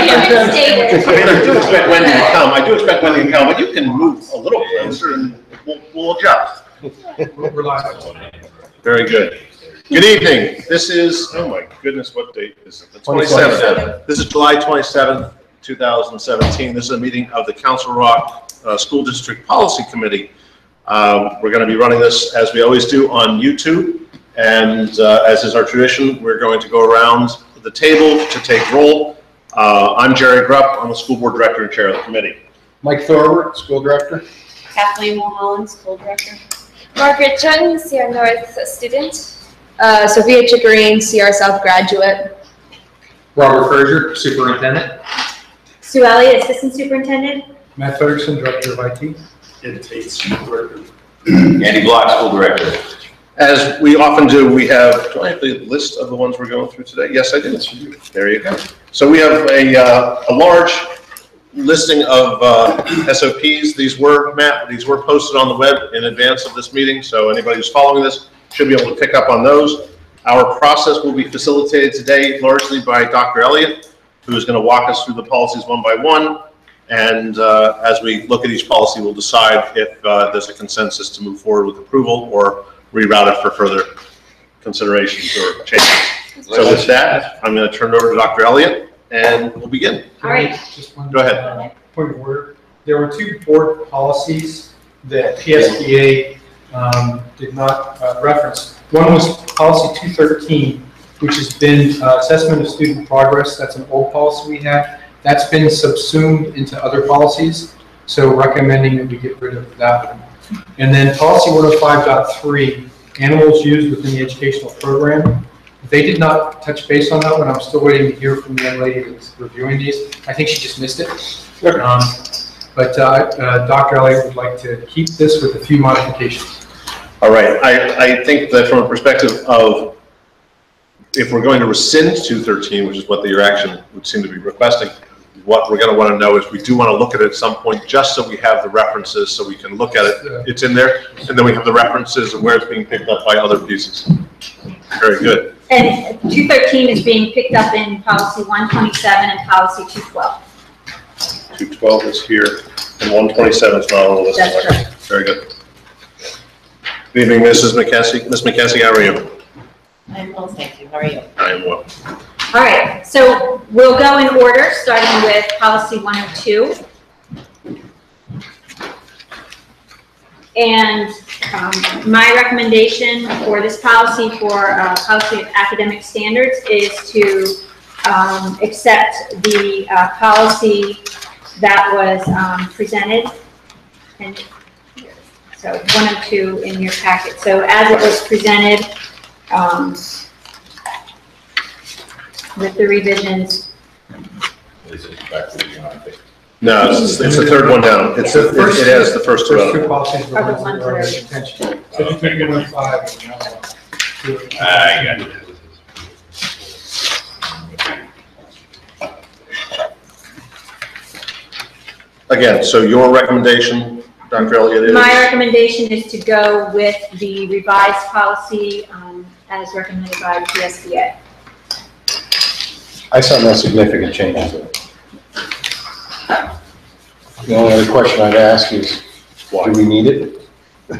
I do expect Wendy to come. I do expect Wendy to come, but you can move a little closer and we'll adjust. Very good. Good evening. This is, oh my goodness, what date is it? The 27th. This is July 27th, 2017. This is a meeting of the Council Rock School District Policy Committee. We're going to be running this, as we always do, on YouTube. And as is our tradition, we're going to go around the table to take roll. I'm Jerry Grupp. I'm the school board director and chair of the committee. Mike Thorwart, school director. Kathleen Mulholland, school director. Margaret Chun, CR North student. Sophia Chickering, CR South graduate. Robert Frazier, superintendent. Sue Elliott, assistant superintendent. Matt Ferguson, director of IT. Ed Tate, school director. Andy Block, school director. As we often do, we have, do I have the list of the ones we're going through today? Yes, I do. There you go. So we have a large listing of SOPs. These were posted on the web in advance of this meeting, so anybody who's following this should be able to pick up on those. Our process will be facilitated today largely by Dr. Elliott, who is going to walk us through the policies one by one. And as we look at each policy, we'll decide if there's a consensus to move forward with approval or reroute it for further considerations or changes. So with that, I'm going to turn it over to Dr. Elliott, and we'll begin. All right. Just one Go ahead. Point of order. There were two board policies that PSBA did not reference. One was policy 213, which has been assessment of student progress. That's an old policy we had. That's been subsumed into other policies, so recommending that we get rid of that one. And then policy 105.3, animals used within the educational program. They did not touch base on that one. I'm still waiting to hear from the young lady that's reviewing these. I think she just missed it. But Dr. Elliott would like to keep this with a few modifications. All right. I think that from a perspective of if we're going to rescind 213, which is what your action would seem to be requesting, what we're going to want to know is we do want to look at it at some point just so we have the references so we can look at it. It's in there, and then we have the references and where it's being picked up by other pieces. Very good. And 213 is being picked up in policy 127 and policy 212. 212 is here, and 127 is not on the list. That's correct. Very good. Good evening, Mrs. McKessie. Ms. McKessie, how are you? I'm well, thank you. How are you? I am well. All right, so we'll go in order, starting with policy 102. And my recommendation for this policy, for policy of academic standards, is to accept the policy that was presented. And so 102 in your packet. So as it was presented, with the revisions. No, it's the third one down. It has the first two. First two policies were Are the ones that are attention. So you take 105 and another one. I got it. Again, so your recommendation, Dr. Elliott, is? My recommendation is to go with the revised policy as recommended by PSBA. I saw no significant changes to it. The only other question I'd ask is, why do we need it? I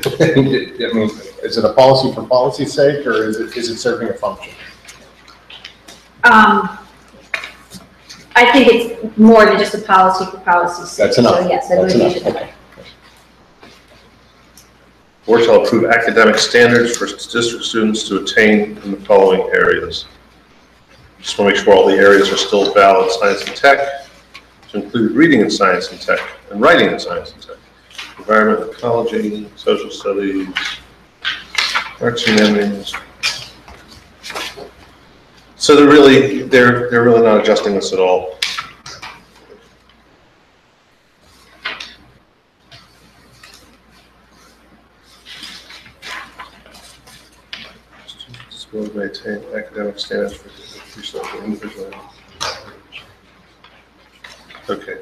mean, is it a policy for policy's sake, or is it serving a function? I think it's more than just a policy for policy's sake. That's enough. So yes, I That's believe you should. enough. Okay. Board shall approve academic standards for district students to attain in the following areas. Just want to make sure all the areas are still valid: science and tech, to include reading and science and tech, and writing and science and tech, environment, ecology, social studies, arts and humanities. So they're really not adjusting this at all. Students will maintain academic standards for individual. Okay.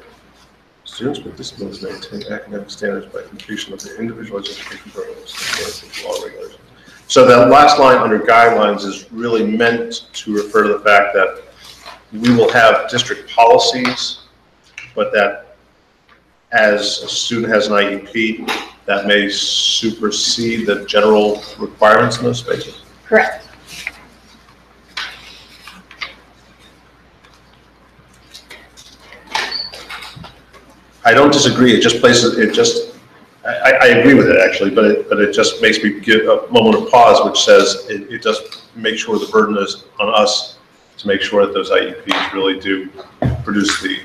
Students with disabilities maintain academic standards by completion of their individual education programs and law regulations. So that last line under guidelines is really meant to refer to the fact that we will have district policies, but that as a student has an IEP, that may supersede the general requirements in those spaces? Correct. I don't disagree, it just places, I agree with it actually, but it just makes me give a moment of pause, which says it just makes sure the burden is on us to make sure that those IEPs really do produce the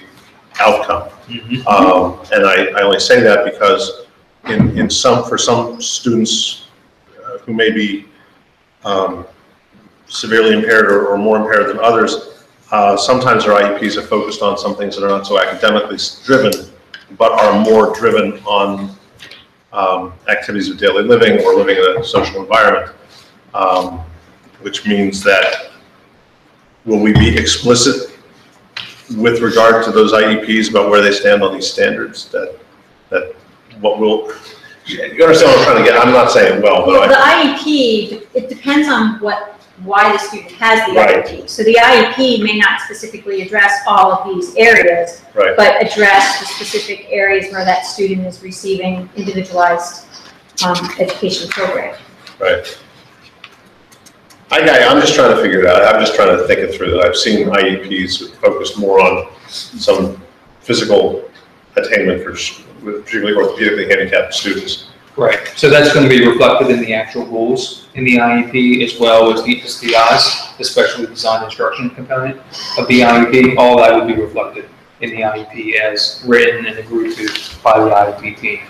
outcome. And I only say that because for some students who may be severely impaired or more impaired than others, sometimes our IEPs are focused on some things that are not so academically driven, but are more driven on activities of daily living or living in a social environment, which means that will we be explicit with regard to those IEPs about where they stand on these standards? That what will, you understand what I'm trying to get? I'm not saying well, but the IEP, it depends on why the student has the Right. IEP. So the IEP may not specifically address all of these areas, Right. but address the specific areas where that student is receiving individualized education program. Right. I'm just trying to figure it out. I'm just trying to think it through. I've seen IEPs focused more on some physical attainment for particularly orthopedically handicapped students. Right, so that's going to be reflected in the actual rules in the IEP as well as the SDIs, the specially designed instruction component of the IEP. All that would be reflected in the IEP as written and agreed to by the IEP team.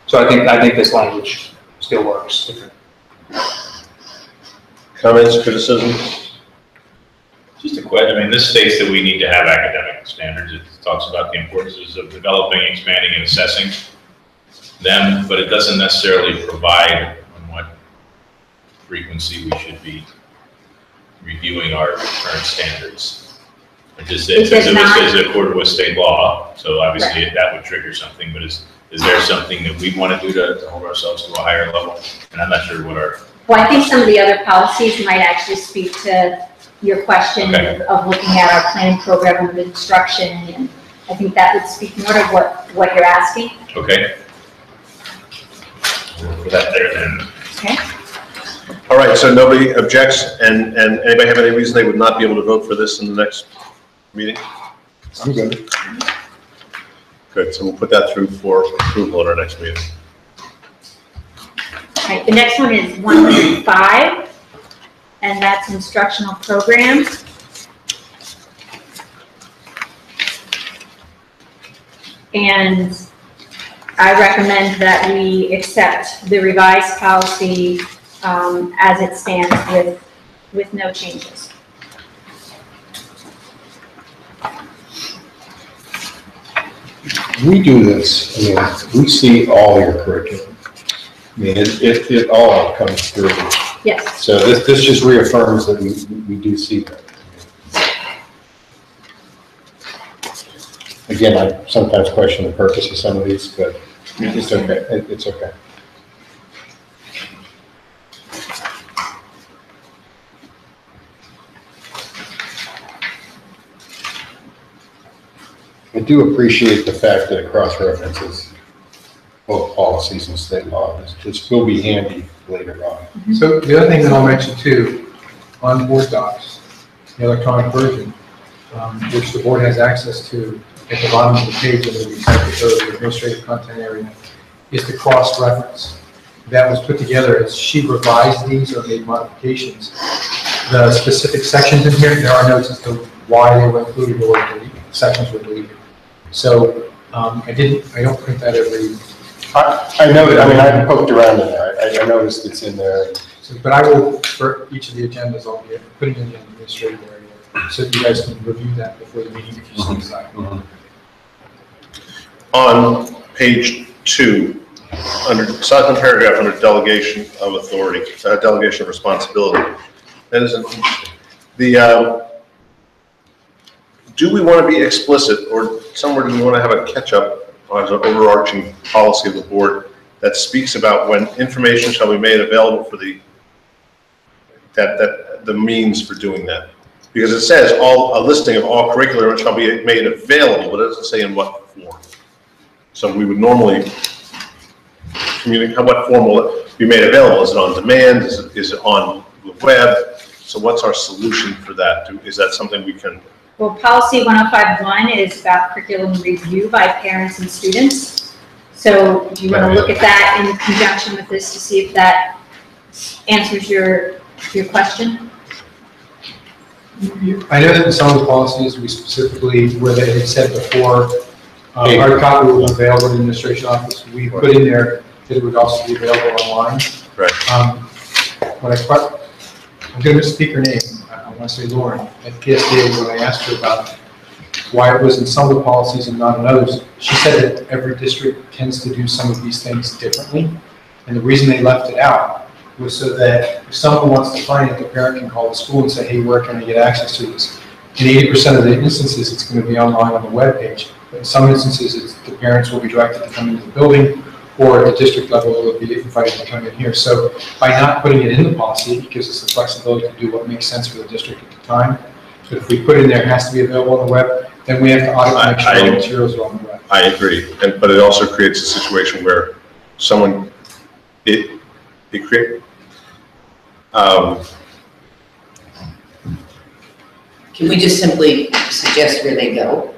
So I think this language still works. Comments, criticisms? Just a question. I mean, this states that we need to have academic standards. It talks about the importance of developing, expanding, and assessing them, but it doesn't necessarily provide on what frequency we should be reviewing our current standards. It just says it according with state law, so obviously that would trigger something, but is there something that we want to do to hold ourselves to a higher level? And I'm not sure what our... Well, I think some of the other policies might actually speak to your question of looking at our planning program of instruction, and I think that would speak more to what you're asking. Okay. We'll put that there then. Okay. All right, so nobody objects, and anybody have any reason they would not be able to vote for this in the next meeting? I'm good. Good, so we'll put that through for approval at our next meeting. All right, the next one is 105, and that's instructional programs. And I recommend that we accept the revised policy as it stands with no changes. We do this, I mean, we see all your curriculum. I mean, it all comes through. Yes. So this just reaffirms that we do see that. Again, I sometimes question the purpose of some of these, but it's okay. It's okay. I do appreciate the fact that it cross-references both policies and state law. This will be handy later on. So the other thing that I'll mention too, on board docs, the electronic version, which the board has access to at the bottom of the page under the administrative content area, is the cross-reference. That was put together as she revised these or made modifications. The specific sections in here, there are notes as to why they were included or the sections were deleted. So I don't print that every. I know that. I mean, I poked around in there. I noticed it's in there. So, but I will, for each of the agendas, I'll be putting in the administrative area so that you guys can review that before the meeting if you so decide. On page 2, under second paragraph under delegation of authority, delegation of responsibility, that is interesting. Do we want to be explicit, or somewhere do we want to have a catch-up as an overarching policy of the board that speaks about when information shall be made available for the means for doing that? Because it says a listing of all curriculum shall be made available, but it doesn't say in what form. So we would normally communicate, what form will it be made available? Is it on demand? Is it on the web? So what's our solution for that? Is that something we can? Well, policy 105.1 is about curriculum review by parents and students. So do you want to look at that in conjunction with this to see if that answers your question? I know that in some of the policies, we specifically, where they had said before, hard copy will be available in the administration office, we put in there that it would also be available online. Right. I'm going to misspeak her name. I want to say Lauren at PSDA, when I asked her about why it was in some of the policies and not in others, she said that every district tends to do some of these things differently. And the reason they left it out was so that if someone wants to find it, the parent can call the school and say, hey, where can I get access to this? In 80% of the instances, it's going to be online on the web page. But in some instances, the parents will be directed to come into the building, or at the district level, they'll be invited to come in here. So by not putting it in the policy, it gives us the flexibility to do what makes sense for the district at the time. But if we put in there, it has to be available on the web, then we have to audit and make sure all the materials are on the web. I agree, but it also creates a situation where someone, Can we just simply suggest where they go?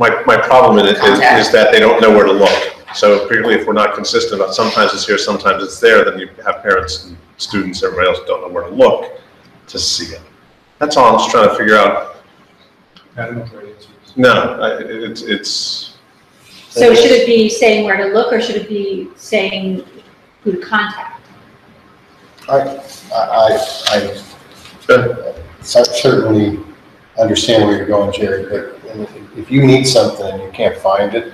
my problem in it is that they don't know where to look. So particularly if we're not consistent about sometimes it's here, sometimes it's there, then you have parents and students, everybody else don't know where to look to see it. That's all I'm just trying to figure out. I don't know if that answers. No, it's. So should it be saying where to look, or should it be saying who to contact? I certainly understand where you're going, Jerry, but if you need something and you can't find it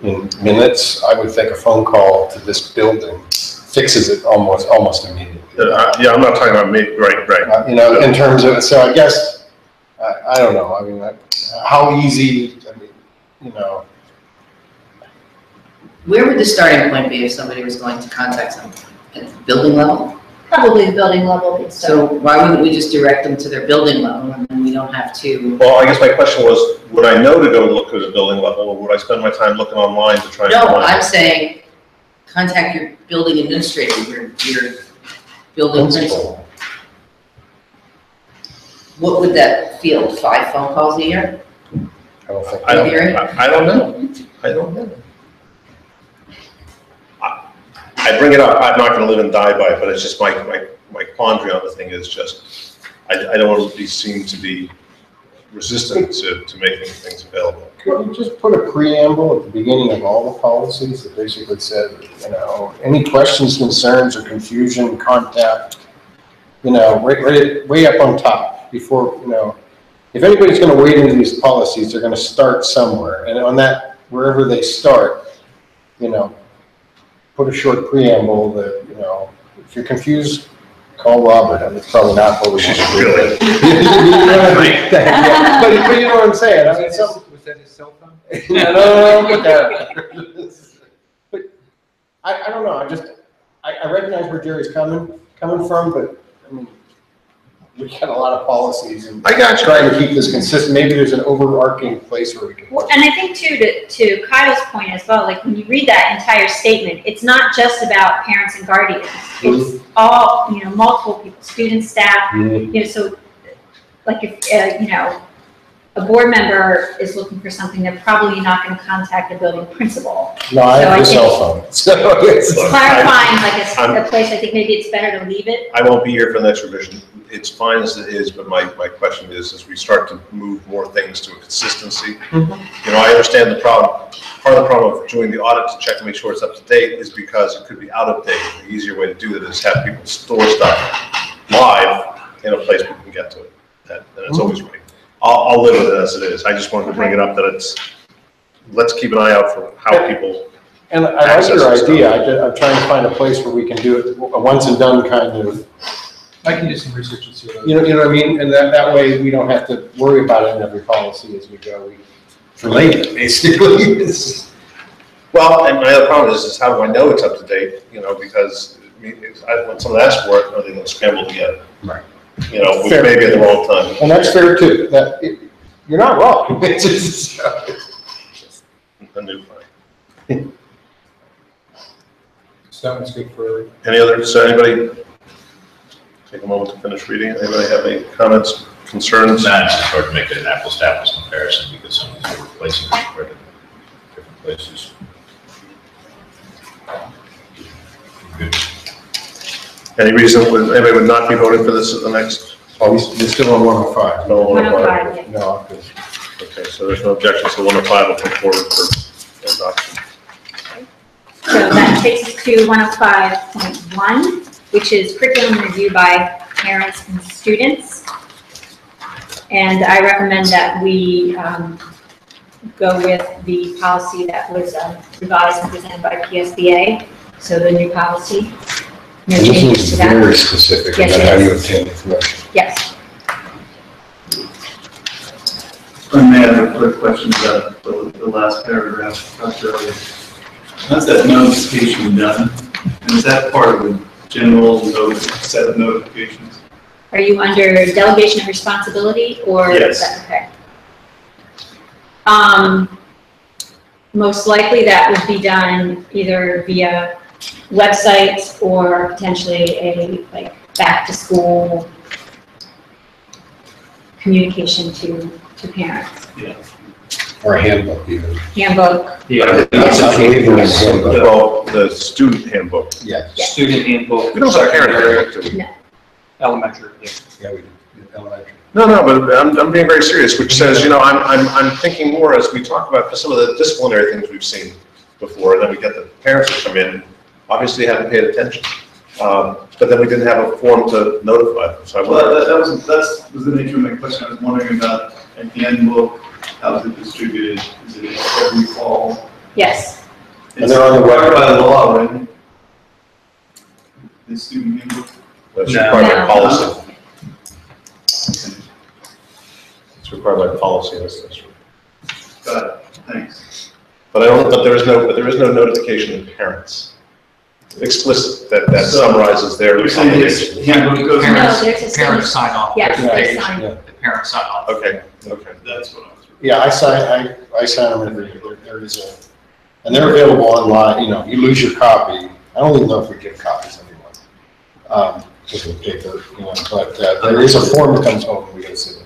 in minutes, I would think a phone call to this building fixes it almost immediately. Yeah, I'm not talking about me, right. You know, in terms of, so I guess, I don't know, I mean, how easy, I mean, you know. Where would the starting point be if somebody was going to contact someone? At the building level? Probably the building level. So why wouldn't we just direct them to their building level and then we don't have to? Well, I guess my question was, would I know to go look at the building level, or would I spend my time looking online to try and find it? No, I'm saying contact your building administrator, your building principal. What would that field, 5 phone calls a year? I don't think. I don't know. I bring it up, I'm not gonna live and die by it, but it's just my quandary on the thing is just, I don't want to be seen to be resistant to making things available. Could you just put a preamble at the beginning of all the policies that basically said, you know, any questions, concerns, or confusion, contact, you know, way up on top before, you know, if anybody's going to wade into these policies, they're going to start somewhere. And on that, wherever they start, you know, put a short preamble that, you know, if you're confused, call Robert. I mean, it's probably not what we should do. Really? But you know what I'm saying? I mean, Was that his cell phone? No, put that. But I don't know. I recognize where Jerry's coming from, but I mean, we got a lot of policies and I got you. Trying to keep this consistent. Maybe there's an overarching place where we can. Well, and I think too, to Kyle's point as well, like when you read that entire statement, it's not just about parents and guardians. It's all, you know, multiple people, students, staff, you know, so like if, you know, a board member is looking for something, they're probably not going to contact the building principal. No, I have a cell phone. So it's clarifying like a place, I think maybe it's better to leave it. I won't be here for the next revision. It's fine as it is, but my question is, as we start to move more things to a consistency, you know, I understand the problem. Part of the problem of doing the audit to check to make sure it's up to date is because it could be out of date. The easier way to do it is have people store stuff live in a place we can get to it. And it's always right. I'll live with it as it is. I just wanted to bring it up that let's keep an eye out for how people. And I like your idea. I'm trying to find a place where we can do it a once and done kind of. I can do some research and see what you know what I mean? And that way we don't have to worry about it in every policy as we go. We relate it basically. Well, and my other problem is how do I know it's up to date? You know, because when someone asks for it, are they going to scramble to get it? Right. you know, Fair. maybe at the wrong time. And that's fair too, you're not wrong. It's just, A new fine. Sounds good for, Any others, anybody? Take a moment to finish reading. Anybody have any comments, concerns? Nah, it's just hard to make it an apples to apples comparison because some of these are replacing different places. Good. Any reason anybody would not be voting for this at the next? oh, we're still on 105. No, 105, yeah. No, I'm good. Okay, so there's no objection, so 105 will come forward for adoption. So that takes us to 105.1, which is curriculum review by parents and students. And I recommend that we go with the policy that was revised and presented by PSBA, so the new policy. No And this changes is to that. very specific Yes, about it how you is. obtain information. Yes. I may have a quick question about the last paragraph, talked earlier. How's that notification done? And is that part of the general set of notifications? Are you under delegation of responsibility or? Yes. Okay. Most likely that would be done either via websites or potentially a back to school communication to parents. Yeah. Or a handbook even. Handbook, Yeah, That's a handbook. Well, the student handbook. Yes. Yeah. student handbook. We don't have a parent handbook, do we? Elementary, yeah. Yeah, we do. Elementary. No, but I'm being very serious, which says, you know, I'm thinking more as we talk about some of the disciplinary things we've seen before, and then we get the parents to come in, obviously haven't paid attention. But then we didn't have a form to notify them, so I wonder. Well, that was the nature of my question. I was wondering about at the handbook, how is it distributed? Is it every fall? yes. And they're on the required web. by the law, right? The student handbook? That's No. required by No. policy. It's required by policy in this district. Got it, thanks. But there is no notification to parents. Explicit, that So, summarizes their You're saying this obligations. handbook goes No, Parents, there's a parents sign off. Yes, There's a they page, sign. Yeah. The parents sign off. Okay. That's what I was. Yeah, I sign them every year. There is and they're available online, you know, you lose your copy. I don't even know if we give copies anymore. Because of paper, you know, but there is a form that comes home and we get a signature.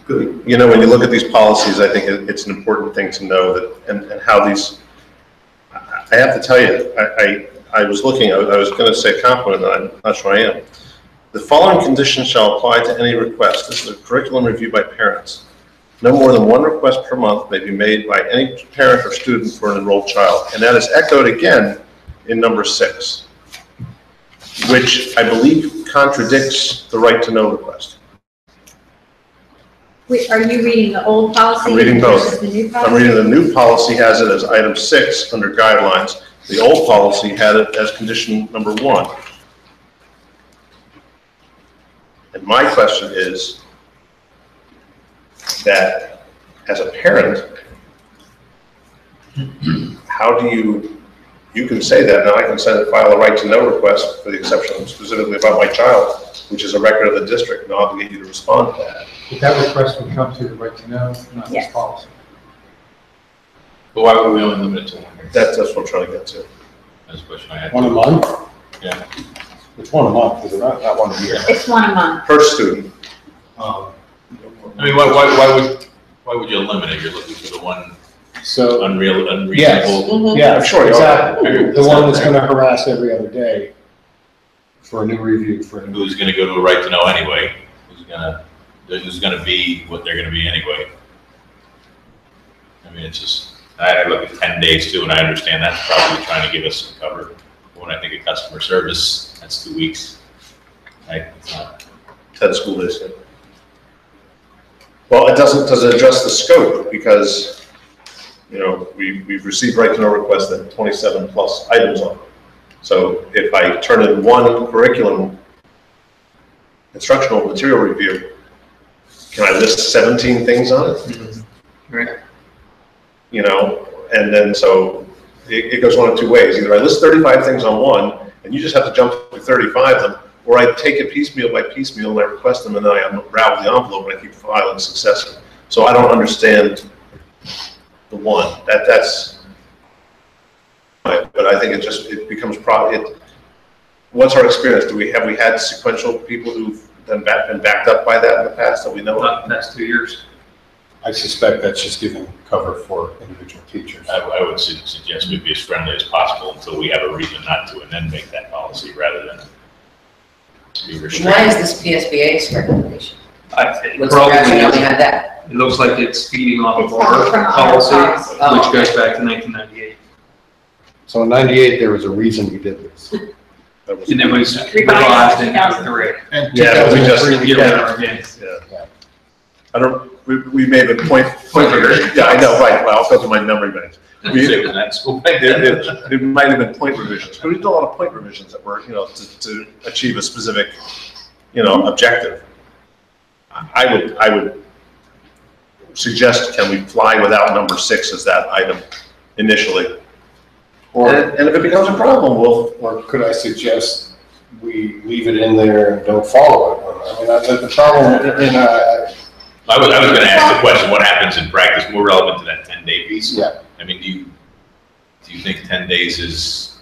Good. You know, when you look at these policies, I think it's an important thing to know that, and how these, I have to tell you, I was looking, I was going to say confident, and I'm not sure I am. The following conditions shall apply to any request. This is a curriculum review by parents. No more than one request per month may be made by any parent or student for an enrolled child. And that is echoed again in number 6, which I believe contradicts the right to know request. Wait, are you reading the old policy? I'm reading both. versus the new policy? I'm reading the new policy has it as item 6 under guidelines. The old policy had it as condition number 1. And my question is that as a parent, how do you can say that, now I can file a right to know request for the exception specifically about my child, which is a record of the district, and obligate you to respond to that. but that request would come through the right to know, not this Yes. policy. But why would we only limit it to 1 year? That's what I'm trying to get to. That's a question I had. One a month? Yeah. It's one a month, is it not? Not one a year. It's one a month. Per student. I mean, why would you limit it? You're looking for the one So, unreasonable. yeah, I'm sure you are. exactly. The one that's gonna harass every other day for a new review, for a new. Who's gonna go to a right to know anyway? Who's gonna be what they're gonna be anyway? I mean, it's just, I look at 10 days too, and I understand that's probably trying to give us some cover. When I think of customer service, that's 2 weeks. Right? It's not. 10 school days. Yeah. Well, does it address the scope? Because, you know, we've received right to know requests that have 27 plus items on it. So if I turn in one curriculum instructional material review, can I list 17 things on it? Right. You know, and then so it goes one of 2 ways. Either I list 35 things on one, and you just have to jump through 35 of them, or I take it piecemeal by piecemeal and I request them and then I unravel the envelope and I keep filing successive. So I don't understand the one. That's, but I think it becomes what's our experience? Have we had sequential people who've been backed up by that in the past that we know of? Not in the past 2 years. I suspect that's just giving cover for individual teachers. I would suggest we be as friendly as possible until we have a reason not to, and then make that policy rather than be restricted. Why is this PSBA's recommendation? It What's the rationale behind that? looks like it's feeding off It's of our from our policy, policy. Oh. which goes back to 1998. So in '98, there was a reason we did this. And it was revised in 2003. And Yeah, but we just, 2003, Get yeah, it again. yeah. I don't, we may have been point revision. Yeah, I know, right, well, I'll go to my memory banks. Say it was in that school back then. It might have been point revisions, but we did a lot of point revisions that were, to achieve a specific, objective. I would suggest, can we fly without number 6 as that item initially? And if it becomes a problem, Or could I suggest we leave it in there and don't follow it? I mean, the problem, I was going to ask the question, what happens in practice, more relevant to that 10-day piece? Yeah. I mean, do you think 10 days is?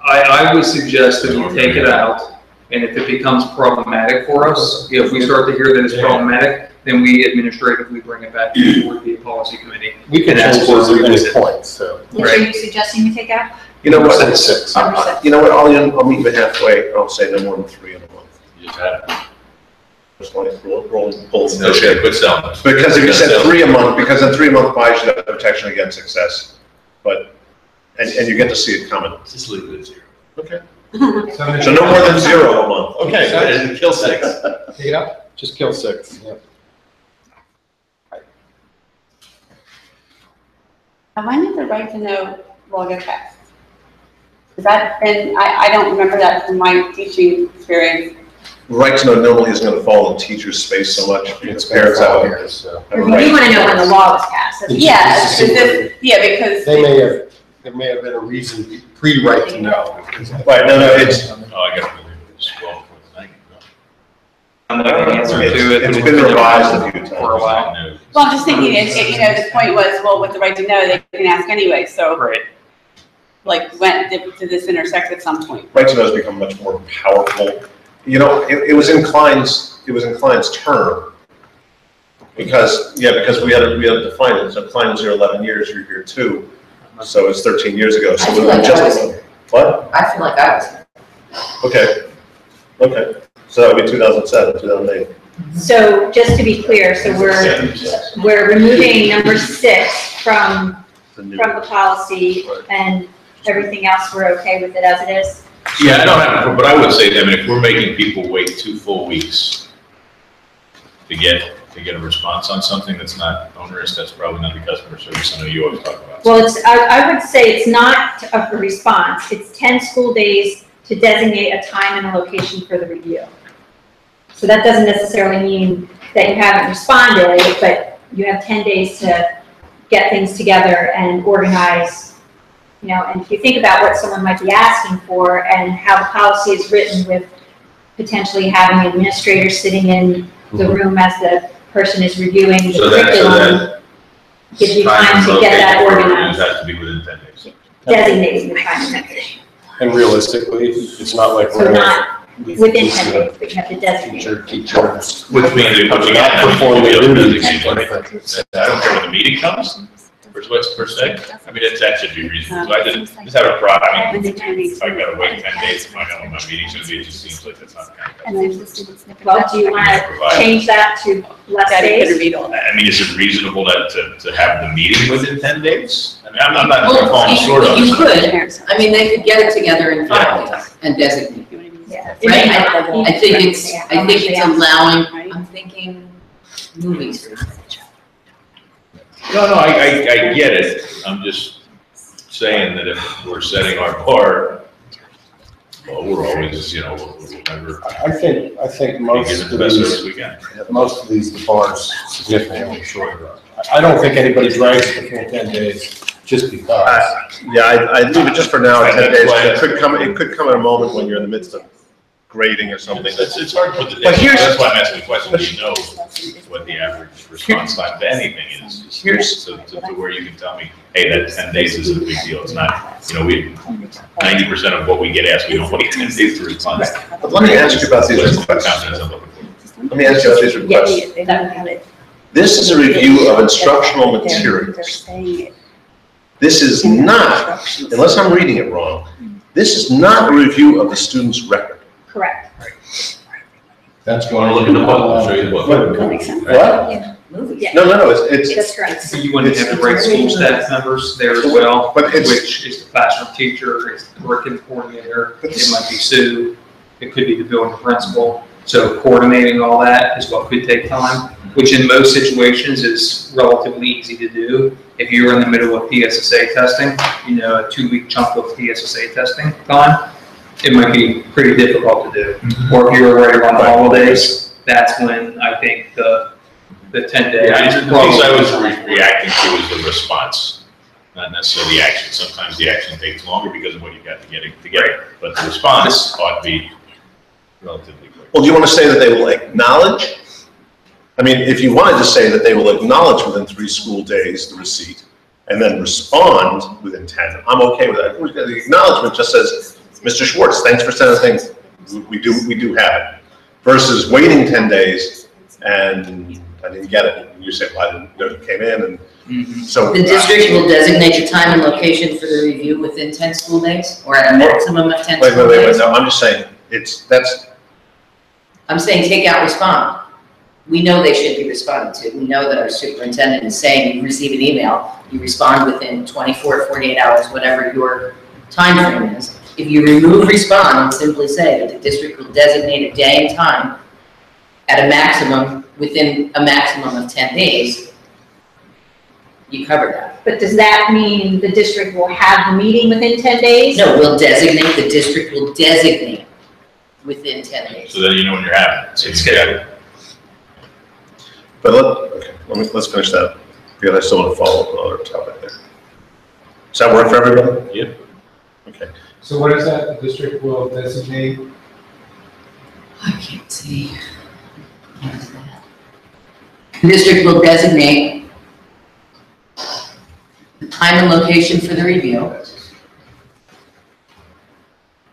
I would suggest that we take it out, and if it becomes problematic for us, if we start to hear that it's problematic, then we administratively bring it back to the policy committee. we can ask change for those at any revisit. point, so. Which are you suggesting we take out? you know what? Number 6. You know what, I'll meet you halfway, I'll say no more than 3 in a month. You just had it. Just like rolling bolts. No shit, quit selling. Because if you said 3 a month, because in 3 month buys you have protection against excess, but, and you get to see it coming. Just leave it at 0. Okay. So no more than 0 a month. Okay, Kill 6. Take it out? Just kill 6. Yeah. When did the right to know law get passed? Is that, and I don't remember that from my teaching experience. right to know normally isn't going to fall in teacher's space so much. It's Parents out here, here. so. We want to know when the law was passed. That's- Yeah, because. There may have been a reason pre-right to know. Right, no, it's, Oh, I got to scroll for the thing. I'm not going to answer to it. It's but been revised a been few times. for a while. No. Well, I'm just thinking, the point was, well, with the right to know, they can ask anyway, so, Right. like, when did this intersect at some point? right to know has become much more powerful. It was in Klein's term. Because we had to define it. So Klein was here 11 years, you're here 2. So it's 13 years ago. So I it feel was like just I was here. What? I feel like I was here. Okay. So that would be 2007, 2008. So just to be clear, so we're removing number 6 from the policy, and everything else we're okay with it as it is? Yeah, I don't have, but I would say, if we're making people wait 2 full weeks to get a response on something that's not onerous, that's probably not the customer service I know you always talk about. Well, I would say it's not a response, it's 10 school days to designate a time and a location for the review. So that doesn't necessarily mean that you haven't responded, but you have 10 days to get things together and organize, and if you think about what someone might be asking for and how the policy is written with potentially having administrators sitting in the room as the person is reviewing the curriculum, gives you time to get that organized. It has to be within 10 days. Designating the time and method. And realistically, it's not like So we're. not within 10 days, but you have to designate. Teachers. Which means you're looking Not at, performing their duties. I don't care when the meeting comes, per se. I mean, that should be reasonable. So I just have a problem. I mean, if I gotta wait 10 days to find out when my meeting's gonna be, it just seems like that's not kind of. Well, do you want to change that to less days? I mean, is it reasonable to have the meeting within 10 days? I mean, I'm not falling Well, short on you this. could, I mean, they could get it together in 5 days and designate. Yeah. Right, I think it's allowing, I'm thinking movies. No, I get it. I'm just saying that if we're setting our bar, well, we're always, we'll never I think be most given of the best service these, we can. the bars significantly shorter. I don't think anybody drags it for 10 days just because. Yeah, I'd leave it just for now at 10 days. It could come at a moment when you're in the midst of grading or something. It's hard to put the But date, here's- that's why I'm asking the question, do you know what the average response time to anything is? Here's- To where you can tell me, hey, that 10 days isn't a big deal, it's not, you know, 90% of what we get asked, we don't wait 10 days to respond. But let me ask you about these That's the requests. confidence I'm looking for. Let me ask you about these requests. They don't have it. This is a review of instructional materials. This is not, unless I'm reading it wrong, this is not a review of the student's record. Correct. That's going Look in the book, I'll show you the book. That makes sense. What? Yeah. No, it's, That's correct. So you want to have the right school staff members there as well, but it's, which is the classroom teacher, it's the curriculum coordinator, it might be Sue, it could be the building principal. So coordinating all that is what could take time, which in most situations is relatively easy to do. If you're in the middle of PSSA testing, you know, a 2-week chunk of PSSA testing time, it might be pretty difficult to do. Or if you're right around the holidays, that's when I think the 10 days. Yeah, the things I was reacting to is the response, not necessarily the action. Sometimes the action takes longer because of what you got to get together, but the response ought to be relatively quick. well, do you want to say that they will acknowledge? I mean, if you wanted to say that they will acknowledge within 3 school days the receipt and then respond within 10, I'm okay with that. The acknowledgement just says, Mr. Schwartz, thanks for sending things. We do have it. Versus waiting 10 days and I didn't get it. And you say, well, I didn't know it came in. And so. The district will designate the time and location for the review within 10 school days or at a maximum of 10 Wait, school days? no, I'm just saying, I'm saying take out respond. We know they should be responded to. We know that our superintendent is saying you receive an email, you respond within 24, 48 hours, whatever your time frame is. If you remove respond and simply say that the district will designate a day and time at a maximum, within a maximum of 10 days, you cover that. But does that mean the district will have the meeting within 10 days? No, we'll designate, the district will designate within 10 days. So then you know when you're having it. So It's you got good. it. But let's finish that, because I still want to follow up on another topic there. Does that work for everybody? Yep. Okay. So what is that, the district will designate? I can't see. What is that? The district will designate the time and location for the review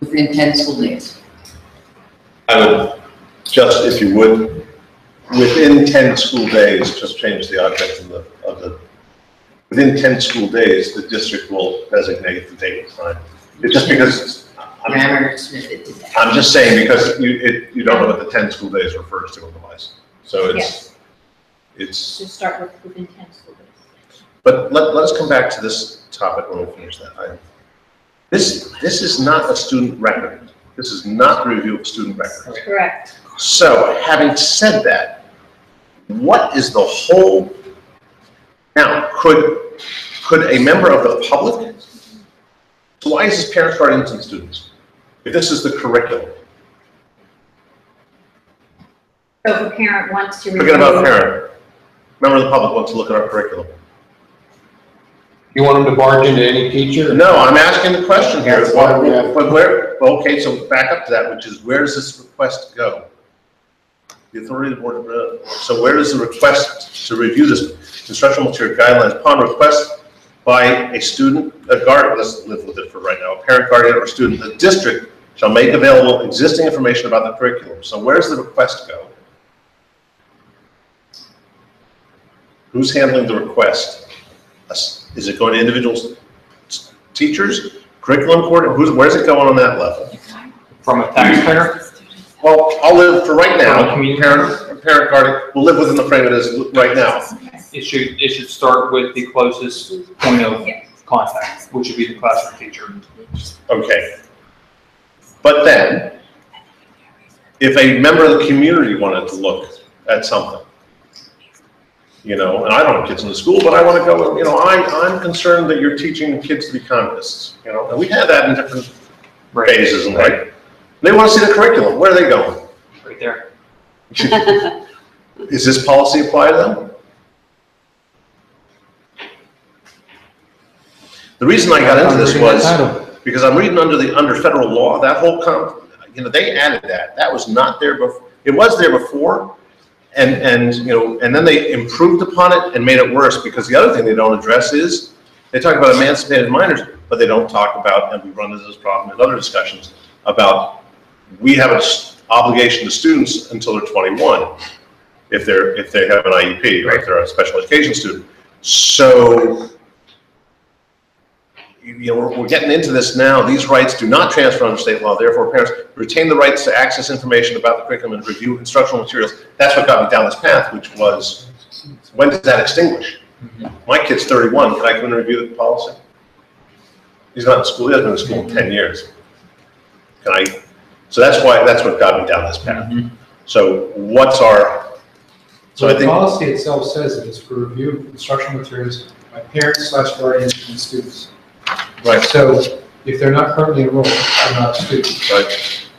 within 10 school days. I would, just if you would, within 10 school days, just change the object of the, within 10 school days, the district will designate the date and time. It's just because, Grammar Smith did that. I'm just saying, because you don't know what the 10 school days refers to otherwise. So it's, Should start with within 10 school days. but let us come back to this topic when we finish that. This is not a student record. This is not a review of student records. Correct. So, having said that, what is the whole, now, could a member of the public, so why is this parents, guardians, and students? If this is the curriculum, So if a parent wants to review. forget about parent, member of the public wants to look at our curriculum. You want them to barge into any teacher? No, I'm asking the question here, That's why we have- but where, okay, so back up to that, which is, where does this request go? The authority of the board, so where does the request to review this instructional material guidelines upon request by a student, a guardian, let's live with it for right now, a parent, guardian, or student, the district shall make available existing information about the curriculum. So where does the request go? Who's handling the request? Is it going to individual teachers, curriculum coordinator? Where's it going on that level? From a taxpayer? Well, I'll live for right now. From a community? Parent, guardian, we'll live within the frame it is right now. It should start with the closest point of contact, which would be the classroom teacher. Okay. But then, if a member of the community wanted to look at something, you know, and I don't have kids in the school, but I want to go, you know, I'm concerned that you're teaching kids to be communists, you know, and we had that in different phases in life. They want to see the curriculum. Where are they going? Right there. Is this policy apply to them? The reason I got into this was because I'm reading under federal law, that whole they added that. That was not there before. It was there before, and then they improved upon it and made it worse, because the other thing they don't address is, they talk about emancipated minors, but they don't talk about, and we run into this problem in other discussions, about we have an obligation to students until they're 21, if they have an IEP, or if they're a special education student. So, we're getting into this now. These rights do not transfer under state law. Therefore, parents retain the rights to access information about the curriculum and review instructional materials. That's what got me down this path, which was, when does that extinguish? My kid's 31. Can I come and review the policy? He's not in school. He hasn't been in school in 10 years. Can I? So that's what got me down this path. So what's our? So the policy itself says that it's for review of instructional materials by parents/guardians and students. Right. So if they're not currently enrolled, they're not students. Right.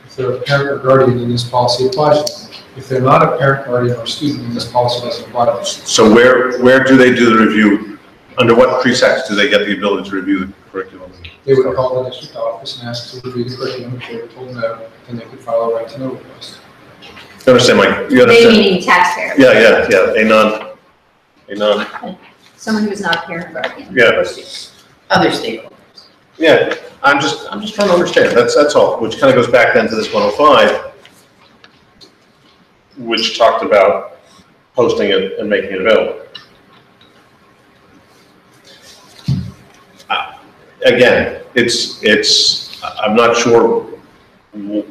If they're a parent or guardian, then this policy applies to them. If they're not a parent, guardian, or student, then this policy doesn't apply to them. So where do they do the review? Under what precepts do they get the ability to review the curriculum? They would call the district office and ask to review the curriculum. If they were told no, then they could file a right to know request. You understand, Mike? You They understand? meaning taxpayer. Yeah. A non. Someone who is not a parent, guardian. Yeah. Or student. Other stakeholders. Yeah, I'm just trying to understand. That's all. Which kind of goes back then to this 105, which talked about posting it and making it available. Again, it's. I'm not sure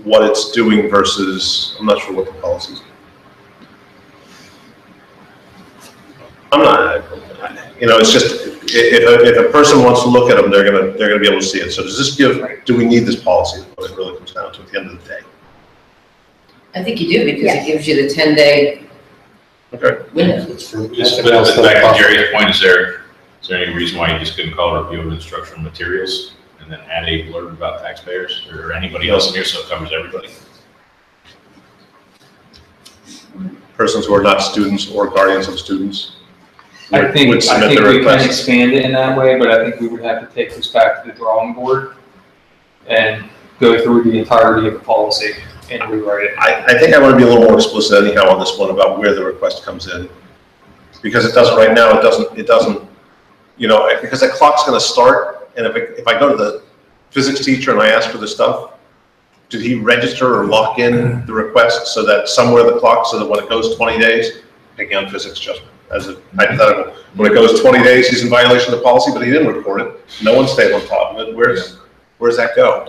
what it's doing versus. I'm not sure what the policy is. I'm not. It's just if a person wants to look at them, they're gonna be able to see it. So does this do we need this policy? What it really comes down to at the end of the day. I think you do, because it gives you the 10-day Okay. window. But back to Jerry's point, is there any reason why you just couldn't call it review of instructional materials and then add a blurb about taxpayers or anybody else in here, so it covers everybody? Persons who are not students or guardians of students. I think would submit we their can request. expand it in that way, but I think we would have to take this back to the drawing board and go through the entirety of the policy and rewrite it. I think I want to be a little more explicit anyhow on this one about where the request comes in. Because it doesn't right now, it doesn't, because the clock's going to start, and if I go to the physics teacher and I ask for the stuff, did he register or lock in the request so that somewhere the clock, so that when it goes 20 days, picking on physics just as a hypothetical, when it goes 20 days, he's in violation of the policy, but he didn't report it. No one stayed on top of it. Where's that go?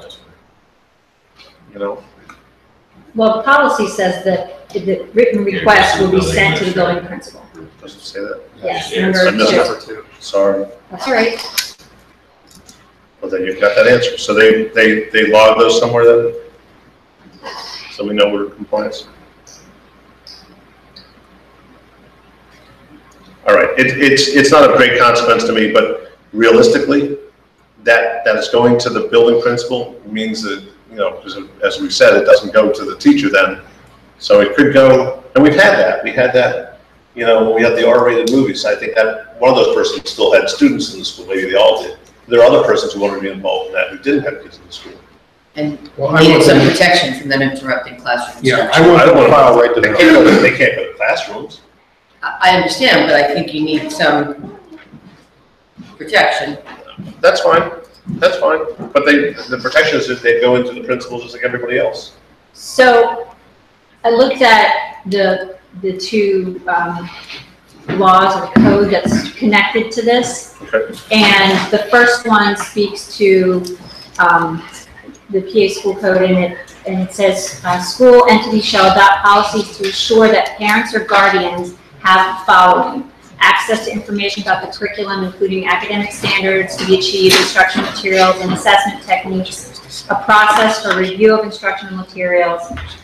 Well, the policy says that the written request will be sent to the building principal. Does it say that? Yes, Yeah, I missed number number 2. Sorry. That's all right. Well, then you've got that answer. So they log those somewhere then? So we know we're in compliance? All right, it's not of great consequence to me, but realistically, that it's going to the building principal means that, because as we said, it doesn't go to the teacher then. So it could go, and we've had that. We had that, when we had the R-rated movies. I think that one of those persons still had students in the school. Maybe they all did. There are other persons who wanted to be involved in that who didn't have kids in the school. And needed some protection from them interrupting classroom instruction. I don't want to file right to they can't go to classrooms. I understand, but I think you need some protection. That's fine. That's fine. But the protection is that they go into the principals just like everybody else. So I looked at the two laws or code that's connected to this. Okay. And the first one speaks to the PA school code, and it says school entities shall adopt policies to ensure that parents or guardians have the following: access to information about the curriculum, including academic standards to be achieved, instructional materials and assessment techniques, a process for review of instructional materials,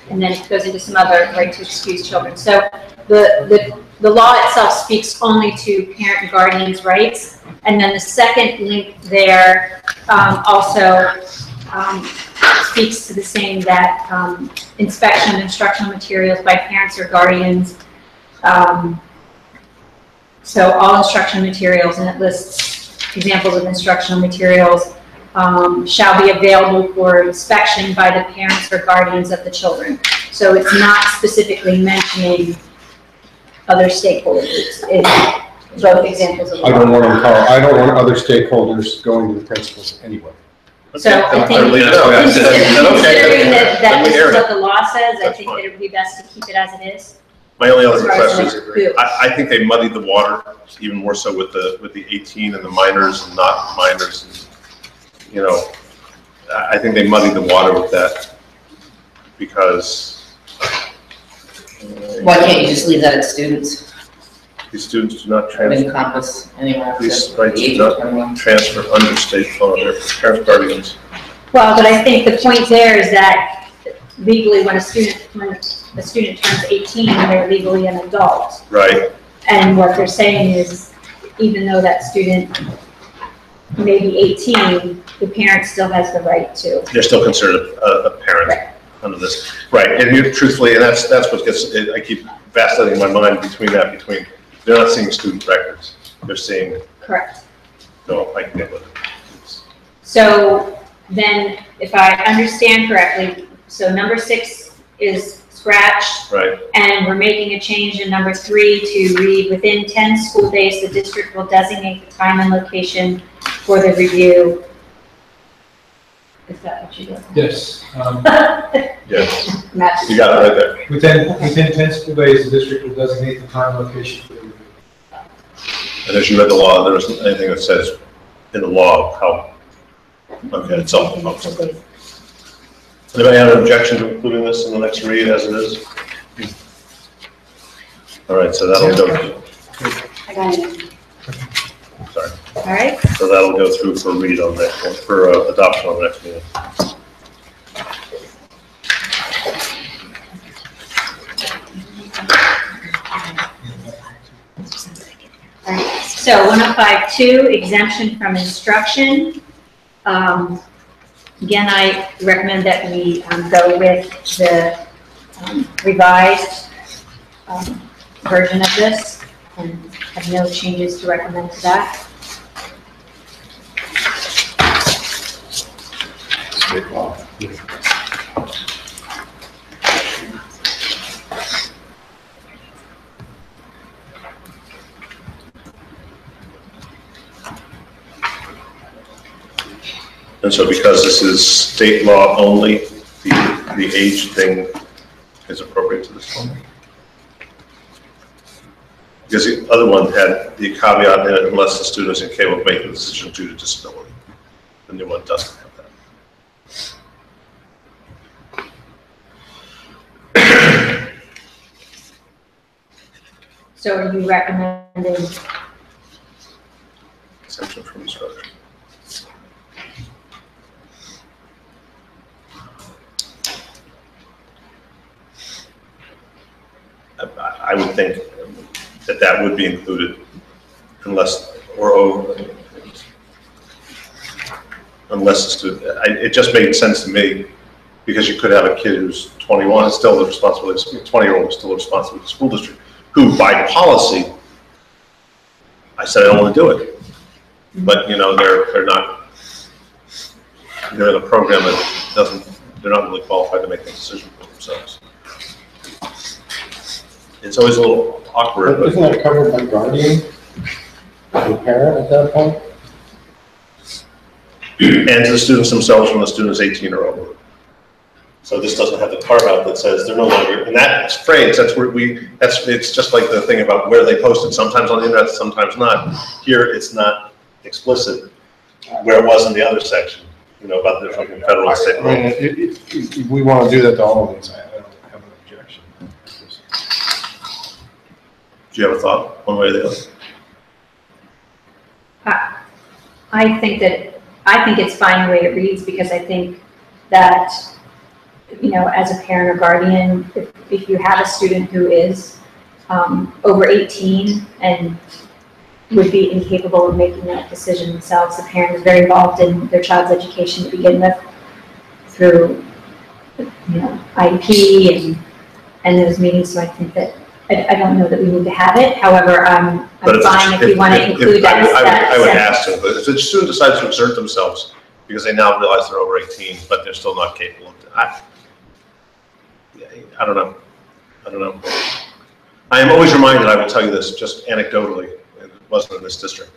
and then it goes into some other right to excuse children. So the law itself speaks only to parent and guardians' rights, and then the second link there also speaks to the same, that inspection of instructional materials by parents or guardians. So all instructional materials, and it lists examples of instructional materials, shall be available for inspection by the parents or guardians of the children. So it's not specifically mentioning other stakeholders. It's both examples of the I don't law. want other stakeholders going to the principals anyway. So I think, Considering that Then we this air is it. what the law says, I That's think fine. that it would be best to keep it as it is. My only As other far as question is, who. I think they muddied the water even more so with the 18 and the minors and not minors. And, you know, I think they muddied the water with that because Why can't you just leave that at students? these students do not Or transfer, encompass anywhere up to these the rights age do of not 21? transfer under state law, they're parents, guardians. Well, but I think the point there is that legally when a student turns 18, they're legally an adult. Right, And what they're saying is, even though that student may be 18, the parent still has the right to. they're still considered a parent under this. Right, and you, truthfully, and that's what gets, I keep vacillating my mind between they're not seeing student records. They're seeing, Correct. no, I can get with it. So then, if I understand correctly, so number 6 is scratched, Right, and we're making a change in number 3 to read, within 10 school days, the district will designate the time and location for the review. Is that what you do? Yes. yes, Matches. you got it right there. Within 10 school days, the district will designate the time and location for the review. And as you read the law, there isn't anything that says in the law how, okay, it's all. Anybody have an objection to including this in the next read as it is? All right, so that'll go, I got it. sorry, All right, so that'll go through for read on the next one, for adoption on the next meeting. all right. So 1052, exemption from instruction. Again, I recommend that we go with the revised version of this and have no changes to recommend to that. State law. And so because this is state law only, the age thing is appropriate to this one? Because the other one had the caveat in it, unless the student is incapable of making the decision due to disability. The new one doesn't have that. So are you recommending, Exemption from instruction. I would think that that would be included unless, unless the student, it just made sense to me because you could have a kid who's 21, still the responsibility, 20-year-old is still responsible for the school district, who by policy, I said I don't want to do it. But, you know, they're not, they're in a program that doesn't, they're not really qualified to make the decision for themselves. It's always a little awkward, Isn't but that covered by guardian? The parent at that point? and to the students themselves when the student is 18 or over. So this doesn't have the carve out that says they're no longer, and that phrase, that's where it's just like the thing about where they post it, sometimes on the internet, sometimes not. Here, it's not explicit, where it was in the other section, you know, about the different federal and state I mean, law. if we want to do that to all of these, I don't have an objection. Do you have a thought, one way or the other? I think it's fine the way it reads because I think that, you know, as a parent or guardian, if you have a student who is over 18 and would be incapable of making that decision themselves, the parent is very involved in their child's education to begin with through, you know, IEP and those meetings. So I think that, I don't know that we need to have it. However, I'm fine if you want to include that. I would ask them, but if the student decides to exert themselves because they now realize they're over 18, but they're still not capable of it. I don't know. I don't know. I am always reminded, I will tell you this, just anecdotally, it wasn't in this district.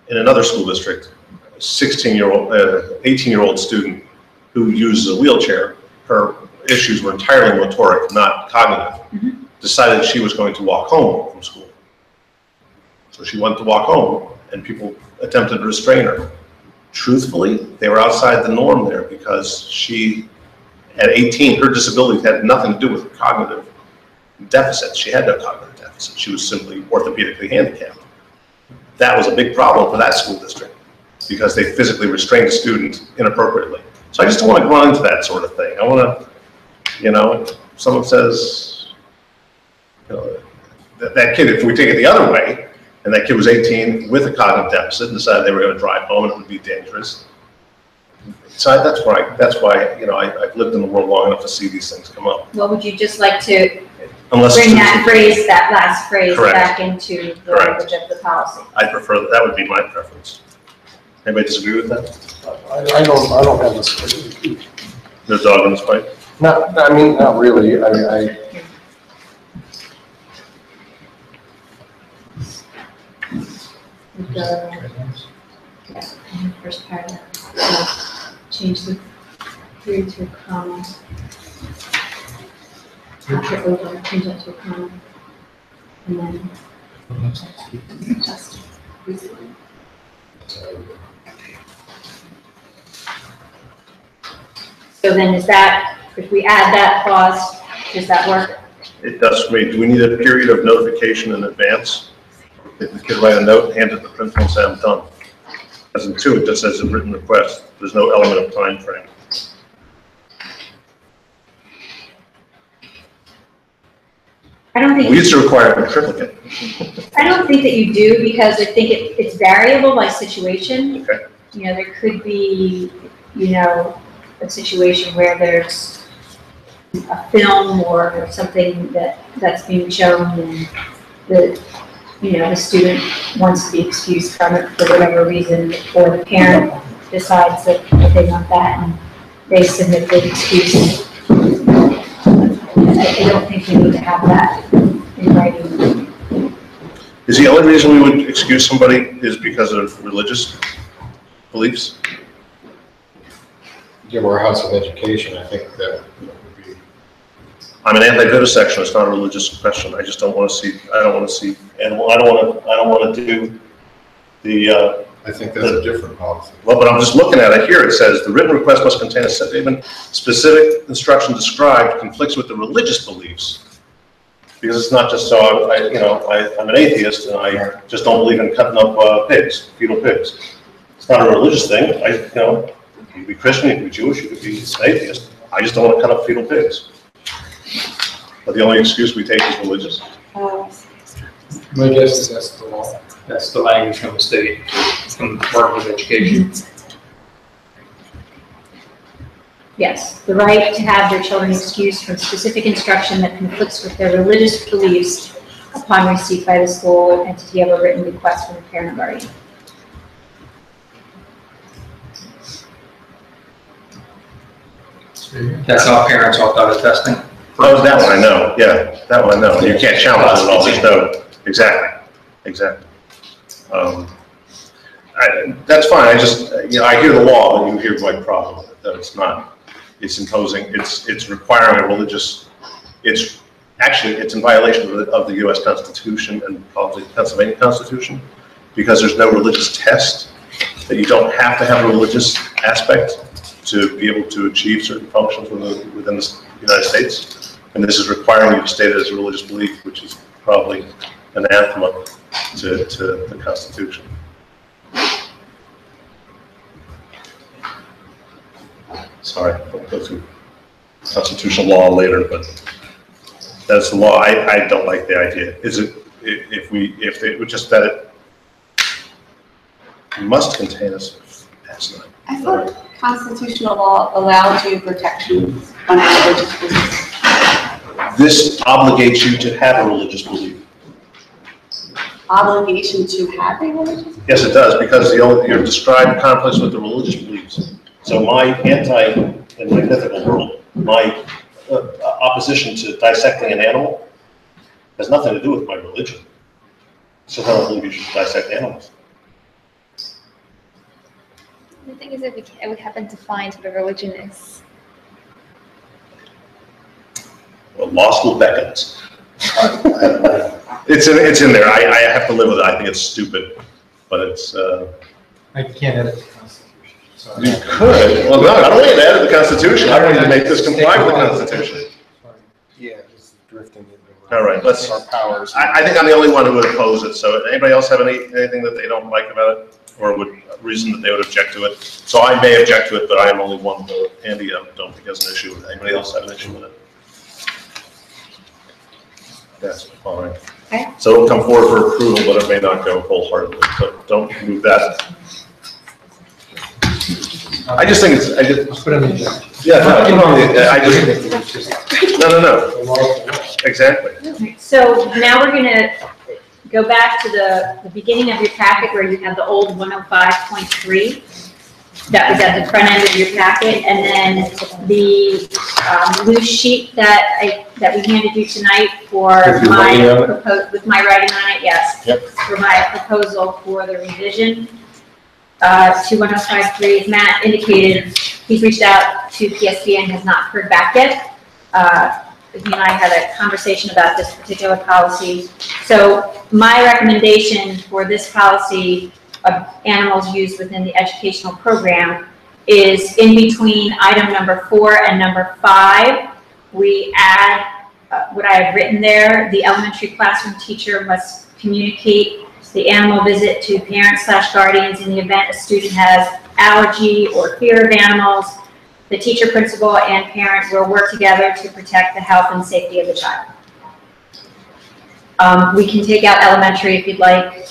In another school district, a 18-year-old student who uses a wheelchair, her issues were entirely motoric, not cognitive, decided she was going to walk home from school. So she went to walk home, and people attempted to restrain her. Truthfully, they were outside the norm there because she, at 18, her disability had nothing to do with cognitive deficits. She had no cognitive deficit. She was simply orthopedically handicapped. That was a big problem for that school district because they physically restrained a student inappropriately. So I just don't want to run into that sort of thing. I want to, you know, if someone says, you know, that kid, if we take it the other way, and that kid was 18 with a cognitive deficit and decided they were going to drive home and it would be dangerous. So that's why, you know, I've lived in the world long enough to see these things come up. Well, would you just like to Unless bring that phrase, that last phrase Correct. back into the Correct. language of the policy? I prefer, that would be my preference. Anybody disagree with that? I don't have this. No dog in this fight? I mean, not really. First paragraph. Change the period to a comma. After over, change that to a comma. And then just recently. So then is that, if we add that clause, does that work? It does for me. Do we need a period of notification in advance? If the kid write a note, hand it to the principal and say, I'm done. As in 2, it just says a written request. There's no element of time frame. I don't think. We used to require a triplicate. I don't think that you do, because I think it's variable by situation. Okay. You know, there could be, you know, a situation where there's a film or something that's being shown and the, you know, the student wants to be excused from it for whatever reason, or the parent decides that they want that and they submit the excuse. I don't think you need to have that in writing. Is the only reason we would excuse somebody is because of religious beliefs? Give our House of Education, I think that would be. I'm an anti-vivisection. It's not a religious question. I just don't want to see. I don't want to see animal. I don't want to do the. I think that's a different policy. Well, but I'm just looking at it here. It says the written request must contain a statement. Specific instruction described conflicts with the religious beliefs, because it's not just so. I'm an atheist and I just don't believe in cutting up pigs, fetal pigs. It's not a religious thing. You could be Christian, you could be Jewish, you could be an atheist. I just don't want to cut up fetal pigs. But the only excuse we take is religious. My guess is that's the law. That's the language from the state, from the Department of Education. Yes, the right to have their children excused from specific instruction that conflicts with their religious beliefs upon receipt by the school entity of a written request from the parent or guardian. That's how parents opt out of testing. Oh, that one I know. Yeah, that one I know. You can't challenge it all. There's no, exactly. That's fine. I just, I hear the law, and you hear my problem with it, that it's not, it's imposing, it's requiring a religious, it's in violation of the US Constitution and probably the Pennsylvania Constitution, because there's no religious test, that you don't have to have a religious aspect to be able to achieve certain functions within the United States. And this is requiring you to state it as a religious belief, which is probably an anathema to the Constitution. Sorry, I'll go through constitutional law later, but that's the law. I don't like the idea. Is it, if they would just that it must contain us, that's not. I thought constitutional law allows you protections on religious beliefs. This obligates you to have a religious belief. obligation to have a religious? Yes, it does, because you're described conflicts with the religious beliefs. So my in my mythical world, my opposition to dissecting an animal has nothing to do with my religion. So I don't believe you should dissect animals. The thing is, if we happen to find what a religion is. Well, law school beckons. It's in there. I have to live with it. I think it's stupid, but it's. I can't edit the Constitution. Sorry. You could. Well, no, I don't want you to edit the Constitution. I want you to make this comply with the Constitution. Yeah, just drifting into All right, let's. our powers. I think I'm the only one who would oppose it. So, anybody else have anything that they don't like about it, or would reason that they would object to it? So I may object to it, but I am only one vote. Andy, I don't think has an issue with it. Anybody else have an issue with it? That's fine. Okay. So it'll come forward for approval, but it may not go wholeheartedly. So don't move that. I just think it's. Let's put it on the agenda. Yeah, no, put it on the. No. Exactly. So now we're gonna go back to the beginning of your packet where you have the old 105.3. That was at the front end of your packet, and then the loose sheet that we handed you tonight for with my writing on it, yes. Yep. For my proposal for the revision to 105.3. As Matt indicated, he's reached out to PSBA and has not heard back yet. He and I had a conversation about this particular policy. So my recommendation for this policy of animals used within the educational program is in between item number 4 and number 5. We add what I have written there. The elementary classroom teacher must communicate the animal visit to parents/guardians in the event a student has allergy or fear of animals. The teacher, principal, and parent will work together to protect the health and safety of the child. We can take out elementary if you'd like.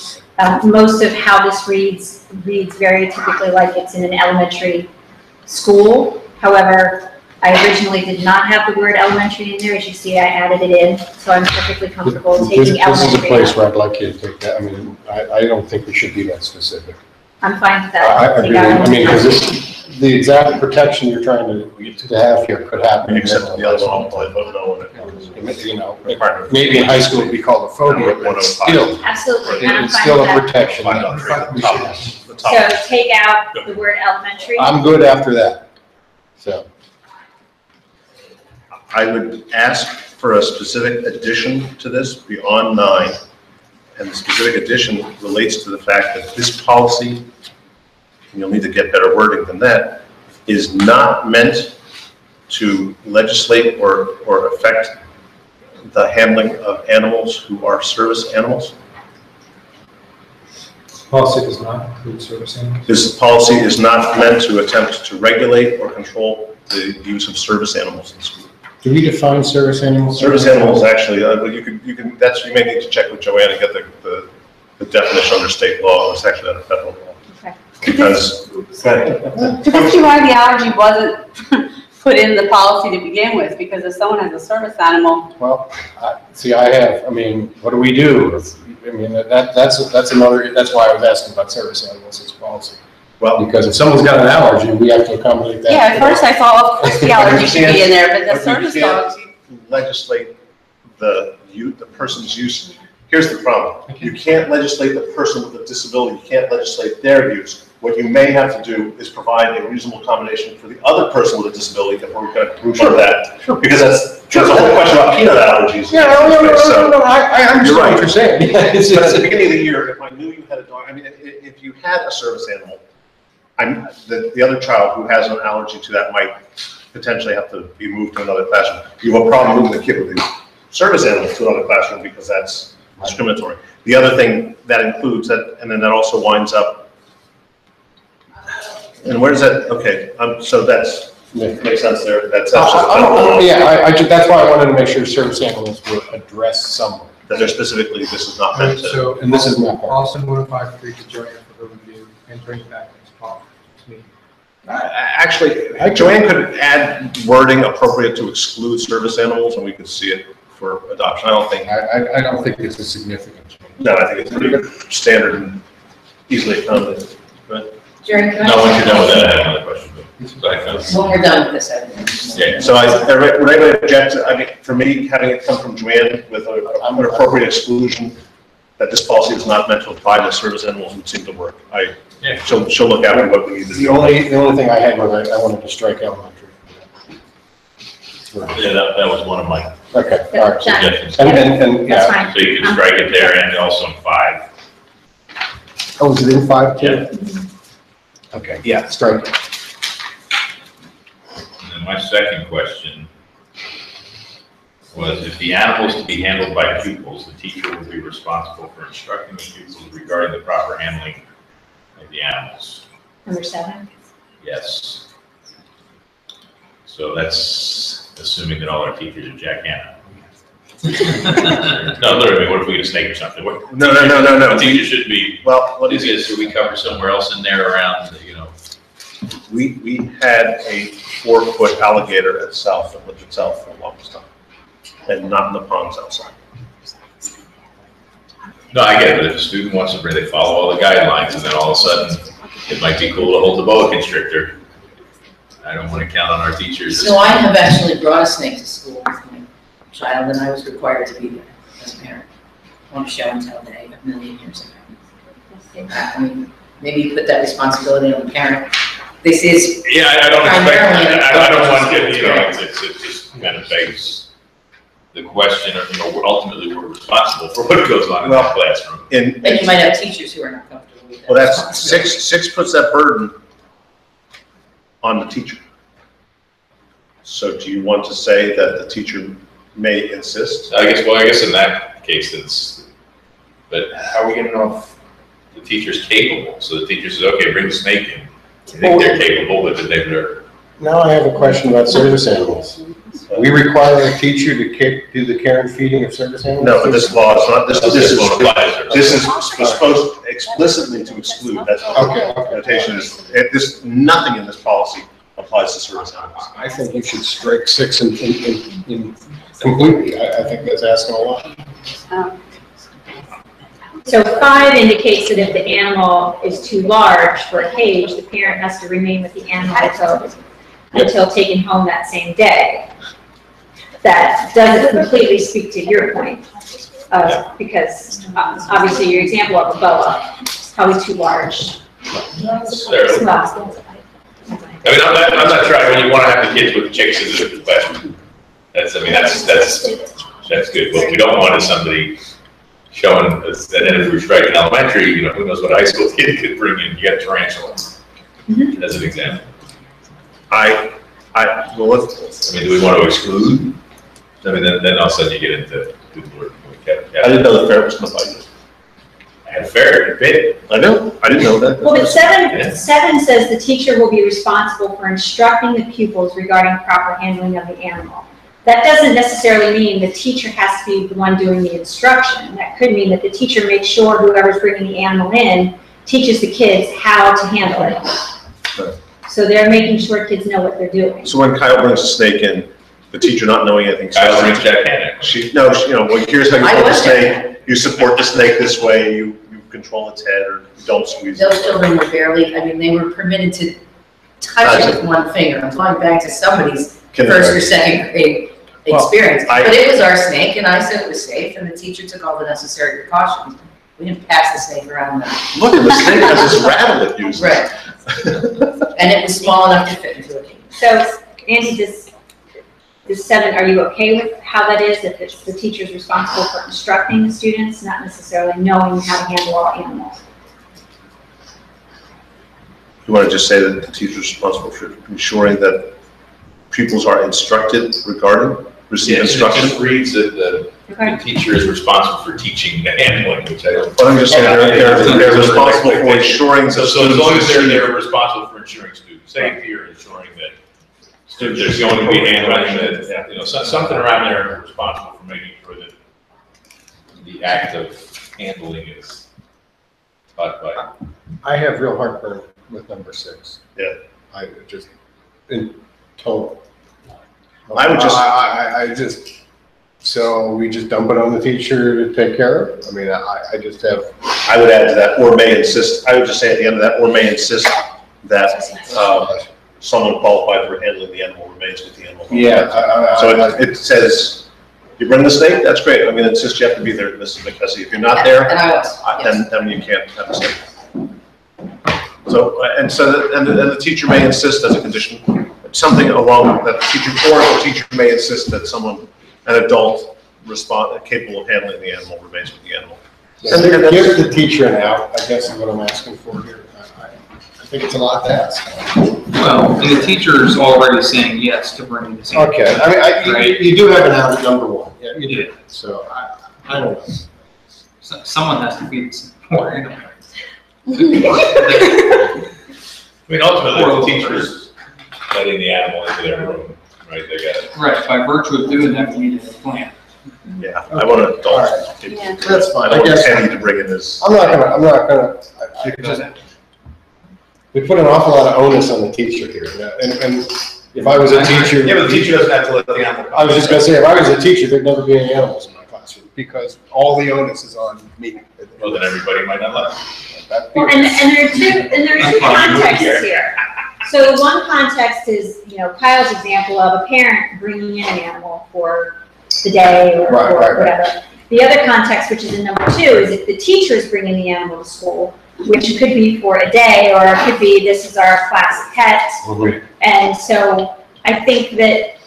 Most of how this reads very typically like it's in an elementary school. However, I originally did not have the word elementary in there. As you see, I added it in, so I'm perfectly comfortable taking elementary. This is a place where I'd like you to take that. I mean, I don't think we should be that specific. I'm fine with that. I mean, because the exact protection you're trying to have here could happen. Except the other one, I don't know when it comes. You know, maybe in high school it'd be called a phobia, but it's still, Absolutely, and I'm it's fine still with a that. protection. So take out the word elementary. I'm good after that, so. I would ask for a specific addition to this beyond 9, and the specific addition relates to the fact that this policy, and you'll need to get better wording than that, is not meant to legislate or affect the handling of animals who are service animals. Policy does not include service animals. This policy is not meant to attempt to regulate or control the use of service animals in school. Do we define service animals? Service animals, actually, you may need to check with Joanne and get the definition under state law. It's actually under federal law. Okay. Because, Could this be why the allergy wasn't put in the policy to begin with? Because if someone has a service animal. Well, I mean, what do we do? I mean, that's another, that's why I was asking about service animals as policy. well, Because if someone's got an allergy, we have to accommodate that. Yeah, at first I thought, of course, the allergy should be in there, but the but you service can't dogs. legislate the person's use. Here's the problem. You can't legislate the person with a disability. You can't legislate their use. What you may have to do is provide a reasonable accommodation for the other person with a disability if we're going to group under that. Because that's a whole question about peanut allergies. Yeah, no, I understand what you're saying. But at the beginning of the year, if I knew you had a dog, I mean, if you had a service animal, the other child who has an allergy to that might potentially have to be moved to another classroom. You have a problem moving the kid with the service animal to another classroom because that's discriminatory. The other thing that includes that, and then that also winds up. And where does that? Okay, so that's makes sense there. That's absolutely. That's why I wanted to make sure service animals were addressed somewhere. that they're specifically. This is not meant to. So, and this is not. Also notify free to Joanne for her review and bring it back next fall to me. Actually, Joanne could add wording appropriate to exclude service animals, and we could see it for adoption. I don't think. I don't think it's a significant change. No, I think it's pretty good, standard and easily accommodated. Jerry, can I? No, once you're done with that, I have another question. Go ahead. When we're done with this, I think. Yeah. So would anybody object, I mean, for me, having it come from Joanne with an appropriate exclusion, that this policy is not meant to apply to service animals would seem to work. She'll look after what we need to The do. only thing I had was I wanted to strike elementary. Yeah, that was one of my Okay, all right. suggestions. And, That's yeah. fine. So you can strike it there and also in 5. Oh, is it in 5 too? Yeah. Okay, yeah, strike it. And then my second question was, if the animal is to be handled by pupils, the teacher will be responsible for instructing the pupils regarding the proper handling of the animals. Number 7. Yes. So that's assuming that all our teachers are Jack Hanna. No, literally, what if we get a snake or something? No. The teacher should be, Well, what is it, should we cover somewhere else in there around, we had a 4-foot alligator at South that lived at South for the longest time, and not in the ponds outside. No, I get it, but if a student wants to bring, they follow all the guidelines, and then all of a sudden, it might be cool to hold the boa constrictor. I don't want to count on our teachers. So I have actually brought a snake to school with my child, and I was required to be there as a parent on a show and tell day a million years ago. I mean, maybe you put that responsibility on the parent. This is Yeah, I don't primarily. expect, I don't want to, it just kind of begs the question of, ultimately we're responsible for what goes on in that classroom. And you might have teachers who are not comfortable with that. Well, that's six puts that burden on the teacher. So do you want to say that the teacher may insist? I guess in that case, but how are we going to know if the teacher's capable? So the teacher says, okay, bring the snake in. I think they're capable, but they're. Now I have a question about service animals. We require a teacher to do the care and feeding of service animals? No, but this law is not, this won't apply to service. this is supposed explicitly to exclude, that's Okay. what the notation is. Nothing in this policy applies to service animals. I think you should strike 6 in completely. I think that's asking a lot. So 5 indicates that if the animal is too large for a cage, the parent has to remain with the animal until taken home that same day. That doesn't completely speak to your point, because obviously your example of a boa is probably too large. Necessarily. I mean, I'm not trying, when you want to have the kids with chicks in the classroom. That's good. What we don't want is somebody showing us that if we're striking elementary, who knows what high school kid could bring in. You got tarantula, as an example. Well, let's. I mean, do we want to exclude? I mean, then all of a sudden you get into good Lord. I didn't know the ferret was going to bite you. I had a ferret, it bit. I know, I didn't know that. Well, but 7 says the teacher will be responsible for instructing the pupils regarding proper handling of the animal. That doesn't necessarily mean the teacher has to be the one doing the instruction. That could mean that the teacher makes sure whoever's bringing the animal in teaches the kids how to handle it. Right. So they're making sure kids know what they're doing. So when Kyle brings a snake in, the teacher not knowing anything. Kyle brings Jack Hanna. Well, here's how you hold the snake. You support the snake this way, you control its head, or you don't squeeze it. Those children were barely, they were permitted to touch it with one finger. I'm going back to somebody's first or second grade experience. But it was our snake, and I said it was safe, and the teacher took all the necessary precautions. We didn't pass the snake around. Look, the snake has this rattle it uses. Right. And it was small enough to fit into a cage. So, Andy, does 7, are you okay with how that is, that the teacher's responsible for instructing the students, not necessarily knowing how to handle all animals? You want to just say that the teacher is responsible for ensuring that pupils are instructed regarding, receive instruction? It just reads that the teacher is responsible for teaching the handling, which I don't. But I'm just saying they're responsible for ensuring. So as long as they're responsible for ensuring student safety or ensuring that there's going to be handling that, something around there responsible for making sure that the act of handling is taught by. I have real heartburn with number 6. Yeah. I just, in total. I would just. I just, So we just dump it on the teacher to take care of it? I mean, I just have. I would add to that, or may insist, I would just say at the end of that, or may insist that someone qualified for handling the animal remains with the animal. Yeah. So it says, you bring the snake, that's great. I'm gonna insist you have to be there, Mrs. McCussie. If you're not there, And I was, yes. then you can't have the snake. So, and the teacher may insist as a condition, something along that the teacher, or the teacher may insist that someone, an adult, capable of handling the animal remains with the animal. Give the teacher an out, I guess is what I'm asking for here. I think it's a lot to ask. Well, and the teacher's already saying yes to bringing this in. Okay, I mean, Right. you do have an out at number one. Yeah, you Yeah. do. So I don't know. Someone has to be the support animal. I mean, ultimately, the teacher's letting the animal into their room, right? They got it. Right, by virtue of doing that, we need a plan. Yeah, I want an adult. Yeah. That's fine. I I want guess Penny to bring in this. I'm not gonna. We put an awful lot of onus on the teacher here, and if I was a teacher. Yeah, but the teacher doesn't have to let the animal. I was just gonna say, if I was a teacher, there'd never be any animals in my classroom, because all the onus is on me. Well, then everybody might not let it. Well, and there are two contexts here. So one context is, Kyle's example of a parent bringing in an animal for the day or Right. whatever. The other context, which is in number 2, is if the teacher is bringing the animal to school, which could be for a day, or it could be, this is our class pet. And so I think that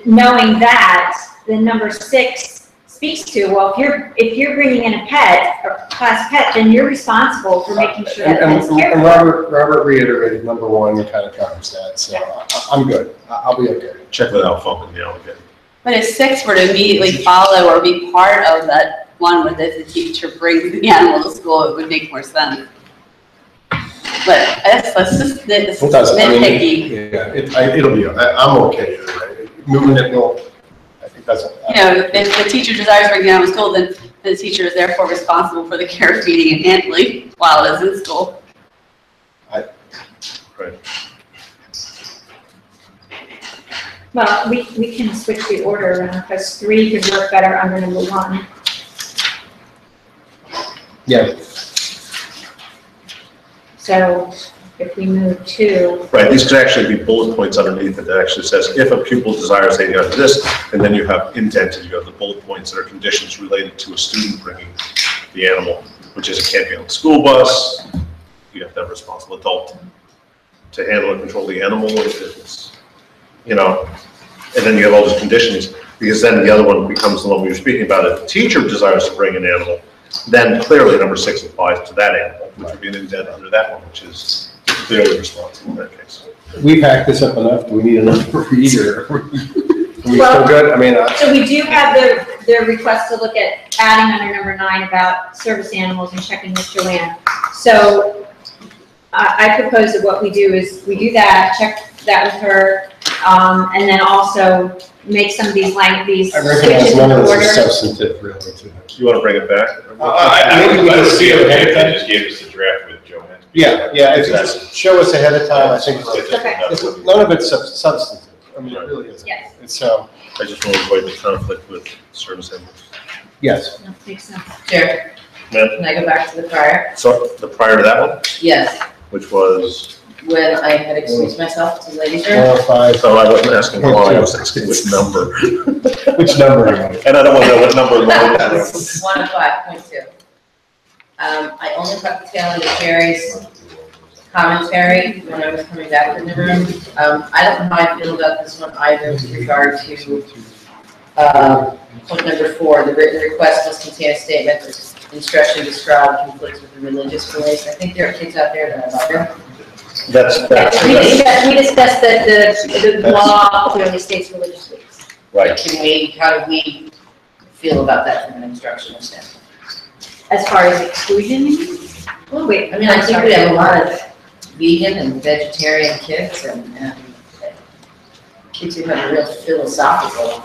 knowing that, then number 6 speaks to, well, if you're bringing in a pet, or class pet, then you're responsible for making sure that pet's cared And for. Robert reiterated number 1 kind of covers that, so I'm good. I'll be okay. Check with Alpha and the alligator. But if 6 were to immediately follow or be part of that one where if the teacher brings the animal to school, it would make more sense. But let's just It doesn't, I mean, nitpicky. yeah, it'll be, I'm okay with it, right? Moving it will, I think that's. If the teacher desires to bring the animal to school, then the teacher is therefore responsible for the care, feeding, and handling while it is in school. Right. Well, we can switch the order around, because 3 could work better under number 1. Yeah. So if we move 2. Right, these could actually be bullet points underneath it that actually says, if a pupil desires to do this, and then you have indented, you have the bullet points that are conditions related to a student bringing the animal, which is it can't be on the school bus, you have to have a responsible adult to handle and control the animal, if it's, and then you have all those conditions, because then the other one becomes the one we were speaking about. If the teacher desires to bring an animal, then clearly number 6 applies to that animal, which would be an indent under that one, which is clearly responsible in that case. We've hacked this up enough. Do we need another reader? Are we Well, still good? I mean, So we do have the request to look at adding under number 9 about service animals and checking with Joanne. So I propose that what we do is we do that, check that with her, and then also make some of these I recognize switches in none of order. this is substantive, really. You want to bring it back? I think we would just see it ahead of time. just gave us the draft with Joanne. Yeah, if you just show us ahead of time, I think Okay. none of it's substantive. I mean, it really isn't. Yes. It's, I just want to avoid the conflict with service animals. yes. That makes sense. Chair, Ma'am, can I go back to the prior? so the prior to that one, Yes, which was, when I had excused myself to the ladies' room. 5. so I wasn't asking why, I was asking which number. Which number are you on? And I don't want to know what number line that is. 105.2. I only caught the tail of the Jerry's commentary when I was coming back in the room. I don't know how I feel about this one either with regard to, point number 4, the written request must contain a statement that instruction described conflicts with the religious beliefs. I think there are kids out there that are like that. We discussed that the law clearly states religious beliefs. Right. How do we feel about that from an instructional standpoint? As far as exclusion, Well, wait, I mean, I think we have a lot of vegan and vegetarian kids and kids who have a real philosophical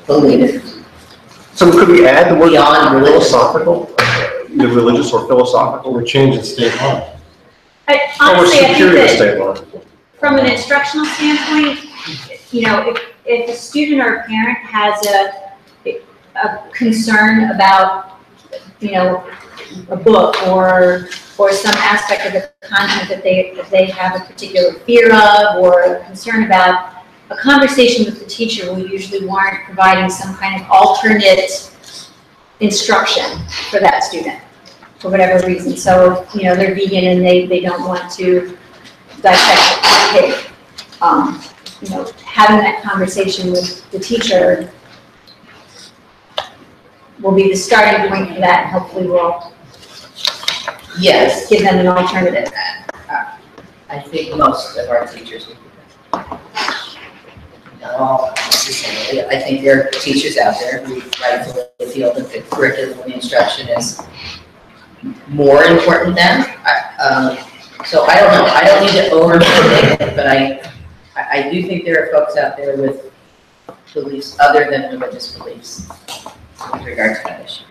belief. So could we add the word Beyond religious. philosophical? Either religious or philosophical? We're changing state law. honestly, I think superior that state law. from an instructional standpoint, if if a student or a parent has a concern about, you know, a book or some aspect of the content that they have a particular fear of or a concern about, a conversation with the teacher will usually warrant providing some kind of alternate instruction for that student, for whatever reason. So, you know, they're vegan and they don't want to dissect a pig. You know, having that conversation with the teacher will be the starting point for that, and hopefully will Yes, give them an alternative. I think most of our teachers would do that. Not all, necessarily. I think there are teachers out there who rightfully feel that the curriculum and instruction is more important than. So I don't know, I don't need to overstate it, but I do think there are folks out there with beliefs other than religious beliefs with regard to that issue.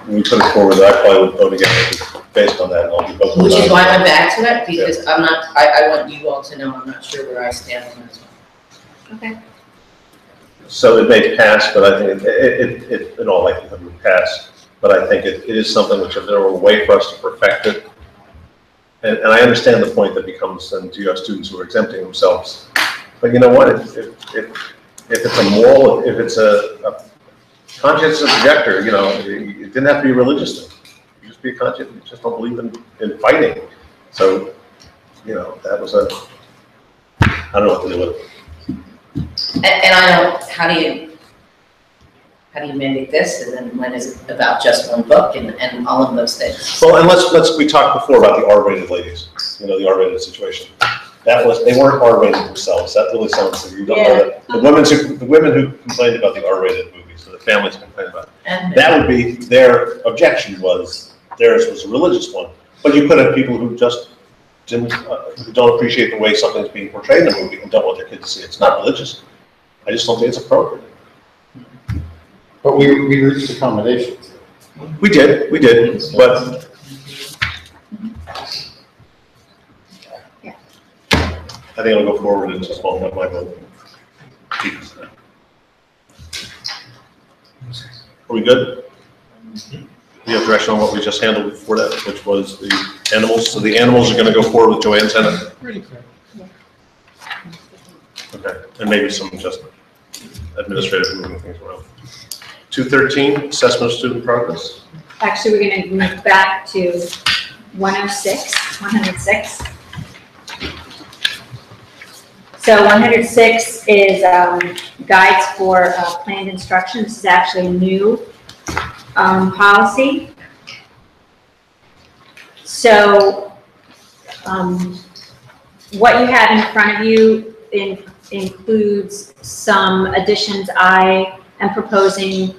When we put it forward, I probably would vote against it based on that. And I'll be voting Which is no. why I went back to it, because I'm not, I want you all to know I'm not sure where I stand on this one. Okay. So it may pass, but I think it in all likelihood would pass. But I think it is something which, if there were a way for us to perfect it, and I understand the point that becomes, and do you have students who are exempting themselves? But you know what? If it's a moral, if it's a conscientious objector, you know, it didn't have to be a religious thing. You just be a conscientious, you just don't believe in fighting. So, you know, that was I don't know what to do with it. And I don't, how do you mandate this, and then when is it about just one book and all of those things? Well, and we talked before about the R-rated ladies, you know, the R-rated situation. That was, they weren't R-rated themselves. That really sounds, you don't know that. The women who complained about the R-rated movies, so the families complained about it. That would be, their objection was, theirs was a religious one. But you could have people who just didn't, who don't appreciate the way something's being portrayed in a movie and don't want their kids to see it. It's not religious. I just don't think it's appropriate. But we reached accommodations. We did, but I think I'll go forward and just won't have my vote. Are we good? We have direction on what we just handled before that, which was the animals. So the animals are going to go forward with Joanne's Senate. Pretty clear. Okay, and maybe some just administrative moving things around. 213, assessment of student progress. Actually, we're going to move back to 106. So 106 is guides for planned instruction. This is actually a new policy. So what you have in front of you includes some additions I am proposing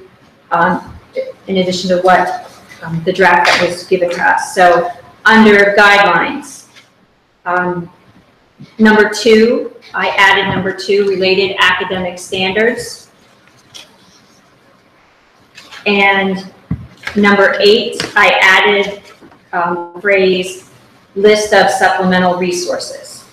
in addition to what the draft that was given to us. So under guidelines, number 2, I added number 2, related academic standards. And number 8, I added phrase, list of supplemental resources.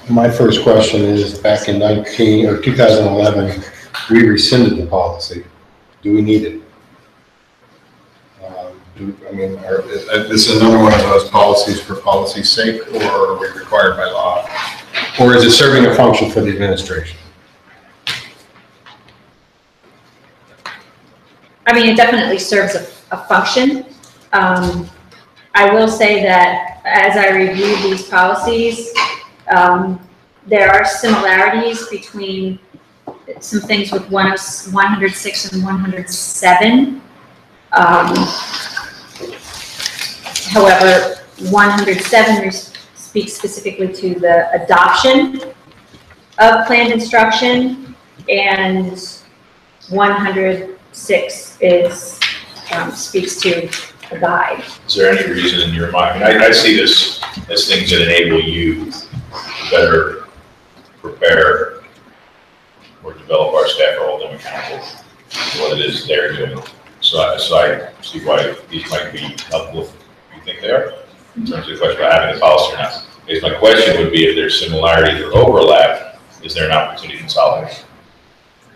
My first question is, back in 2011, we rescinded the policy. Do we need it? This is another one of those policies for policy's sake, or are we required by law? Or is it serving a function for the administration? I mean, it definitely serves a function. I will say that as I review these policies, there are similarities between some things with 106 and 107. However, 107 speaks specifically to the adoption of planned instruction, and 106 speaks to a guide. Is there any reason in your mind, I see this as things that enable you to better prepare or develop our staff, or hold them accountable for what it is they're doing. So I see why these might be helpful if you think they are, in terms of the question about having a policy or not. Is my question would be if there's similarities or overlap, is there an opportunity to consolidate?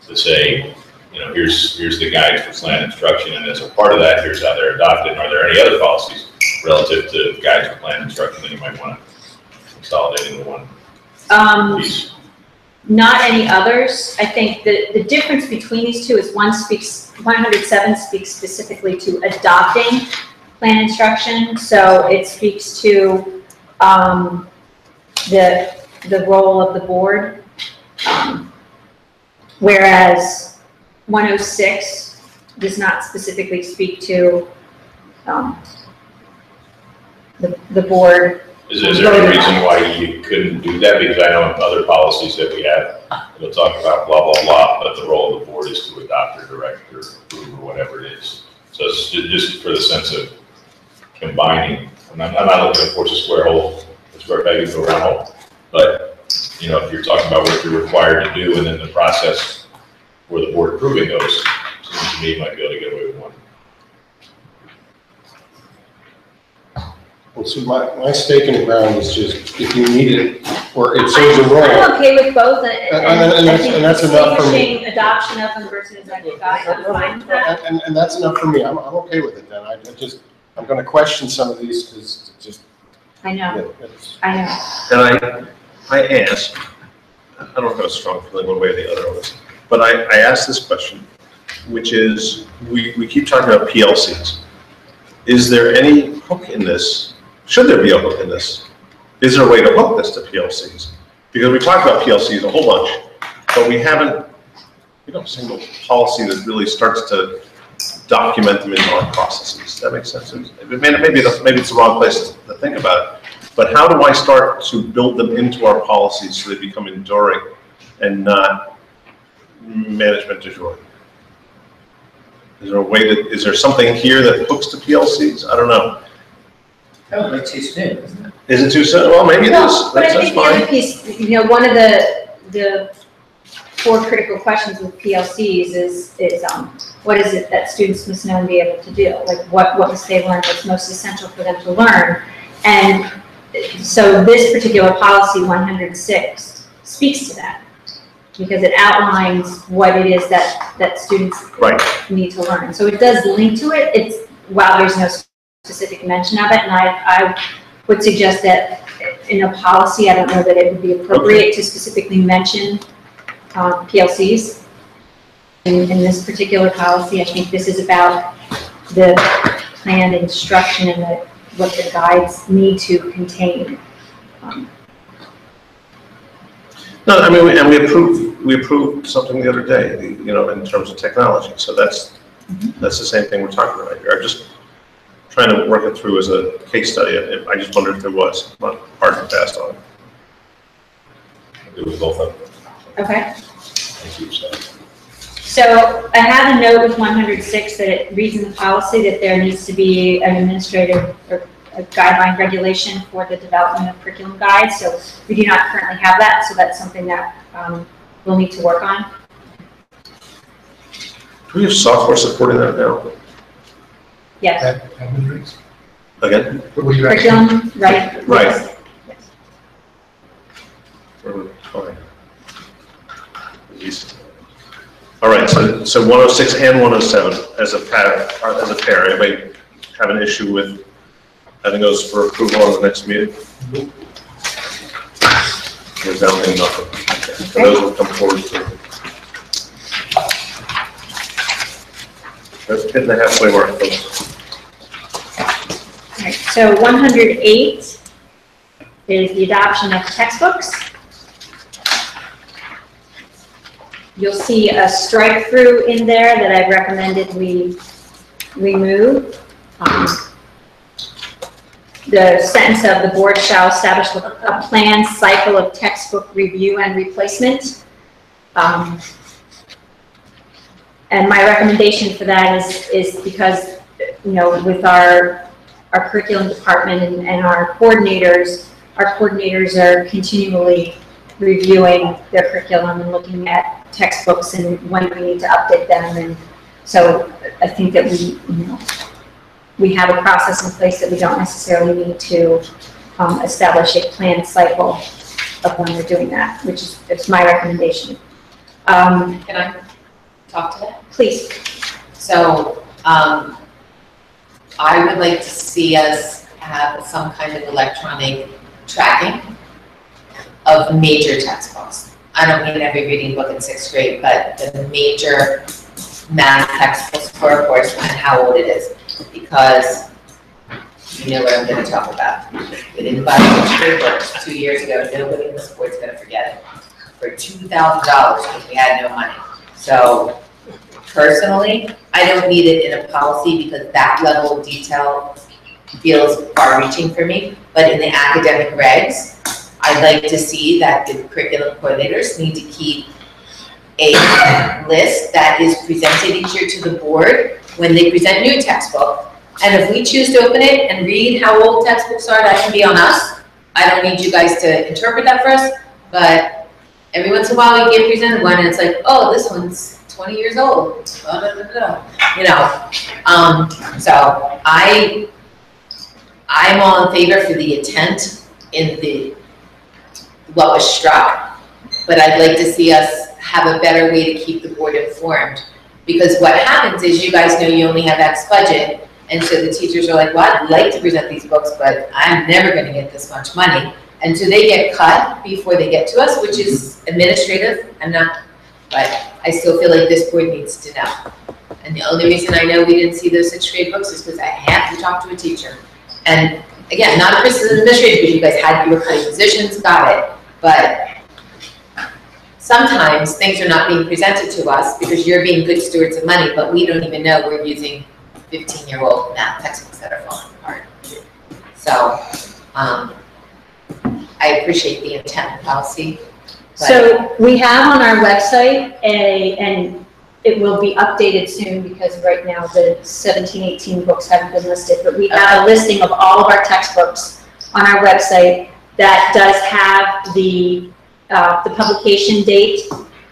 To say, you know, here's the guides for plan instruction, and as a part of that, here's how they're adopted. And are there any other policies relative to guides for plan instruction that you might want to consolidate into one piece? Not any others. I think the difference between these two is 107 speaks specifically to adopting plan instruction, so it speaks to the role of the board, whereas 106 does not specifically speak to the board. Is there any reason why you couldn't do that? Because I know in other policies that we have, it'll talk about blah, blah, blah, but the role of the board is to adopt or direct or approve or whatever it is. So it's just for the sense of combining. I'm not looking to force a square peg into a round hole. But, you know, if you're talking about what you're required to do and then the process for the board approving those, seems to me you might be able to get away with one. Well, so my stake in the ground is just, if you need it, or it serves a role. I'm okay with both, And that's enough for me. Adoption of them versus like a guide, I'm fine with that. And that's enough for me. I'm okay with it then. I'm gonna question some of these because it's just. I know, yeah, I know. And I asked, I don't have a strong feeling one way or the other on this, but I asked this question, which is, we keep talking about PLCs. Is there any hook in this? Should there be a hook in this? Is there a way to hook this to PLCs? Because we talked about PLCs a whole bunch, but we haven't, a single policy that really starts to document them into our processes. That makes sense. Maybe it's the wrong place to think about it, but how do I start to build them into our policies so they become enduring and not management du jour? Is there a way is there something here that hooks to PLCs? I don't know. That would be too soon, isn't it? Is it too soon? Well, maybe it is. But I think the other piece, one of the 4 critical questions with PLCs is what is it that students must know and be able to do? Like what must they learn that's most essential for them to learn? And so this particular policy 106 speaks to that because it outlines what it is that students need to learn. So it does link to it. While there's no specific mention of it, and I would suggest that in a policy, I don't know that it would be appropriate to specifically mention PLCs. In this particular policy, I think this is about the planned instruction and what the guides need to contain. No, I mean, we approved something the other day, in terms of technology. So that's the same thing we're talking about here. I'm just trying to work it through as a case study. I just wondered if there was. I'm not hard and fast on it. It was both of them. Okay. Thank you, sir. So I have a note with 106 that it reads in the policy that there needs to be an administrative or a guideline regulation for the development of curriculum guides. So we do not currently have that, so that's something that we'll need to work on. Do we have software supporting that now? Yes. Again? Curriculum, right? Right. Yes. Fine. At least. All right, so 106 and 107 as a pair. Anybody have an issue with having those for approval on the next meeting? There's down to nothing. Okay. So those will come forward too. Let's hit the halfway mark, folks. All right, so 108 is the adoption of textbooks. You'll see a strike through in there that I've recommended we remove. The sentence of the board shall establish a planned cycle of textbook review and replacement. And my recommendation for that is because, with our curriculum department and our coordinators are continually reviewing their curriculum and looking at textbooks and when we need to update them. And so I think that we have a process in place that we don't necessarily need to establish a planned cycle of when they're doing that, which is, it's my recommendation. Can I talk to that? Please. So, I would like to see us have some kind of electronic tracking of major textbooks. I don't mean every reading book in 6th grade, but the major math textbooks for a course and how old it is. Because you know what I'm going to talk about. We didn't buy 6th grade books 2 years ago. Nobody in this board's going to forget it. For $2,000 because we had no money. So personally, I don't need it in a policy because that level of detail feels far-reaching for me. But in the academic regs, I'd like to see that the curriculum coordinators need to keep a list that is presented each year to the board when they present new textbook. And if we choose to open it and read how old textbooks are, that can be on us. I don't need you guys to interpret that for us, but every once in a while we get presented one and it's like, oh, this one's 20 years old, blah, blah, blah, blah. You know. So I'm all in favor for the intent in what was struck, but I'd like to see us have a better way to keep the board informed. Because what happens is you guys know you only have X budget, and so the teachers are like, well, I'd like to present these books, but I'm never going to get this much money. And so they get cut before they get to us, which is administrative. But I still feel like this board needs to know. And the only reason I know we didn't see those 6th grade books is because I had to talk to a teacher. And again, not a criticism of administrative, because you guys you were cutting positions, got it. But sometimes things are not being presented to us because you're being good stewards of money, but we don't even know we're using 15-year-old math textbooks that are falling apart. So I appreciate the intent of policy. So we have on our website and it will be updated soon because right now the 17, 18 books haven't been listed, but we have a listing of all of our textbooks on our website that does have the publication date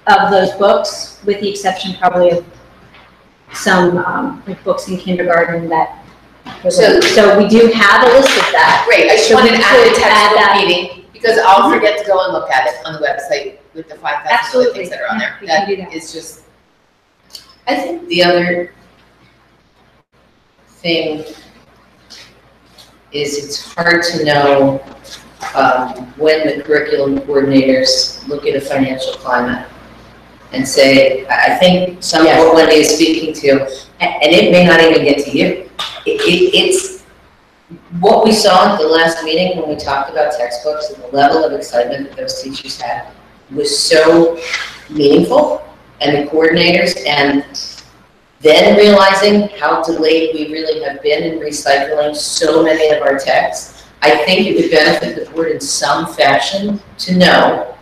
of those books, with the exception probably of some like books in kindergarten that. So we do have a list of that. Great, I just wanted to add the textbook meeting because I'll forget to go and look at it on the website with the 5,000 other things that are on there. That is just. I think the other thing is it's hard to know when the curriculum coordinators look at a financial climate and say, I think some of what Wendy is speaking to, and it may not even get to you. It's what we saw at the last meeting when we talked about textbooks and the level of excitement that those teachers had was so meaningful, and the coordinators, and then realizing how delayed we really have been in recycling so many of our texts. I think it would benefit the board in some fashion to know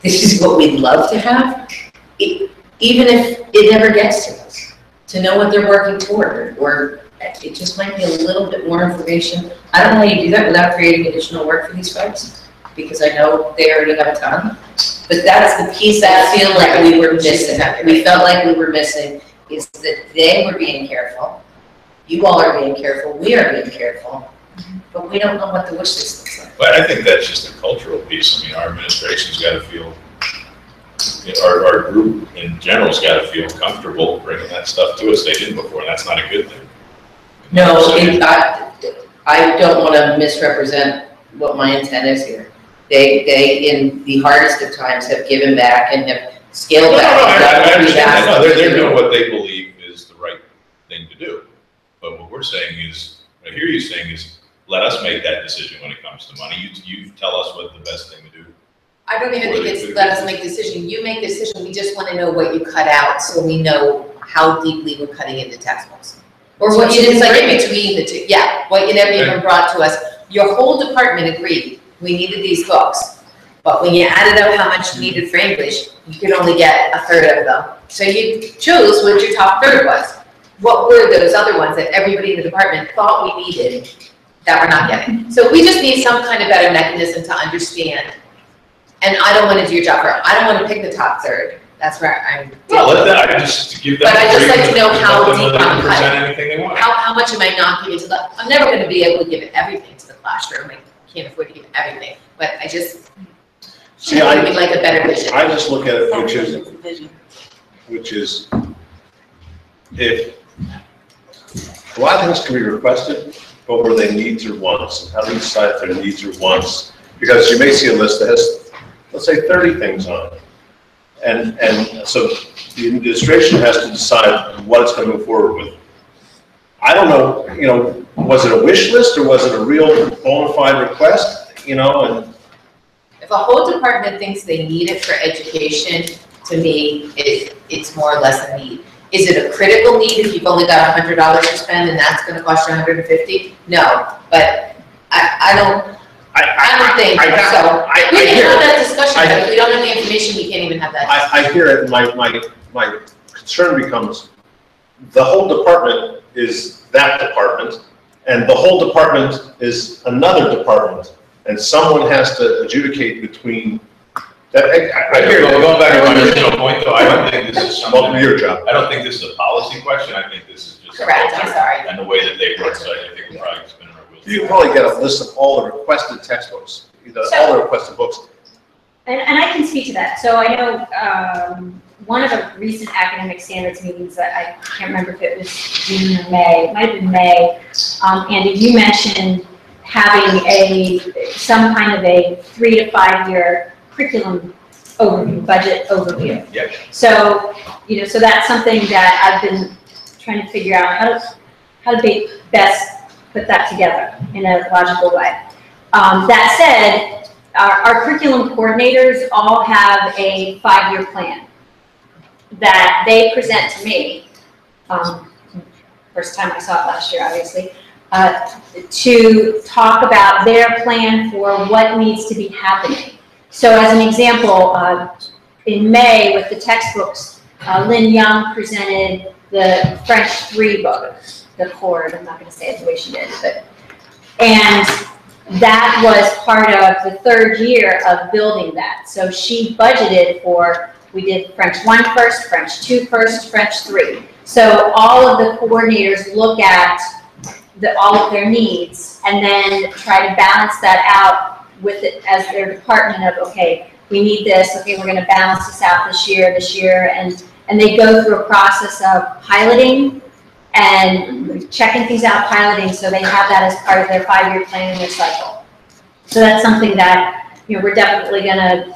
this is what we'd love to have, even if it never gets to us, to know what they're working toward, or it just might be a little bit more information. I don't know how you do that without creating additional work for these folks, because I know they already have a ton. But that's the piece I feel like we were missing. We felt like we were missing is that they were being careful. You all are being careful. We are being careful. But we don't know what the wish list looks like. But I think that's just a cultural piece. I mean, our administration's got to feel, our group in general's got to feel comfortable bringing that stuff to us. They didn't before, and that's not a good thing. No, I don't want to misrepresent what my intent is here. They in the hardest of times have given back and have scaled back. I understand that. No, they're doing what they believe is the right thing to do. But what we're saying is, what I hear you saying is, let us make that decision when it comes to money. You tell us what the best thing to do. I don't even think it's let us make the decision. You make the decision. We just want to know what you cut out so we know how deeply we're cutting into textbooks. Or what you didn't like in between the two. Yeah, what you never even brought to us. Your whole department agreed we needed these books. But when you added up how much you needed for English, you could only get a third of them. So you chose what your top third was. What were those other ones that everybody in the department thought we needed that we're not getting? So we just need some kind of better mechanism to understand. And I don't want to do your job for, I don't want to pick the top third. That's where I'm. Well, let that, I just give them. But I just like to know how deep I'm cutting. Anything they want. How much am I not giving to the, I'm never going to be able to give everything to the classroom. can't afford to give everything, but I just, See, I would like a better vision. I just look at it, Vision. which is, if, a lot of things can be requested, but were they needs or wants? And how do we decide if they're needs or wants? Because you may see a list that has, let's say, 30 things on it. And so the administration has to decide what it's going to move forward with. I don't know, you know, was it a wish list or was it a real bona fide request, you know, and If a whole department thinks they need it for education, to me, it's more or less a need. Is it a critical need if you've only got $100 to spend and that's gonna cost you $150? No, but I don't think so. We can have that discussion, but if we don't have the information, we can't even have that. I hear it, my concern becomes, the whole department is that department, and the whole department is another department, and someone has to adjudicate between that. I hear Well, that. going back to my original point, though, I don't think this is Well, something, your job. I don't think this is a policy question, I think this is just. Correct, I'm sorry. And the way that they work, so I think we're probably spinning our wheels. You can probably get a list of all the requested textbooks, all the requested books. And I can speak to that. So I know one of the recent academic standards meetings that I can't remember if it was June or May, it might have been May. Andy, you mentioned having some kind of a 3 to 5 year curriculum overview, budget overview. Yep. So, you know, so that's something that I've been trying to figure out how to best put that together in a logical way. That said, our curriculum coordinators all have a 5-year plan that they present to me. First time I saw it last year, obviously, to talk about their plan for what needs to be happening. So as an example, in May with the textbooks, Lynn Young presented the French 3 book, the Chord, I'm not going to say it the way she did, and that was part of the 3rd year of building that. So she budgeted for, we did French 1 first, French 2 first, French 3. So all of the coordinators look at all of their needs and then try to balance that out with it as their department of, okay, we need this, okay, we're gonna balance this out this year, and they go through a process of piloting and checking things out, piloting, so they have that as part of their 5-year plan in their cycle. So that's something that, you know, we're definitely gonna,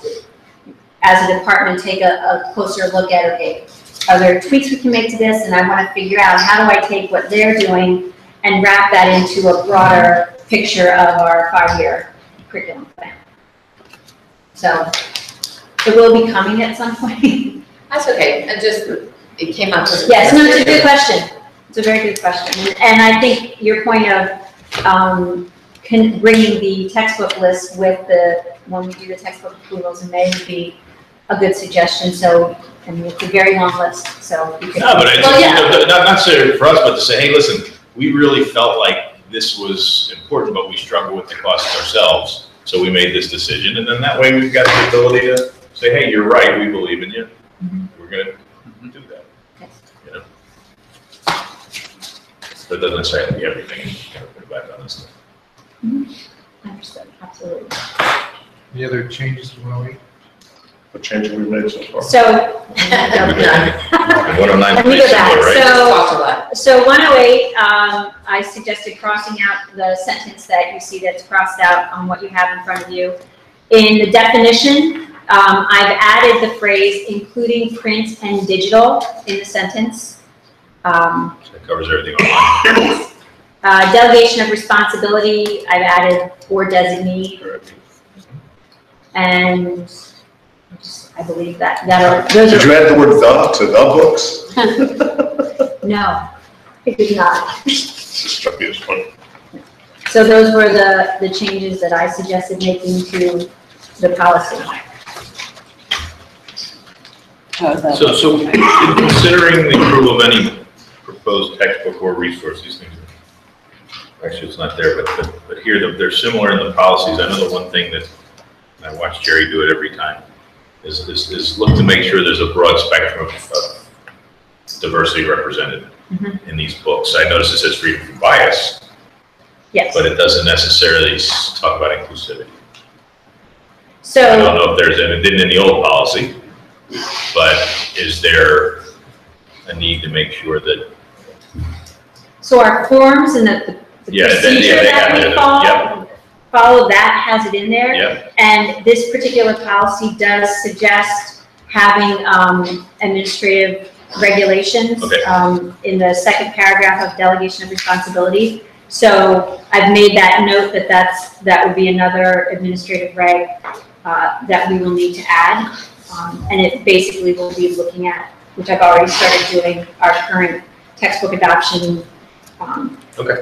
as a department, take a closer look at, okay, are there tweaks we can make to this? And I wanna figure out how do I take what they're doing and wrap that into a broader picture of our 5-year curriculum plan. So it will be coming at some point. That's okay, it came up. Yes, no, it's a good question. It's a very good question. And I think your point of bringing the textbook list with when we do the textbook approvals in May would be a good suggestion. So, I mean, it's a very long list, so you could. No, but it's, you know, not necessarily for us, but to say, hey, listen, we really felt like this was important, but we struggle with the costs ourselves. So we made this decision, and then that way we've got the ability to say, hey, you're right, we believe in you. We're gonna do that, you know? But it doesn't necessarily be everything, you kind of put it back on this stuff. Understood, absolutely. Any other changes to 108? What changes we made so far? So, And 109 let me pretty go similar, back. right? Talked a lot. So 108, I suggested crossing out the sentence that you see that's crossed out on what you have in front of you. In the definition, I've added the phrase including print and digital in the sentence. That covers everything online. Delegation of responsibility, I've added or designee. And I believe that those Did are. you add the word "the" to the books? No, I did not. Just struck me as funny. So those were the changes that I suggested making to the policy. So in considering the approval of any proposed textbook or resource, these things are, actually it's not there, but here they're similar in the policies. I know the one thing that, and I watch Jerry do it every time, is look to make sure there's a broad spectrum of diversity represented in these books. I notice it says freedom from bias, Yes. but it doesn't necessarily talk about inclusivity. I So, don't know if there's, and it didn't in the old policy, but is there a need to make sure that? so our forms and the Yeah, procedure they that have we it, follow, that has it in there. Yeah, And this particular policy does suggest having administrative regulations Okay. in the second paragraph of delegation of responsibility. So I've made that note that would be another administrative reg that we will need to add. And it basically will be looking at, which I've already started doing, our current textbook adoption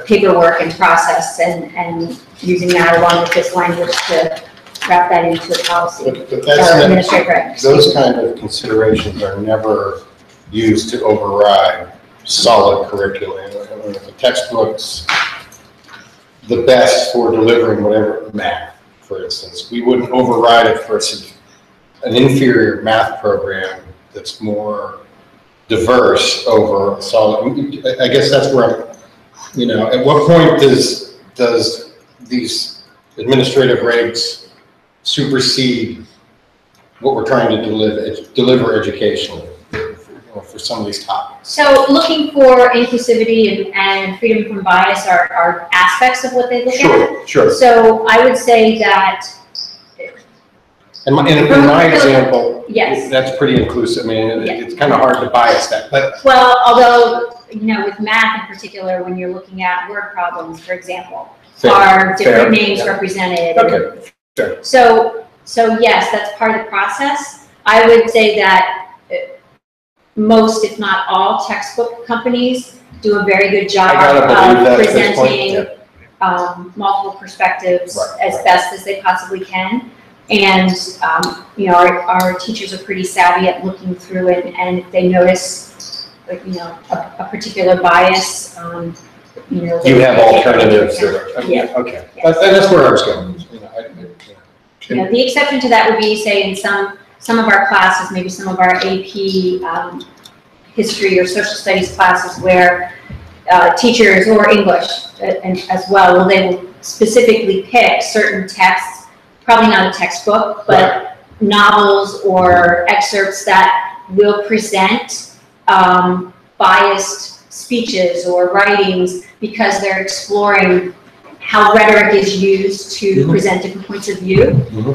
paperwork and process, and using that along with this language to wrap that into a policy. But that's or administrative reg. those kind of considerations are never used to override solid curriculum. I mean, if the textbook's the best for delivering whatever math, for instance, we wouldn't override it for an inferior math program that's more diverse over a solid. I guess that's where at what point does these administrative regs supersede what we're trying to deliver educationally for some of these topics? So looking for inclusivity and freedom from bias are aspects of what they look at. Sure. So I would say that. In my example, Yes. that's pretty inclusive. I mean, Yes. it's kind of hard to bias that, but Well, although, with math in particular, when you're looking at word problems, for example, are different names represented. Okay. Fair. So yes, that's part of the process. I would say that most, if not all, textbook companies do a very good job of presenting multiple perspectives as best as they possibly can. And, our teachers are pretty savvy at looking through it, and if they notice, a particular bias, you have alternatives that are, Yeah. okay. That's where I was going. The exception to that would be, say, in some of our classes, maybe some of our AP history or social studies classes, where teachers, or English as well, they will specifically pick certain texts, probably not a textbook, but novels or excerpts that will present biased speeches or writings, because they're exploring how rhetoric is used to present different points of view.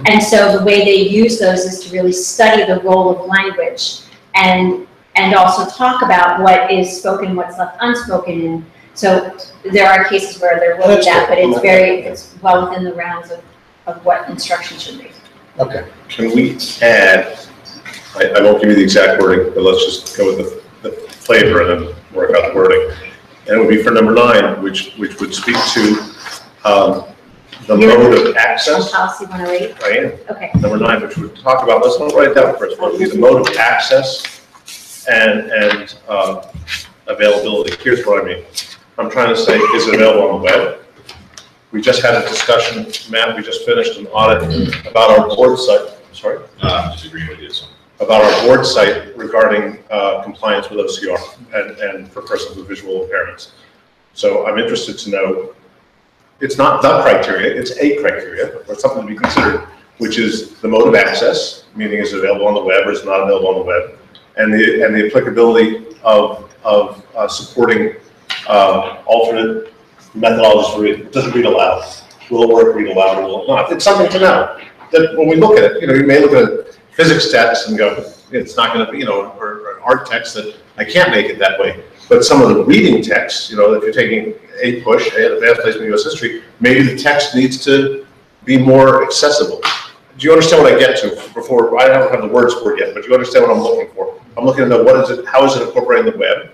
And so the way they use those is to really study the role of language and also talk about what is spoken, what's left unspoken. And so there are cases where there will be that, but it's well within the realms of what instruction should be. Okay. Can we add, I won't give you the exact wording, but let's just go with the flavor and then work out the wording. And it would be for number 9, which would speak to the mode of access. Policy 108? I am. Okay. Number 9, which would talk about, let's not write it down first, but the mode of access and availability. Here's what I mean. I'm trying to say, is it available on the web? We just had a discussion, Matt, we just finished an audit about our board site, sorry? I'm disagreeing with you. About our board site regarding compliance with OCR and for persons with visual impairments. So I'm interested to know, it's not the criteria, it's a criteria, or something to be considered, which is the mode of access, meaning is it available on the web or is it not available on the web, and the applicability of supporting alternate methodologies for read. Does it read aloud? Will it work read aloud or will it not? It's something to know. That when we look at it, you may look at a physics text and go, it's not going to be, or an art text that I can't make it that way. But some of the reading texts, if you're taking a push, advanced placement U.S. history, maybe the text needs to be more accessible. Do you understand what I get to before? I don't have the words for it yet, but do you understand what I'm looking for? I'm looking to know how is it incorporating the web?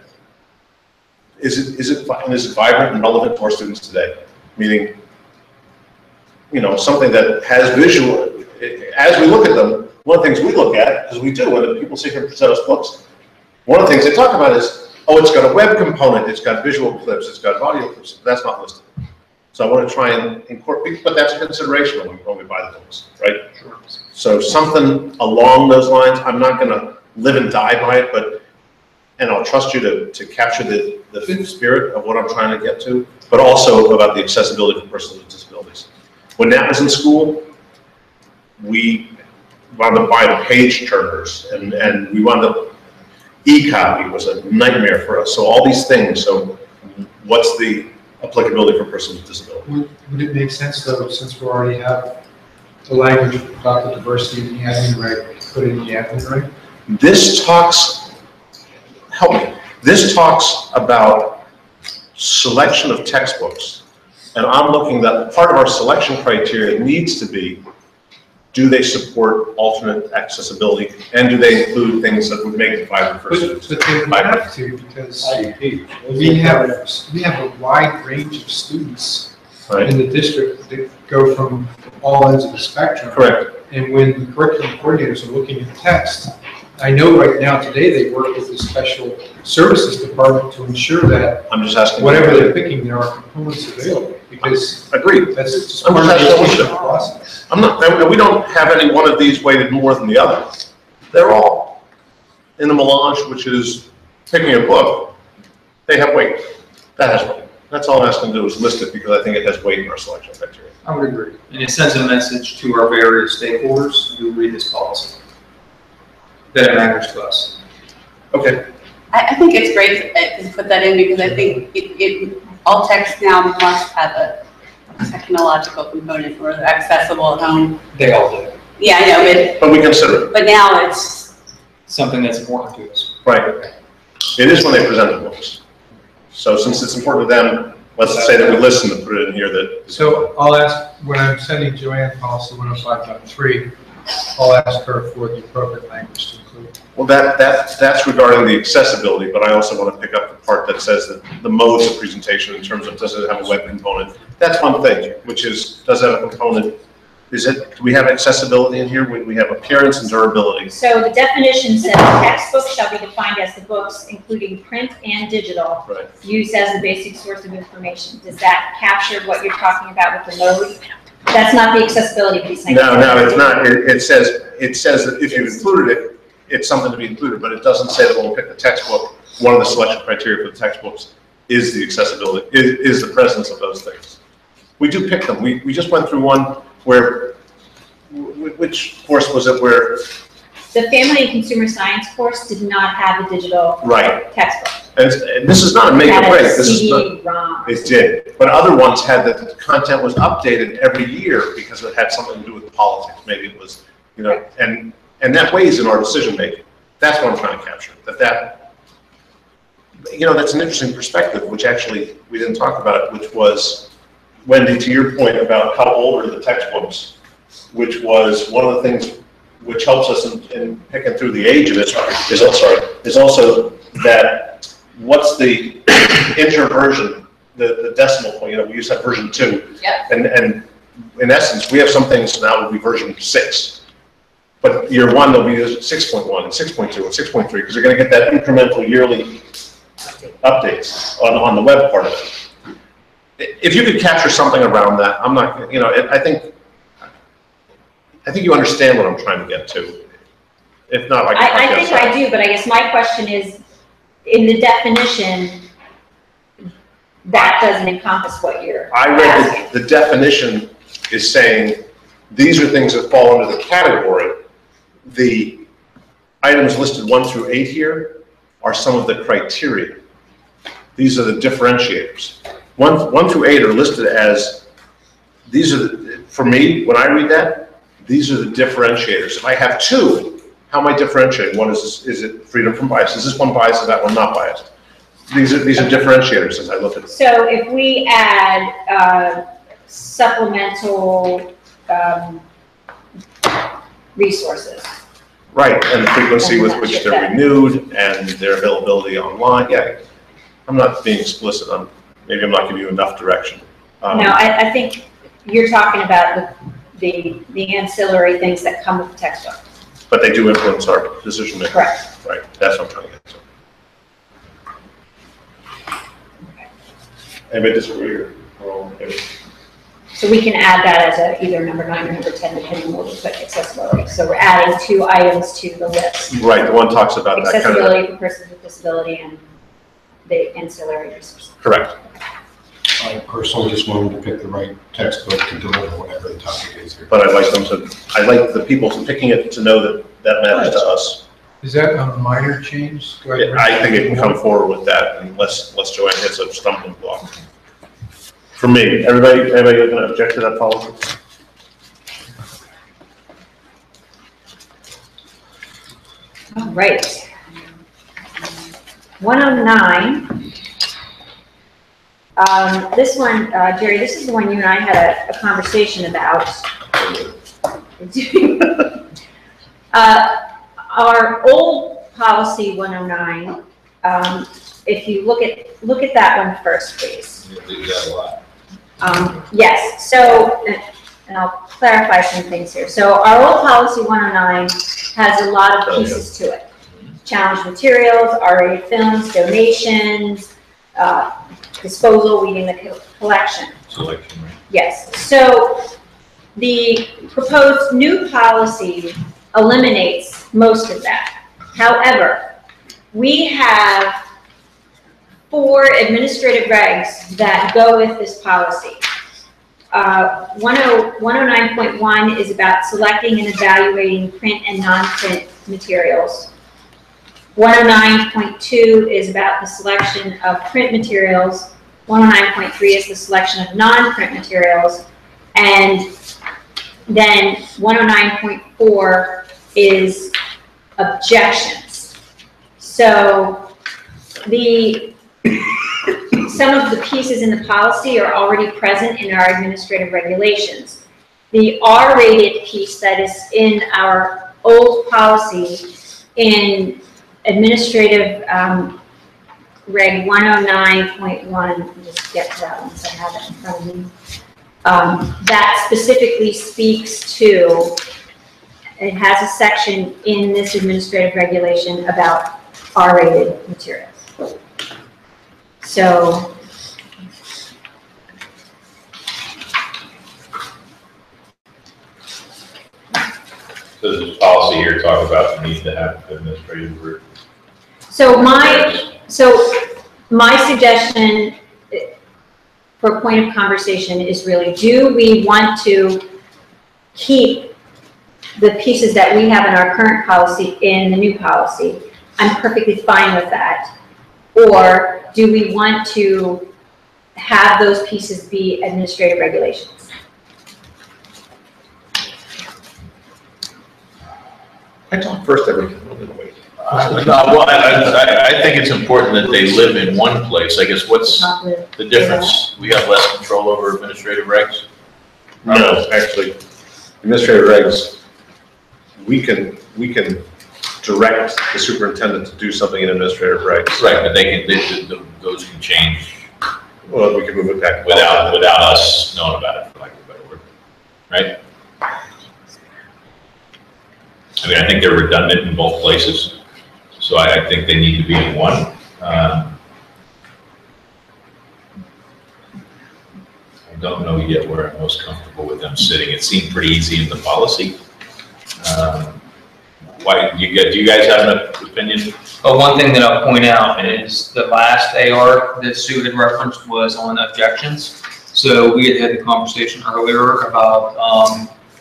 Is it vibrant and relevant to our students today? Meaning, something that has visual. As we look at them, one of the things we look at, because we do when people sit here and present us books, one of the things they talk about is, it's got a web component, it's got visual clips, it's got audio clips. That's not listed. So I want to try and incorporate, but that's a consideration when we buy the books, right? and I'll trust you to capture the spirit of what I'm trying to get to, but also about the accessibility for persons with disabilities. When Nat was in school, we wound up buying page turners, and we wound up, e-copy was a nightmare for us. So all these things, so what's the applicability for persons with disabilities? Would it make sense though, since we already have the language about the diversity in the admin reg, put it in the admin reg? This talks, help me, this talks about selection of textbooks. And I'm looking that part of our selection criteria needs to be, do they support alternate accessibility, and do they include things that would make it vibrant for students? But they would have to, because we have a wide range of students Right. in the district that go from all ends of the spectrum. Correct. And when the curriculum coordinators are looking at text, I know right now today they work with the special services department to ensure that I'm just asking. whatever they're picking, there are components available, because Agreed. that's just I'm part of just the asking educational what process. I'm not, we don't have any one of these weighted more than the other. They're all in the melange, which is picking a book. They have weight. That has weight. That's all I'm asking to do is list it because I think it has weight in our selection criteria. I would agree. And it sends a message to our various stakeholders who read this policy that it matters to us. Okay. I think it's great to put that in because I think all text now must have a technological component or accessible at home. They all do. Yeah, I know, But we consider it. but now it's, Something that's important to us. Right. It is when they present the books. So since it's important to them, let's say that we listen to put it in here that. So I'll ask, when I'm sending Joanne policy 105.3, I'll ask her for the appropriate language to include. Well, that's regarding the accessibility, but I also want to pick up the part that says that the modes of presentation in terms of does it have a web component. That's one thing, which is, does it have a component? Do we have accessibility in here? We have appearance and durability. So the definition says textbooks shall be defined as the books, including print and digital, Right. used as the basic source of information. Does that capture what you're talking about with the mode? That's not the accessibility piece. No, it's not. It says that if you included it, it's something to be included, but it doesn't say that when we pick the textbook, one of the selection criteria for the textbooks is the accessibility, is the presence of those things. We do pick them. We just went through one where, which course was it where? The Family and Consumer Science course did not have a digital Right. textbook. And this is not a make or break. This is not. CD-ROM. It did, but other ones had that the content was updated every year because it had something to do with politics. Maybe it was, you know, and that weighs in our decision making. That's what I'm trying to capture. That you know, that's an interesting perspective, which actually we didn't talk about, which was, Wendy, to your point about how old are the textbooks, which was one of the things which helps us in picking through the age of it is also that what's the interversion, the decimal point, you know, we used to have version 2. yeah. And in essence, we have some things now will be version 6. But year 1, they'll be 6.1 and 6.2 and 6.3 because they're going to get that incremental yearly updates on the web part of it. If you could capture something around that, I'm not, you know, I think you understand what I'm trying to get to. If not, I think I do, but I guess my question is, in the definition, that doesn't encompass what you're I read the definition is saying these are things that fall under the category. The items listed 1 through 8 here are some of the criteria. These are the differentiators. 1 through 8 are listed as, these are the, for me, when I read that, these are the differentiators. If I have 2, how am I differentiating? One is it freedom from bias? Is this one biased? Is that one not biased? These are differentiators as I look at it. So if we add supplemental resources. Right, and the frequency with which they're renewed and their availability online. Yeah, I'm not being explicit on, maybe I'm not giving you enough direction. No, I think you're talking about the ancillary things that come with the textbook. But they do influence our decision making. Correct. Right, that's what I'm trying to get to. Anybody disagree or? So we can add that as a either number 9 or number 10, depending on what we put accessibility. So we're adding 2 items to the list. Right, the one talks about that kind of. Accessibility for persons with disability and the ancillary resources. Correct. I personally just wanted to pick the right textbook to deliver whatever the topic is here. But I'd like the people picking it to know that that matters to us. Is that a minor change? I think it can come forward with that unless Joanne hits a stumbling block. For me, anybody going to object to that policy? All right. 109. This one, Jerry, this is the one you and I had a conversation about. Our old policy 109, if you look at that one first, please. Yes, so, and I'll clarify some things here. So our old policy 109 has a lot of pieces to it. Challenge materials, R-rated films, donations, disposal, weeding the collection. Selection, right? Yes, so the proposed new policy eliminates most of that. However, we have 4 administrative regs that go with this policy. 109.1 is about selecting and evaluating print and non-print materials. 109.2 is about the selection of print materials. 109.3 is the selection of non-print materials. And then 109.4 is objections. So some of the pieces in the policy are already present in our administrative regulations. The R-rated piece that is in our old policy in administrative reg 109.1, just get to that one so I have it in front of me. That specifically speaks to, it has a section in this administrative regulation about R-rated materials. So, Does this policy here talk about the need to have administrative group? so my suggestion for a point of conversation is really, do we want to keep the pieces that we have in our current policy in the new policy? I'm perfectly fine with that. Or do we want to have those pieces be administrative regulations? I talk first every time. I think it's important that they live in one place. I guess what's the difference? We have less control over administrative regs? No, actually, administrative regs, we can direct the superintendent to do something in administrative regs. Right, but those can change. Well, we can move it back. Without us knowing about it, for lack of a better word, right? I mean, I think they're redundant in both places, so I think they need to be in one. I don't know yet where I'm most comfortable with them sitting. It seemed pretty easy in the policy. Why, do you guys have an opinion? One thing that I'll point out is the last AR that Sue had referenced was on objections. So we had the conversation earlier about,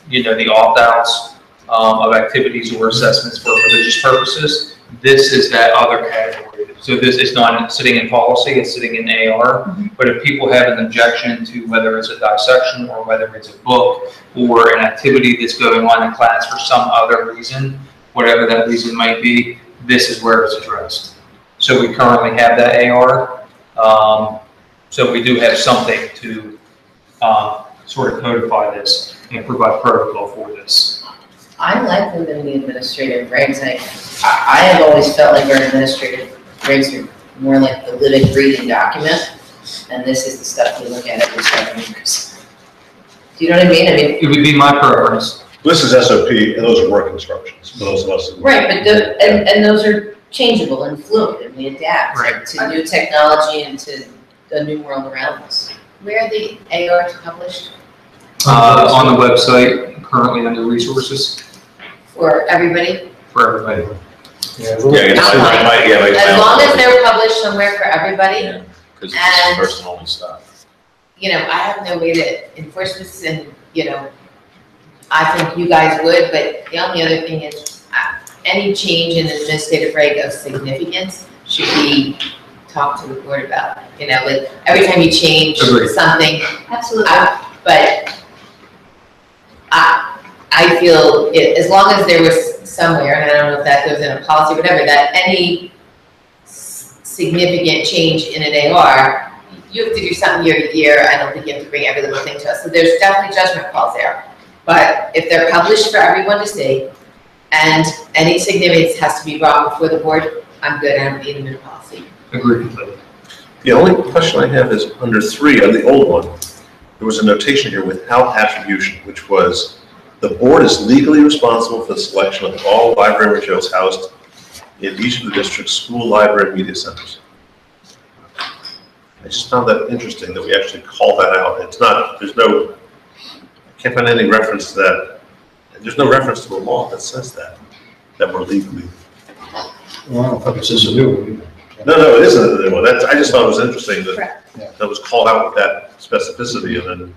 the opt-outs of activities or assessments for religious purposes. This is that other category. So this is not sitting in policy, it's sitting in AR. Mm-hmm. But if people have an objection to whether it's a dissection or whether it's a book or an activity that's going on in class for some other reason, whatever that reason might be, this is where it's addressed. So we currently have that AR. So we do have something to sort of codify this and provide protocol for this. I like them in the administrative regs. I have always felt like our administrative regs are more like the living, breathing document, and this is the stuff we look at every 7 years. Do you know what I mean? It would be my preference. This is SOP, and those are work instructions for those of us. Right, but and those are changeable and fluid, and we adapt to new technology and to the new world around us. Where are the ARs published? On the website, currently under resources For everybody? for everybody. Yeah, Yeah, As long as they're published somewhere for everybody, because it's and- person only stuff. you know, I have no way to enforce this and, you know, I think you guys would, but the only other thing is, any change in administrative reg of significance should be talked to the board about. You know, like, every time you change Agreed. something, Absolutely. but I feel as long as there was somewhere, and I don't know if that goes in a policy or whatever, that any significant change in an AR, you have to do something year to year. I don't think you have to bring every little thing to us. So there's definitely judgment calls there. But if they're published for everyone to see, and any significance has to be brought before the board, I'm good. I don't need them in a policy. Agreed completely. The only question I have is under 3 on the old one, there was a notation here without attribution, which was the board is legally responsible for the selection of all library materials housed in each of the district's school, library, and media centers. I just found that interesting that we actually call that out. It's not, there's no, I can't find any reference to that. There's no reference to a law that says that we're legally. Well, I don't think this is a new one. No, it isn't a new one. That's, I just thought it was interesting that Correct. that was called out with that specificity and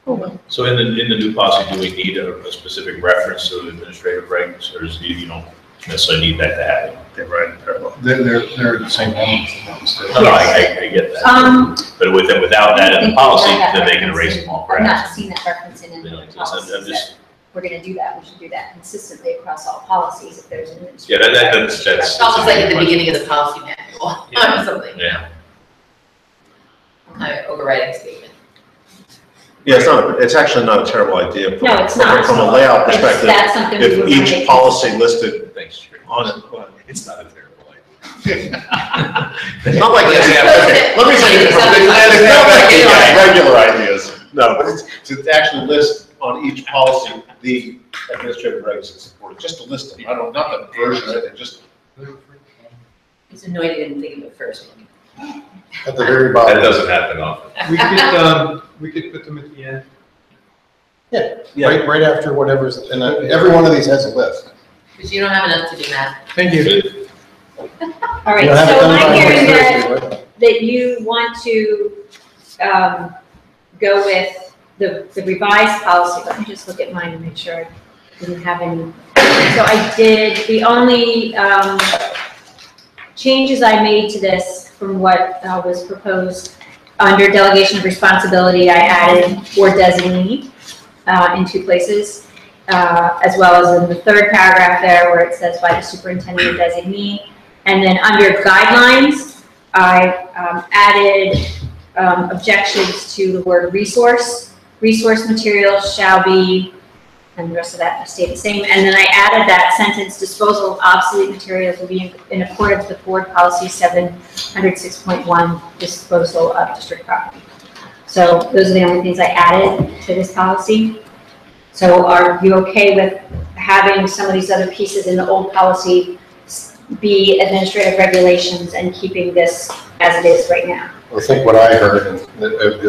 then. So in the new policy, do we need a specific reference to administrative regs, or you don't necessarily need that to happen? They're right in parallel. They're the same elements. No, I get that. But without that in the policy, then they can erase them all, I've perhaps. not seen that reference in any You know, of the just- I'm policies just- that we're gonna do that. We should do that consistently across all policies if there's an Yeah, administrative. that's. It's almost like at the beginning of the policy manual or something. Yeah. Kind of overriding statement. Yeah, it's actually not a terrible idea. No, it's not. From a layout It's- perspective, That's something we if would wanna each make policy consistent. listed Thanks, Jerry. on it. It's not a terrible It's not like, okay, let me say, it's not like you have regular ideas. No, but it's to actually list on each policy the administrative regs that support it, just to list them. I don't, not the version of it, just. He's annoyed he didn't think of it first. At the very That bottom. doesn't happen often. We could put them at the end. Right after whatever's, and every one of these has a list. Because you don't have enough to do math. Thank you. All right, You don't have it so done I'm by hearing next that, Thursday, right? that you want to, go with the revised policy. Let me just look at mine and make sure I didn't have any. So I did, the only, changes I made to this from what was proposed under delegation of responsibility, I added or designee in 2 places, as well as in the 3rd paragraph there where it says by the superintendent or designee. And then under guidelines, I added objections to the word resource. Resource materials shall be, and the rest of that stayed the same. And then I added that sentence, disposal of obsolete materials will be in accordance with board policy 706.1, disposal of district property. So those are the only things I added to this policy. So are you okay with having some of these other pieces in the old policy be administrative regulations and keeping this as it is right now? I think what I heard, and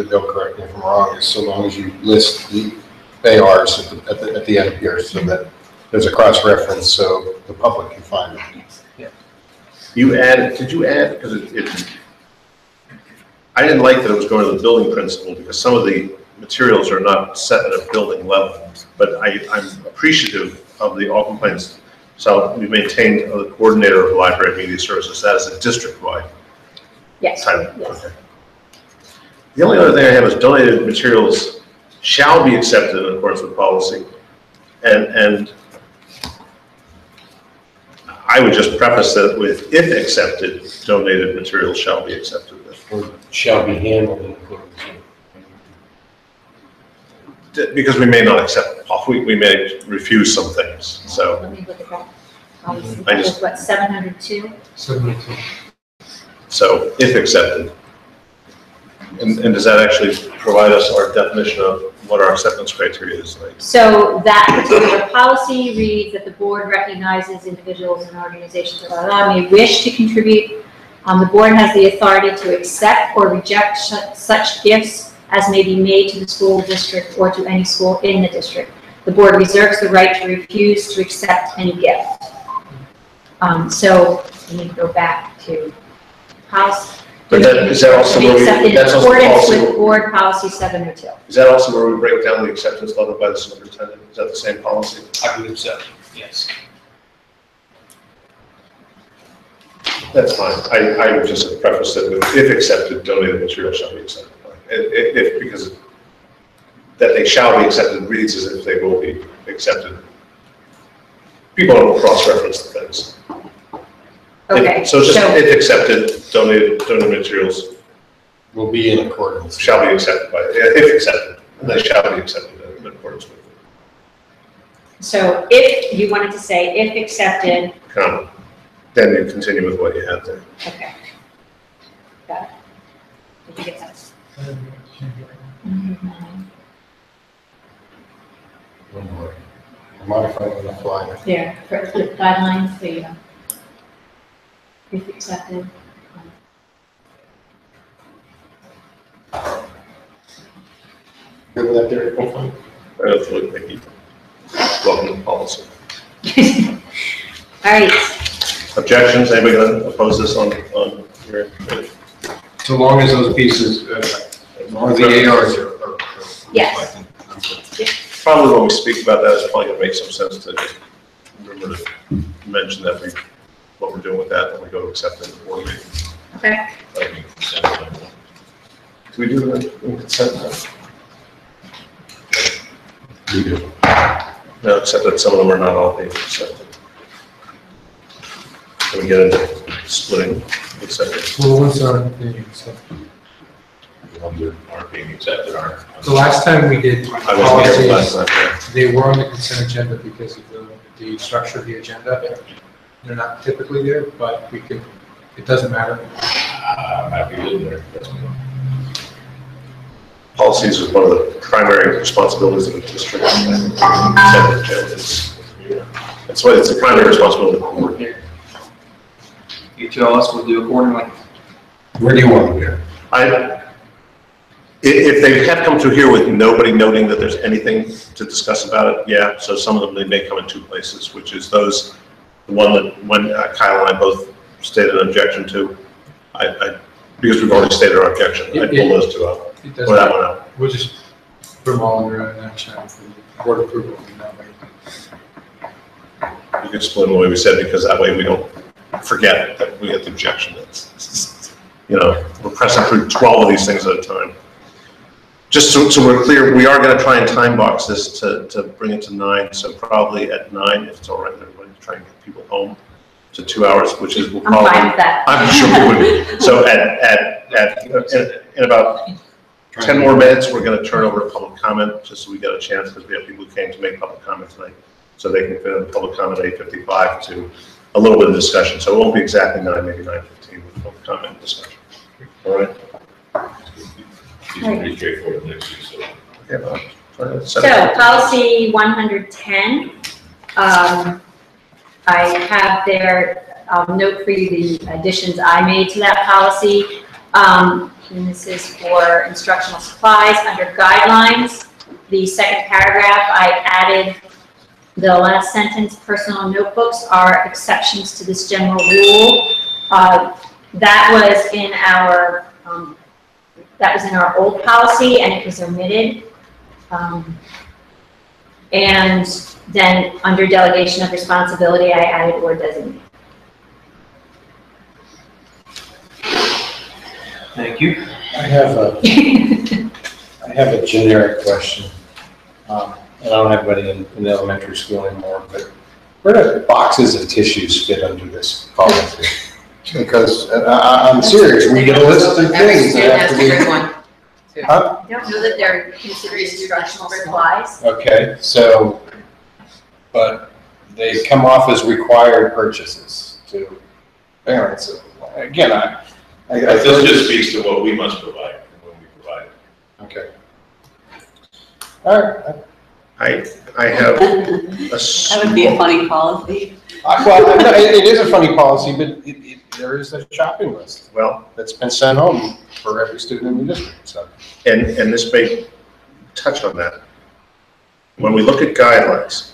they'll correct me if I'm wrong, is so long as you list the ARs at the end here, so that there's a cross-reference so the public can find it. You added, did you add, because I didn't like that it was going to the building principal because some of the materials are not set at a building level, but I'm appreciative of the all complaints. So we maintained the coordinator of library media services, that is a district-wide Yes. title. Yes. Okay. The only other thing I have is donated materials shall be accepted in accordance with policy. And I would just preface that with if accepted, donated materials shall be accepted. Or shall be handled in accordance with. Because we may not accept, we may refuse some things, so. Let me look at that. Policy. I That just- was what, 702? 72. So if accepted. And does that actually provide us our definition of what our acceptance criteria is like? So that particular policy reads that the board recognizes individuals and organizations may wish to contribute. The board has the authority to accept or reject such gifts as may be made to the school district or to any school in the district. The board reserves the right to refuse to accept any gift. So we need to go back to policy. But is that also To be where accepted we, in that's also accordance policy, with board policy 702. is that also where we break down the acceptance letter by the superintendent? Is that the same policy? I believe so, yes. That's fine. I would just preface it with, if accepted, donated material shall be accepted. If, because that they shall be accepted reads as if they will be accepted. People don't cross-reference the things. Okay. So just if accepted, donated materials Will be in accordance. shall be accepted by, if accepted, and they shall be accepted in accordance with. So if you wanted to say if accepted, Comma. Then you continue with what you have there. okay. Got it. Did you get that? One more. Modify on the fly. There, for the guidelines, there you go. If accepted. Good with that there? Okay. Absolutely, thank you. Welcome to policy. All right, Objections, anybody gonna oppose this on your? So long as those pieces, as long as the ARs are. Yes. Probably when we speak about that, it's probably gonna make some sense to just remember to mention that what we're doing with that when we go to accept it in the board meeting. okay. Do we do that in consent now? We do. No, except that some of them are not all being accepted. Can we get into splitting acceptance? Well, the ones that aren't being accepted. Aren't being accepted, aren't. The last time we did I wasn't here last policies, time, yeah. they were on the consent agenda because of the structure of the agenda. They're not typically there, but we could, it doesn't matter. I'm happy with it. Policies is one of the primary responsibilities of the district. That's why it's the primary responsibility of the board. You tell us, we'll do accordingly. Where do you want to go? If they have come through here with nobody noting that there's anything to discuss about it, yeah, so some of them, they may come in two places, which is those, the one that when Kyle and I both stated an objection to, because we've already stated our objection, I'd pull those two out, It or doesn't that matter. one out. We'll just put them all under an action for the board approval. and that way. You could split them the way we said, because that way we don't forget that we get the objection. You know, we're pressing through 12 of these things at a time. Just so we're clear, we are going to try and time box this to bring it to 9. So probably at 9, if it's all right with everybody, to try and get people home to 2 hours, which is we'll I'm probably. fine with that. I'm sure we would. So in about 10 more minutes, we're going to turn over to public comment, just so we get a chance, because we have people who came to make public comment tonight, so they can fit in public comment at 8:55 to a little bit of discussion. So it won't be exactly 9, maybe 9:15 with public comment and discussion. All right. These are pretty straightforward next week, so. Okay, well, So policy 110, I have there, note for you the additions I made to that policy. And this is for instructional supplies under guidelines. The second paragraph, I added the last sentence, personal notebooks are exceptions to this general rule. That was in our old policy, and it was omitted. And then under delegation of responsibility, I added or designate. Thank you. I have a generic question. And I don't have anybody in elementary school anymore, but where do boxes of tissues fit under this policy? Because I'm serious, we get a list of things that have to be. Huh? I don't know that they're considered instructional supplies. Okay, so, but they come off as required purchases to parents. Again, This just speaks to what we must provide, and when we provide it. Okay. All right. I have That would be a funny policy. Well, it is a funny policy, but there is a shopping list Well, that's been sent home for every student in the district, so. and this may touch on that. When we look at guidelines,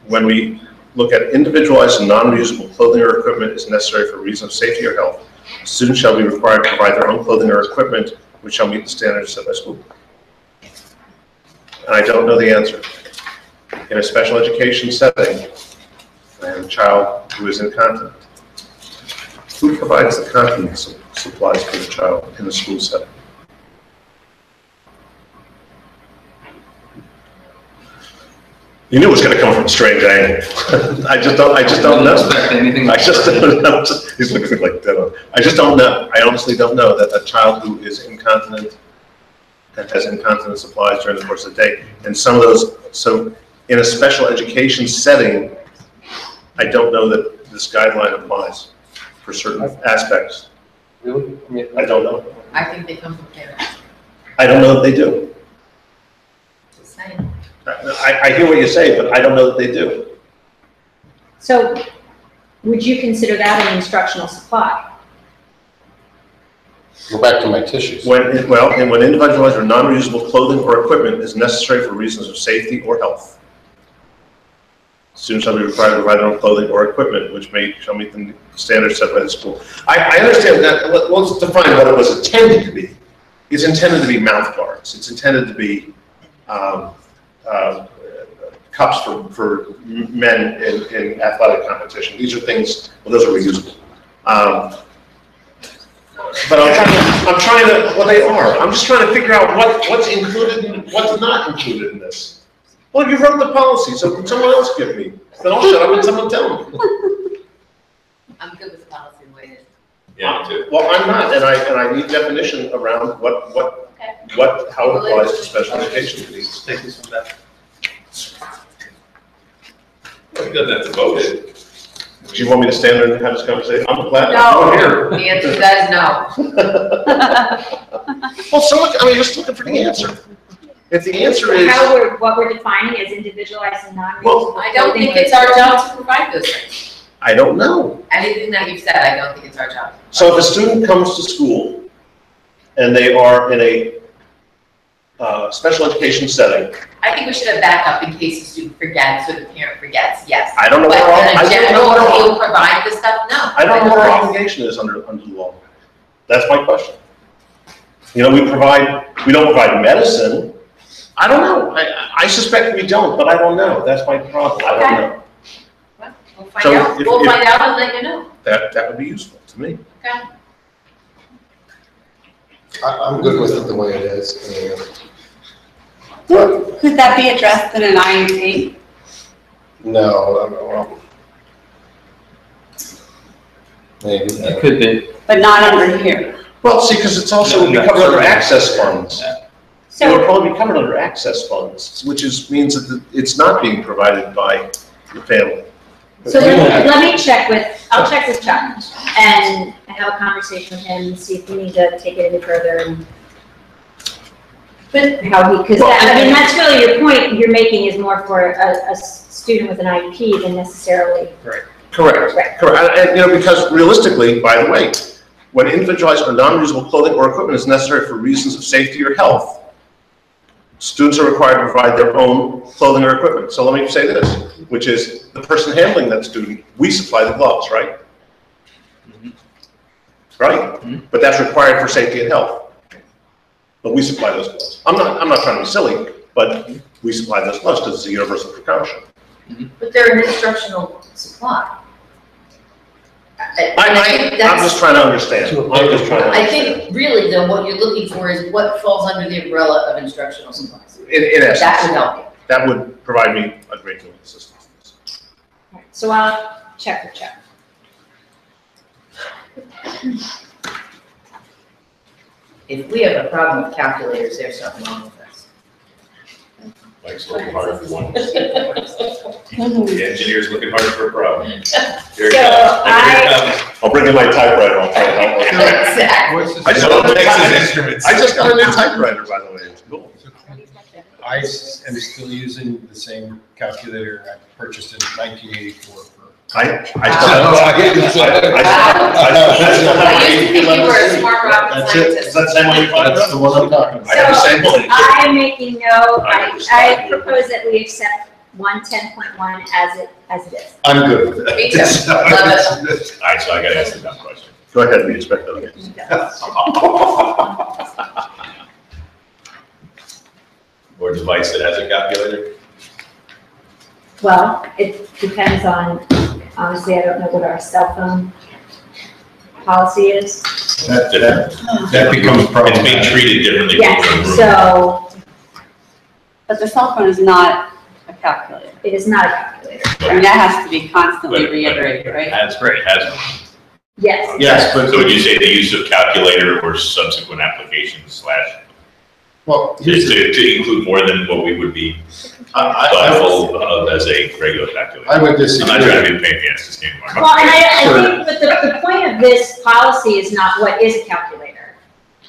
when we look at individualized and non-reusable clothing or equipment is necessary for reasons of safety or health, students shall be required to provide their own clothing or equipment which shall meet the standards set by school. And I don't know the answer. In a special education setting, I have a child who is incontinent. Who provides the continence supplies for the child in the school setting? You knew it was going to come from a strange angle. I just don't know. Expect anything. I just don't know. He's looking at me like that. I just don't know. I honestly don't know that a child who is incontinent and has incontinence supplies during the course of the day, and some of those, so in a special education setting, I don't know that this guideline applies for certain aspects. Really? I don't know. I think they come from parents. I don't know that they do. Just saying. I hear what you say, but I don't know that they do. So would you consider that an instructional supply? Go back to my tissues. When individualized or non-reusable clothing or equipment is necessary for reasons of safety or health, students shall be required to provide their own clothing or equipment which shall meet the standards set by the school. I understand that. Let's define what it was intended to be. It's intended to be mouth guards. It's intended to be cups for men in athletic competition. These are things, well, those are reusable. But I'm trying to, well, they are. I'm just trying to figure out what's included and what's not included in this. Well, you wrote the policy, so can someone else give me? Then I'll shut up and someone tell me. I'm good with the policy the way it is. Yeah, me too. Well, I'm not, and I need definition around how it applies to special education needs. Take this one back. Well, he doesn't have to vote it. Do you want me to stand there and have this conversation? I'm glad No, I'm here. the answer to that is no. Well, just looking for the answer. If the answer is, What we're defining as individualized and non-reusable. Well, I don't think it's our job to provide those things. I don't know. Anything that you've said, I don't think it's our job. So if a student comes to school and they are in a special education setting, I think we should have backup in case the student forgets or the parent forgets, yes. I don't know But what in general, if you'll provide the stuff, no. I don't know what our obligation is under the law. That's my question. You know, we don't provide medicine. I don't know. I suspect we don't, but I don't know. That's my problem. I don't know. Well, we'll find out. We'll find out and let you know. That would be useful to me. Okay. I'm good with it the way it is. Could that be addressed in an IEP? No, maybe. It could be. But not under here. Well, see, because it's also No, covered under access funds. It would So, probably be covered under access funds, which means that it's not being provided by the family. so let me check I'll check with Chuck and have a conversation with him and see if we need to take it any further and because that's really your point you're making is more for a student with an IEP than necessarily. Correct. Right. Correct. And, because realistically, by the way, when individualized or non-reusable clothing or equipment is necessary for reasons of safety or health, students are required to provide their own clothing or equipment. So let me say this, which is the person handling that student, we supply the gloves, right? Mm-hmm. Right? Mm-hmm. But that's required for safety and health. But we supply those gloves. I'm not trying to be silly, but we supply those gloves because it's a universal precaution. But they're an instructional supply. I'm just trying to understand. I think really though, what you're looking for is what falls under the umbrella of instructional supplies. In essence. That would help you. That would provide me a great deal of assistance. So I'll check with Chuck. If we have a problem with calculators, there's something wrong with us. Mike's looking hard for one. The engineer's looking hard for a problem. Here it So comes. I'll bring in my typewriter. I'll try to help. Exactly. I just got a new typewriter, by the way. It's cool. I am still using the same calculator I purchased in 1984 for I used to think you were a smart rocket scientist. That's the one I'm talking about. So I am making I propose that we accept 110.1 as it is. I'm good with that. Me too. Love it. All right, so I gotta ask the dumb question. Go ahead, we expect that. Or device that has a calculator? Well, it depends on, honestly, I don't know what our cell phone policy is. That becomes It's being problematic. treated differently. Yes, so But the cell phone is not a calculator. it is not a calculator. I mean, that has to be constantly reiterated, right? That's great, it has. Yes. Yes, but, So would you say the use of calculator or subsequent applications / well, to here's the, include more than what we would be I thoughtful of as a regular calculator? would I'm disagree. not trying to be a pain in the ass, this game. Well, and I think, but the point of this policy is not what is a calculator,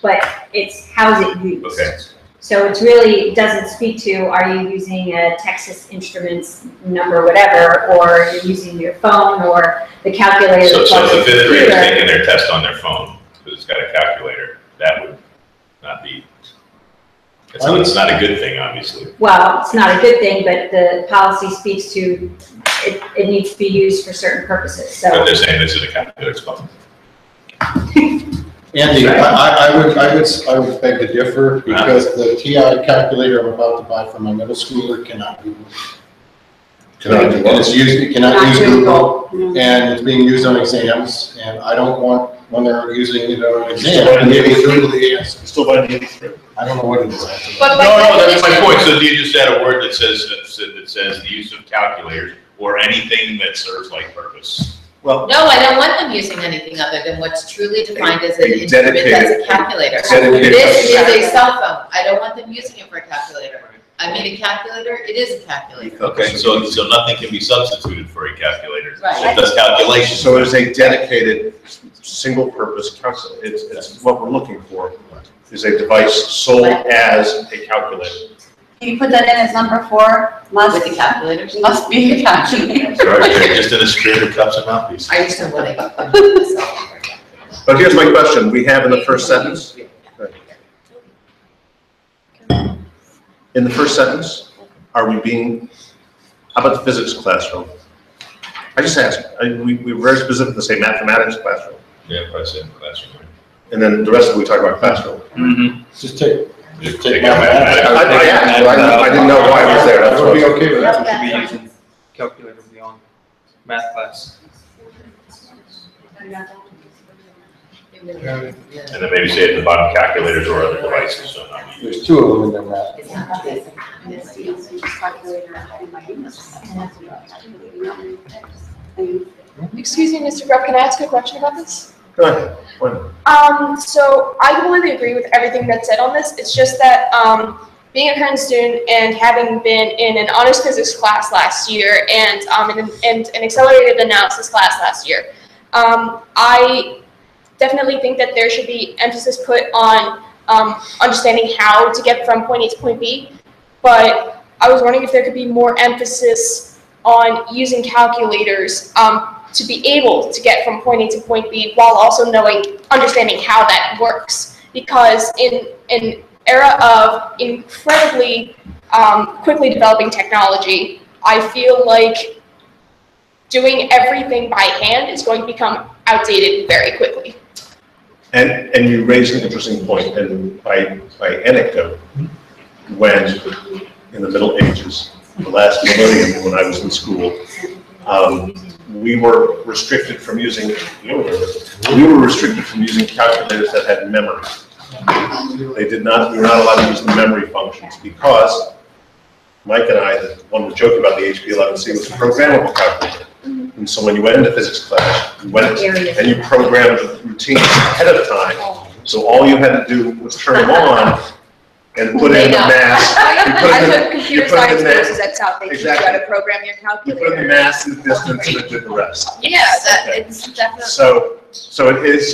but it's how's it used. Okay. So it's really, it doesn't speak to, are you using a Texas Instruments number, whatever, or you're using your phone or the calculator. So that plugs if the into fifth grader's computer. taking their test on their phone, because it's got a calculator, that would not be, it's not a good thing, obviously. Well, it's not a good thing, but the policy speaks to, it needs to be used for certain purposes, But so. they're saying this is a calculator, it's fun. Andy, I would beg to differ because the TI calculator I'm about to buy for my middle schooler cannot be. Cannot do And it's used, it cannot use Google, Mhm. and it's being used on exams, and I don't want, when they're using it on an exam, and maybe Google the answer. Still by the 83. I don't know what it is. But No, that's my point, so you just add a word that says the use of calculators or anything that serves like purpose. Well, No, I don't want them using anything other than what's truly defined as an A instrument that's a dedicated- calculator. dedicated- This is a cell phone. I don't want them using it for a calculator. I mean, a calculator, it is a calculator. Okay, so nothing can be substituted for a calculator. Right. It does calculations. so it's a dedicated, single-purpose calculator. It's what we're looking for, is a device sold as a calculator. Can you put that in as number 4? With the calculators. Must be a calculator. Sorry, Jay, just in a spirit of cups and mouthpieces. I just don't want to. But here's my question, we have in the first sentence, in the first sentence, are we being, how about the physics classroom? I just asked, we were very specific to say mathematics classroom, Yeah, probably sit in the classroom. and then the rest of it we talk about classroom. Mm-hmm. Just take Take out mathematics. I asked, but I didn't know why I was there, that's I what would I be was. okay with that. We should be using calculator beyond math class. And then maybe say at the bottom, calculators or other devices, so not used. There's 2 of them in there, Matt. It's not this. Excuse me, Mr. Grubb, can I ask a question about this? Go ahead. So I completely agree with everything that's said on this. It's just that, being a current student and having been in an honors physics class last year and, in an accelerated analysis class last year, I definitely think that there should be emphasis put on, understanding how to get from point A to point B. But I was wondering if there could be more emphasis on using calculators, to be able to get from point A to point B while also understanding how that works. Because in an era of incredibly quickly developing technology, I feel like doing everything by hand is going to become outdated very quickly. And you raise an interesting point, and by anecdote, when in the Middle Ages, the last millennium when I was in school, we were restricted from using calculators that had memory. We were not allowed to use the memory functions because Mike and I, the one was joking about the HP11C, was a programmable calculator. And so when you went into physics class, you went and you programmed routines ahead of time. So all you had to do was turn them on and put in the mass. I took computer science courses courses at South. They teach you how Exactly. to program your You calculator. put in the mass and the distance and it did the rest. Yeah, Okay. it's definitely. So it is,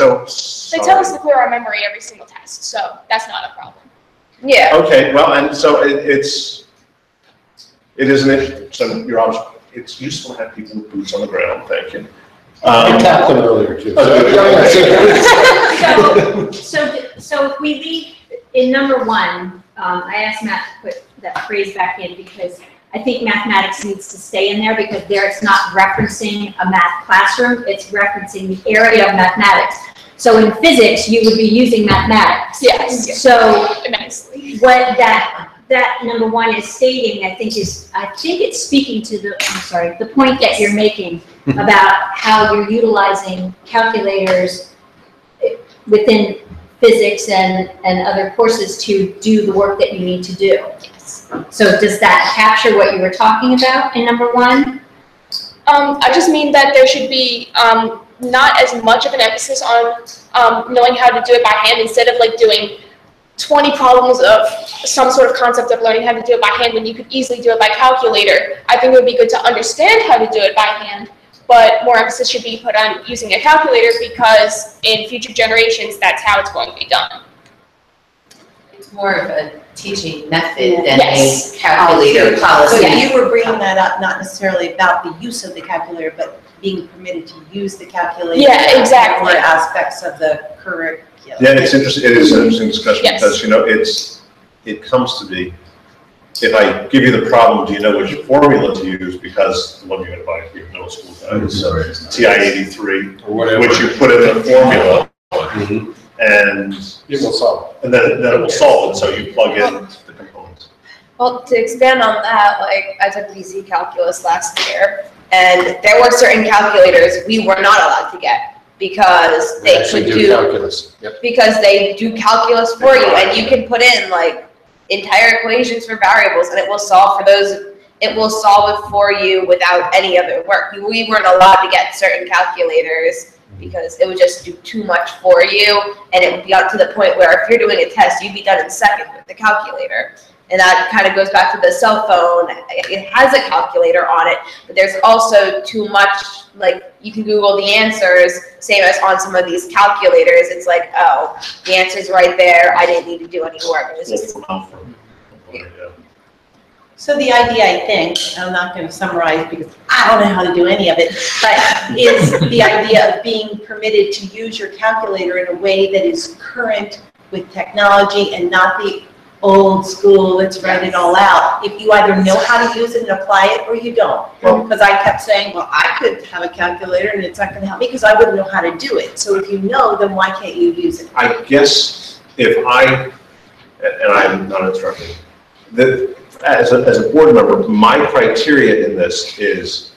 They tell us to clear our memory every single test, so that's not a problem. Okay, well, and so it is an issue. So your it's useful to have people with boots on the ground, thank you. I tapped them earlier too. So if we leave in number 1, I asked Matt to put that phrase back in because I think mathematics needs to stay in there because there it's not referencing a math classroom, it's referencing the area of mathematics. So in physics, you would be using mathematics. Yes. So Immensely. what that number 1 is stating, I think it's speaking to the point that you're making about how you're utilizing calculators within physics and other courses to do the work that you need to do. So does that capture what you were talking about in number 1? I just mean that there should be not as much of an emphasis on knowing how to do it by hand instead of like doing 20 problems of some sort of concept of learning how to do it by hand when you could easily do it by calculator. I think it would be good to understand how to do it by hand, but more emphasis should be put on using a calculator because in future generations, that's how it's going to be done. It's more of a teaching method than Yes. a calculator policy. So you were bringing that up, not necessarily about the use of the calculator, but being permitted to use the calculator. Yeah, exactly. For aspects of the curriculum. Yeah, it's interesting. It is an interesting discussion Yes. because it comes to be, if I give you the problem, do you know which formula to use? Because the one you're going to buy for your middle school guy is TI-83, Or whatever. which you put in the formula, and It will solve. and then it will solve it. So you plug in the components. Well, to expand on that, like I took BC calculus last year, and there were certain calculators we were not allowed to get because they Actually could do do calculus. Yep. because they do calculus for you, and you can put in like entire equations for variables, and it will solve for those. It will solve it for you without any other work. We weren't allowed to get certain calculators because it would just do too much for you, and it would be up to the point where if you're doing a test, you'd be done in seconds with the calculator. And that kind of goes back to the cell phone. It has a calculator on it, but there's also too much, like you can Google the answers, same as on some of these calculators. It's like, oh, the answer's right there. I didn't need to do any work. It was just, So the idea, I think, I'm not going to summarize because I don't know how to do any of it, but is the idea of being permitted to use your calculator in a way that is current with technology and not the old school, let's write it all out. If you either know how to use it and apply it or you don't. Because I kept saying, well, I could have a calculator and it's not going to help me because I wouldn't know how to do it. So if you know, then why can't you use it? I guess if and I'm not instructing, that as a board member, my criteria in this is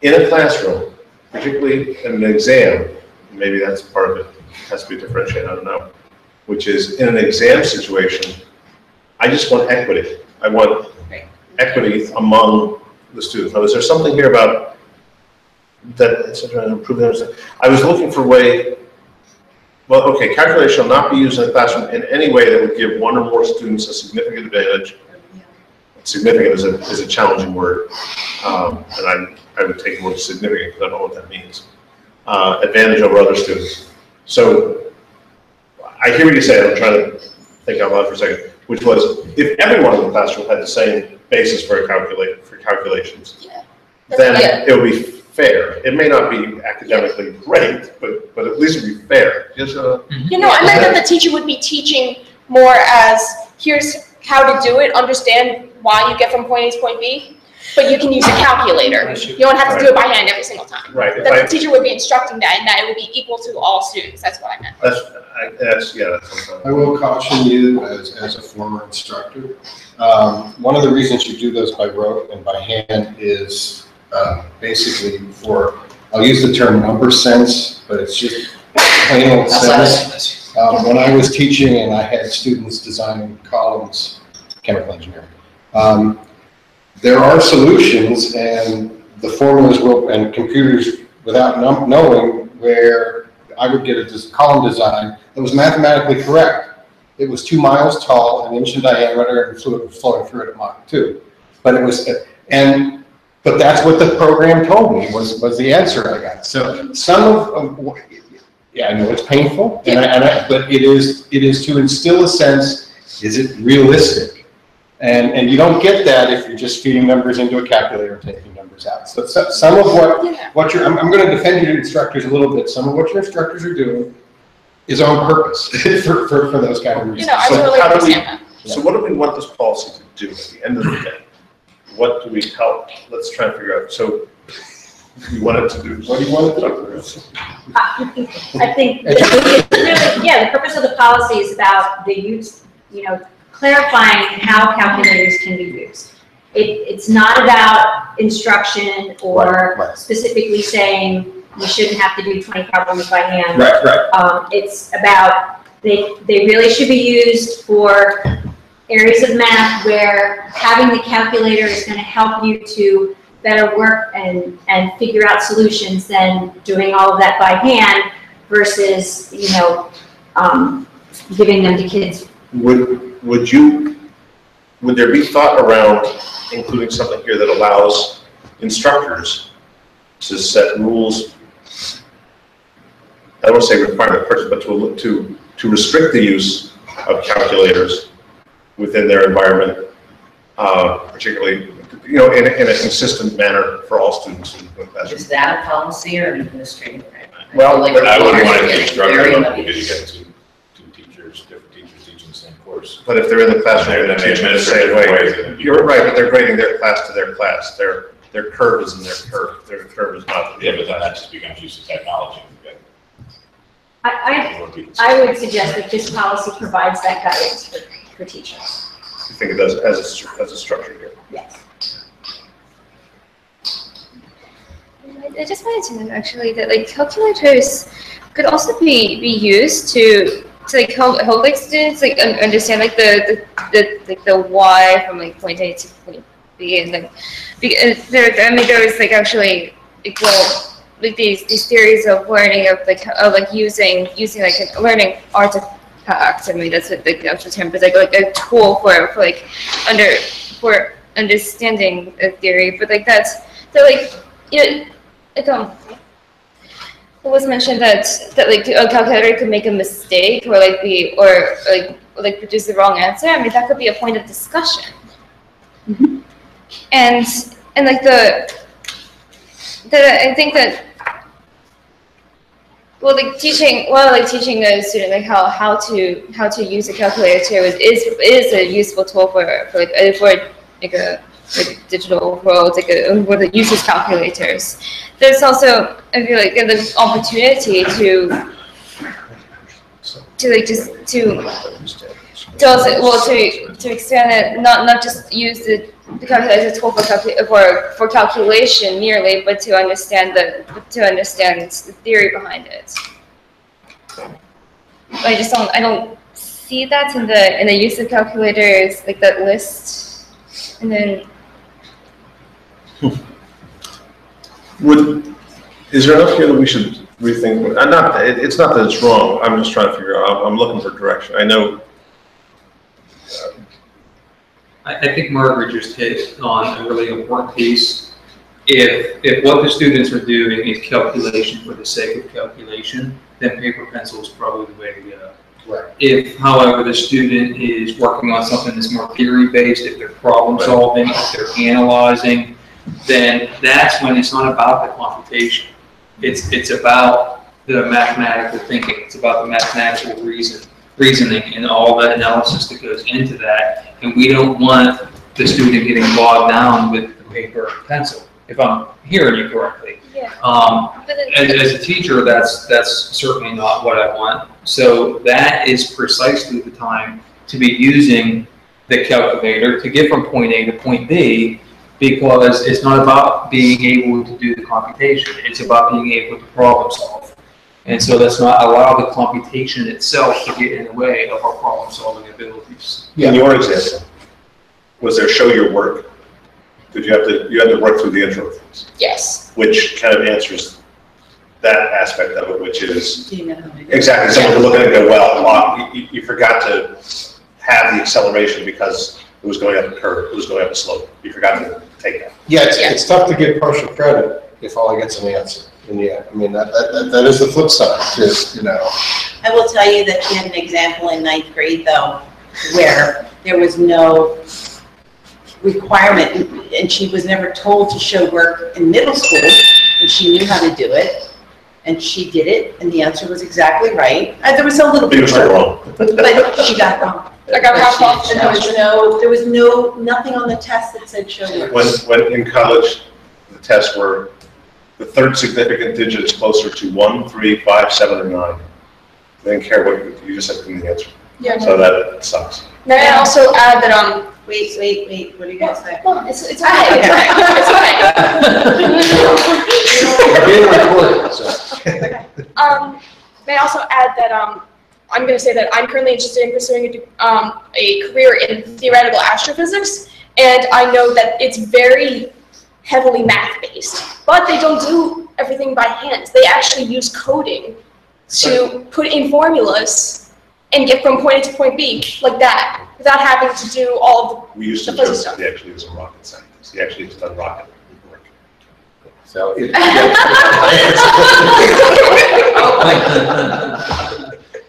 in a classroom, particularly in an exam, maybe that's part of it, has to be differentiated, I don't know, which is in an exam situation, I just want equity. I want equity among the students. Now, is there something here about that, I was looking for a way, well, okay, calculation shall not be used in a classroom in any way that would give one or more students a significant advantage. Significant is a challenging word, and I would take the word significant because I don't know what that means. Advantage over other students. So I hear what you say, I'm trying to think out loud for a second, which was if everyone in the classroom had the same basis for calculations, then it would be fair. It may not be academically great, but at least it would be fair. Just, You know, I meant that the teacher would be teaching more as, here's how to do it, understand why you get from point A to point B, but you can use a calculator. You don't have to do it by hand every single time. Right. That the teacher would be instructing that, and that it would be equal to all students. That's what I meant. That's I will caution you as a former instructor. One of the reasons you do those by rote and by hand is basically I'll use the term number sense, but it's just plain old sense. When I was teaching and I had students designing columns, chemical engineering, there are solutions and the formulas and computers without knowing where I would get a column design that was mathematically correct. It was 2 miles tall, an inch in diameter, and fluid was flowing through it at Mach 2. But it was, but that's what the program told me was the answer I got. So yeah, I know it's painful, but it is to instill a sense, is it realistic? And you don't get that if you're just feeding numbers into a calculator and taking numbers out. So some of what you're, I'm going to defend your instructors a little bit. Some of what your instructors are doing is on purpose for those kind of reasons. You know, I So totally how do we- understand that. So what do we want this policy to do at the end of the day? What do we help? Let's try and figure out. So we want it to do, what do you want it to do? I think, really, yeah, the purpose of the policy is about the use, clarifying how calculators can be used. It's not about instruction or Right. specifically saying you shouldn't have to do 20 problems by hand. Right. It's about, they really should be used for areas of math where having the calculator is going to help you to better work and figure out solutions than doing all of that by hand versus, giving them to kids. Would there be thought around including something here that allows instructors to set rules? I don't want to say require the person, but to restrict the use of calculators within their environment, particularly, in a consistent manner for all students in the classroom. Is that a policy or an administrative? Well, Like, I wouldn't want it to very instructor heavy. level because you get two teachers, different teachers teaching the same course. But if they're in the classroom, They're they're teaching the same way. You're right, but they're grading their class to their class. Their curve is in their curve. Their curve is not. Yeah, but then that just becomes use of technology. I would suggest that this policy provides that guidance for teachers. You think it does as a structure here? Yes. I just wanted to know actually that calculators could also be used to help students understand the y from point A to point B, and there was actually these theories of learning of using a learning artifact. I mean that's what the actual term, but a tool for understanding a theory. But it was mentioned that a calculator could make a mistake or produce the wrong answer. I mean that could be a point of discussion. Mm-hmm. And I think that teaching a student how to use a calculator is a useful tool for a digital world, where the uses calculators. There's also, I feel like, the opportunity to expand it, not just use the calculator as a tool for calculation merely, but to understand the theory behind it. I don't see that in the use of calculators, that list, and then. Is there enough here that we should rethink? It's not that it's wrong. I'm just trying to figure out. I'm looking for direction. I know. I think Margaret just hit on a really important piece. If what the students are doing is calculation for the sake of calculation, then paper pencil is probably the way to go. Right. If, however, the student is working on something that's more theory-based, if they're problem solving, if they're analyzing, then that's when it's not about the computation. It's about the mathematical thinking. It's about the mathematical reasoning and all the analysis that goes into that. And we don't want the student getting bogged down with the paper and pencil, if I'm hearing you correctly. Yeah. As a teacher, that's certainly not what I want. So that is precisely the time to be using the calculator to get from point A to point B, because it's not about being able to do the computation. It's about being able to problem solve. And so let's not allow the computation itself to get in the way of our problem solving abilities. In your example, was there show your work? Did you had to work through the intro things? Yes. Which kind of answers that aspect of it, which is exactly someone could look at it and go, well, you forgot to have the acceleration because it was going up a curve, it was going up a slope. You forgot to take that. Yeah, it's tough to get partial credit if all I get's an answer. And yeah, I mean, that is the flip side, just, I will tell you that we had an example in ninth grade, though, where there was no requirement, and she was never told to show work in middle school, and she knew how to do it, and she did it, and the answer was exactly right. There was a little bit You were still wrong. but she got it wrong. I got half off. And there was nothing on the test that said show work. When in college, the tests were the third significant digits closer to 1, 3, 5, 7, or 9. They didn't care what you just had to give the answer. Yeah. So that sucks. May I also add that, Wait, what are you gonna say? no, it's okay, it's okay, it's okay. May I also add that, I'm gonna say that I'm currently interested in pursuing a career in theoretical astrophysics, and I know that it's very heavily math-based, but they don't do everything by hand. They actually use coding to put in formulas and get from point A to point B like that, without having to do all We used to the joke physics that stuff. he actually was a rocket scientist. He actually has done rocket work. So it,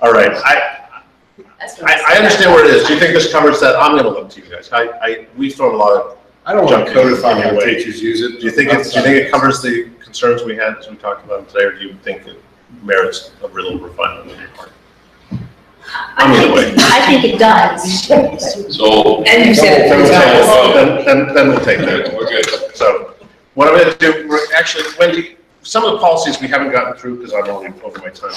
All right, I understand where it is. Do you think this covers that? I'm gonna look to you guys. We've thrown a lot of, I don't want to codify Junk how anyway. teachers use it. do you think it covers the concerns we had as we talked about them today, or do you think it merits a real refinement on your part? I think it does. So, And you said Then we'll take that. we're good. So, what I'm gonna do, Wendy, some of the policies we haven't gotten through because I'm already over my time.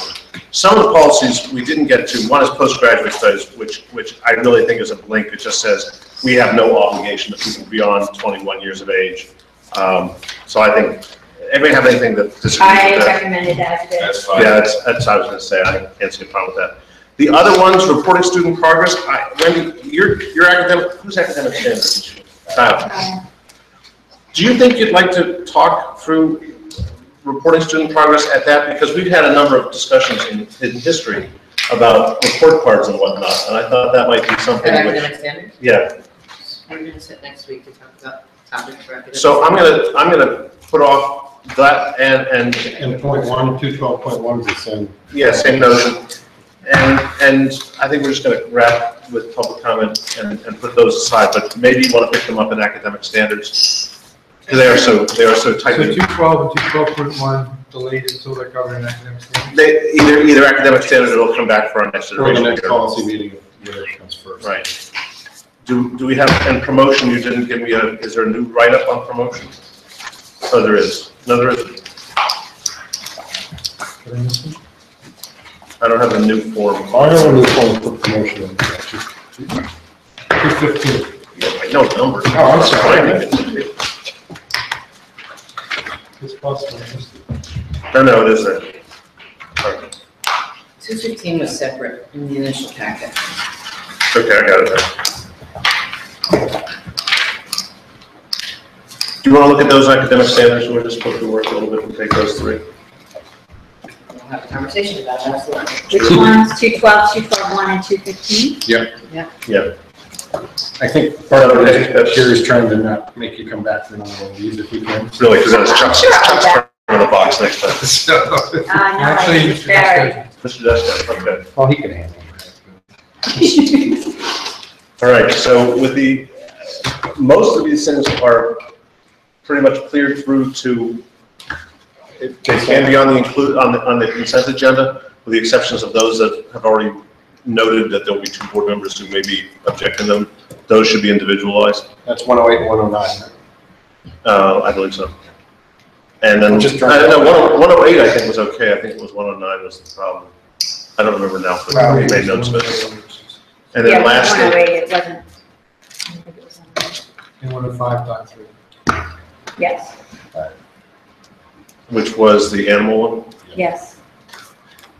Some of the policies we didn't get to. One is postgraduate studies, which I really think is a blink. It just says we have no obligation to people beyond 21 years of age. So I think, anybody have anything that disagrees I with that? recommend it as it is. That's fine. Yeah, that's what I was gonna say. I can't see a problem with that. The other ones, reporting student progress. Wendy, your academic, who's academic standards? Do you think you'd like to talk through reporting student progress at that? Because we've had a number of discussions in history about report cards and whatnot, and I thought that might be something which, Academic standards? yeah. We're gonna sit next week to talk about topics for academic. So I'm gonna put off that and And point 1, 212.1 is the same. yeah, same notion. And I think we're just gonna wrap with public comment and put those aside, but maybe you wanna pick them up in academic standards. Because they are so So tightly, 212 and 212.1 delayed until they're covered in academic standards. they, either academic standards or it'll come back for our next For the iteration. next here. policy meeting, where it comes first. Right. Do we have, and promotion, you didn't give me is there a new write-up on promotion? Oh, there is. No, there isn't. I don't have a new form. I don't know the form for promotion. in there. 215. No numbers. Oh, I'm sorry. It's possible. No, it is there. All right. 215 was separate in the initial packet. Okay, I got it there. Do you want to look at those academic standards? We're just supposed to work a little bit and take those three. We'll have a conversation about it, absolutely. Which ones? 212, 212.1, and 215? Yeah. I think part of it is Sherry's trying to not make you come back for another one of these if we can. Really, because that's Chuck's in the box next time. So, No, Actually, it's very. Mr. Deska, okay. well, he can handle it. All right, so with most of these things are pretty much cleared through to, it can be on the consent agenda, with the exceptions of those that have already noted that there'll be 2 board members who may be objecting them. Those should be individualized. That's 108 and 109. I believe so. And then, Just trying to- no, 108 I think was okay. I think it was 109 was the problem. I don't remember now, but we made notes of it. And Yeah, then lastly, 108, it wasn't. I think it was on- And 105.3. Yes, which was the animal one, yes.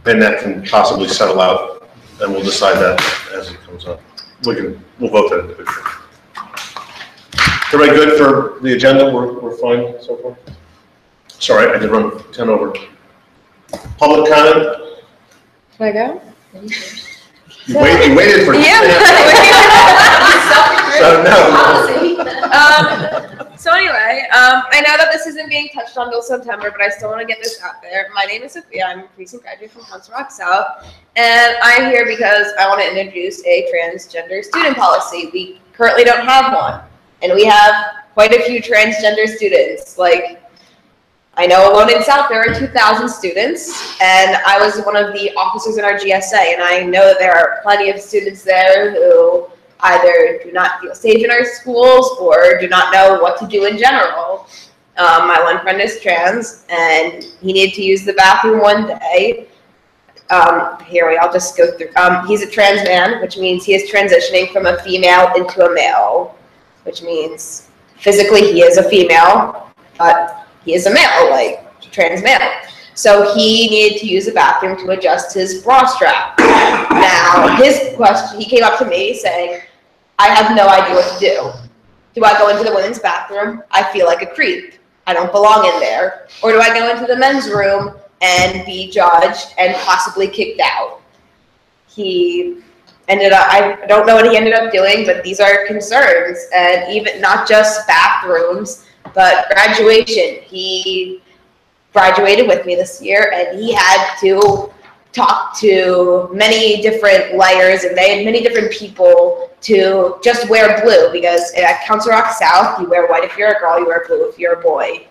and that can possibly settle out, and we'll decide that as it comes up. We'll vote that individually. Everybody good for the agenda? We're fine so far? Sorry, I did run 10 over. Public comment? Can I go? You waited for. So, no. So anyway, I know that this isn't being touched on until September, but I still want to get this out there. My name is Sophia. I'm a recent graduate from Council Rock South, and I'm here because I want to introduce a transgender student policy. We currently don't have one, and we have quite a few transgender students. Like, I know alone in South there are 2,000 students, and I was one of the officers in our GSA, and I know that there are plenty of students there who either do not feel safe in our schools or do not know what to do in general. My one friend is trans, and he needed to use the bathroom one day. I'll just go through. He's a trans man, which means he is transitioning from a female into a male, which means physically he is a female, but he is a male, like trans male. So he needed to use the bathroom to adjust his bra strap. Now, his question, he came up to me saying, I have no idea what to do. Do I go into the women's bathroom? I feel like a creep. I don't belong in there. Or do I go into the men's room and be judged and possibly kicked out? He ended up, I don't know what he ended up doing, but these are concerns. And even not just bathrooms, but graduation. He graduated with me this year, and he had to talk to many different layers and many different people to just wear blue, because at Council Rock South, you wear white if you're a girl, you wear blue if you're a boy.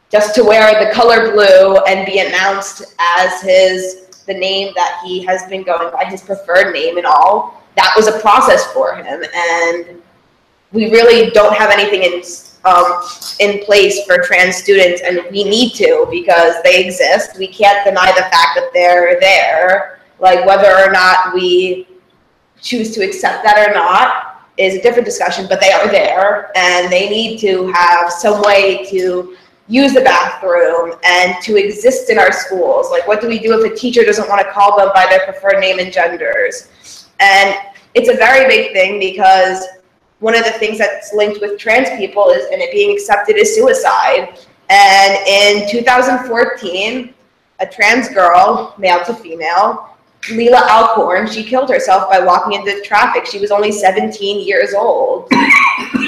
Just to wear the color blue and be announced as the name that he has been going by, his preferred name and all, that was a process for him. And we really don't have anything in place for trans students, and we need to, because they exist. We can't deny the fact that they're there. Like, whether or not we choose to accept that or not is a different discussion, but they are there, and they need to have some way to use the bathroom and to exist in our schools. Like, what do we do if a teacher doesn't want to call them by their preferred name and genders? And it's a very big thing, because one of the things that's linked with trans people is, and it being accepted, is suicide. And in 2014, a trans girl, male to female, Leila Alcorn, she killed herself by walking into traffic. She was only 17 years old.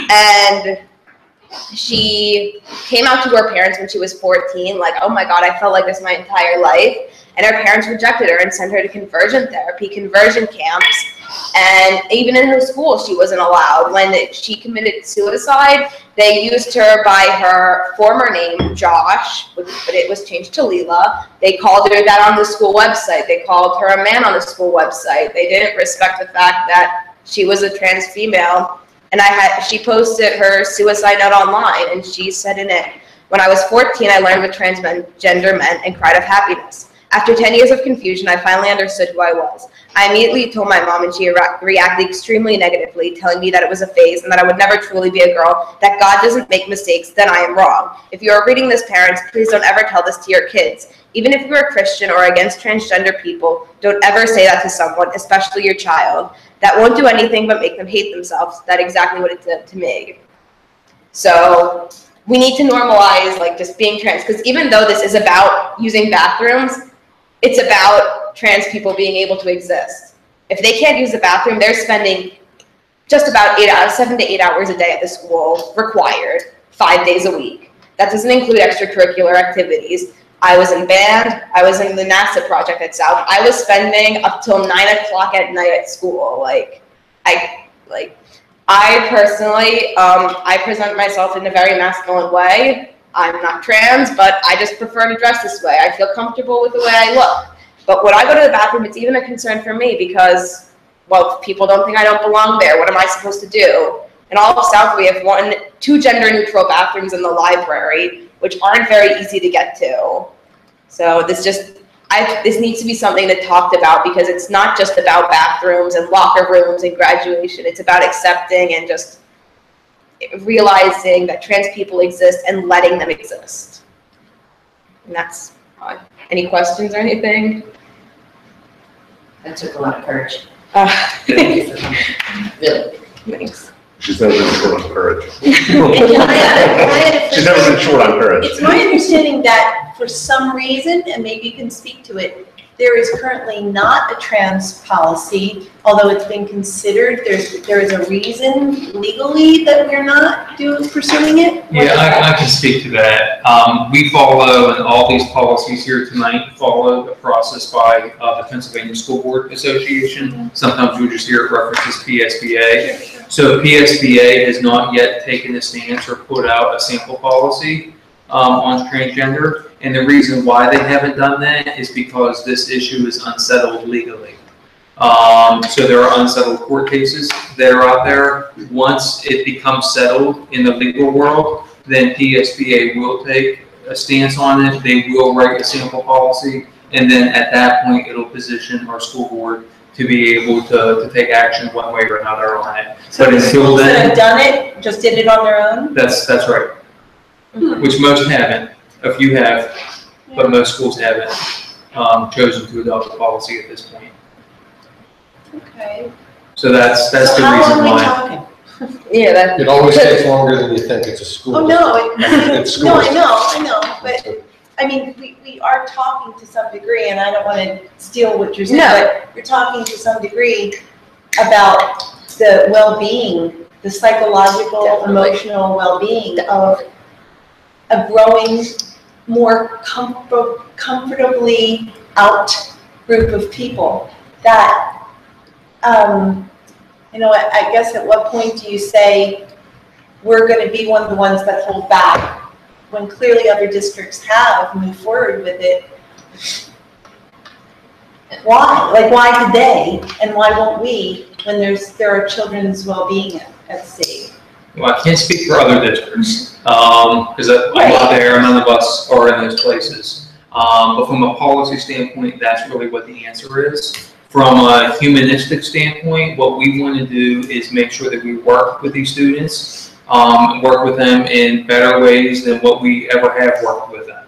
And she came out to her parents when she was 14, like, oh my God, I felt like this my entire life. And her parents rejected her and sent her to conversion therapy, conversion camps. And even in her school, she wasn't allowed. When she committed suicide, they used her by her former name, Josh, but it was changed to Leila. They called her that on the school website. They called her a man on the school website. They didn't respect the fact that she was a trans female. And she posted her suicide note online, and she said in it, when I was 14, I learned what transgender meant and cried of happiness. After 10 years of confusion, I finally understood who I was. I immediately told my mom, and she reacted extremely negatively, telling me that it was a phase and that I would never truly be a girl, that God doesn't make mistakes, then I am wrong. If you are reading this, parents, please don't ever tell this to your kids. Even if you are Christian or against transgender people, don't ever say that to someone, especially your child. That won't do anything but make them hate themselves. That's exactly what it did to me. So we need to normalize, like, just being trans, because even though this is about using bathrooms, it's about trans people being able to exist. If they can't use the bathroom, they're spending just about 7 to 8 hours a day at the school, required, 5 days a week. That doesn't include extracurricular activities. I was in band, I was in the NASA project at South. I was spending up till 9 o'clock at night at school. I personally, I present myself in a very masculine way. I'm not trans, but I just prefer to dress this way. I feel comfortable with the way I look. But when I go to the bathroom, it's even a concern for me because, well, people don't think I don't belong there. What am I supposed to do? In all of South, we have 2 gender-neutral bathrooms in the library, which aren't very easy to get to. So this needs to be something that's talked about, because it's not just about bathrooms and locker rooms and graduation. It's about accepting and just realizing that trans people exist and letting them exist. And that's all. Any questions or anything? That took a lot of courage. Thank you for coming. Really. Thanks. She's never been short on courage. She's never been short on courage. It's my understanding that for some reason, and maybe you can speak to it, there is currently not a trans policy, although it's been considered. There is a reason legally that we're not pursuing it. Yeah, I can speak to that. We follow, and all these policies here tonight follow a process by the Pennsylvania School Board Association. Sometimes you'll just hear it references PSBA. So PSBA has not yet taken a stance or put out a sample policy on transgender. And the reason why they haven't done that is because this issue is unsettled legally. So there are unsettled court cases that are out there. Once it becomes settled in the legal world, then PSBA will take a stance on it. They will write a sample policy. And then at that point, it'll position our school board to be able to take action one way or another on it. So But the until schools that have then, done it, just did it on their own? that's right. Which most haven't. A few have, but most schools haven't chosen to adopt a policy at this point. Okay. So that's the So how reason long are we why. talking? Yeah, that. It always takes longer than you think. It's a school. Oh, no, It's no, schools. I know, but, I mean, we are talking to some degree, and I don't want to steal what you're saying, No. but you're talking to some degree about the well-being, the psychological, Definitely. emotional well-being of a growing, more comfortably out group of people that, you know, I guess at what point do you say, we're going to be one of the ones that hold back, when clearly other districts have moved forward with it? Why? Like, why today, and why won't we, when there are children's well-being at stake? Well, I can't speak for other districts, because I'm not there, none of us are in those places. But from a policy standpoint, that's really what the answer is. From a humanistic standpoint, what we want to do is make sure that we work with these students, work with them in better ways than what we ever have worked with them.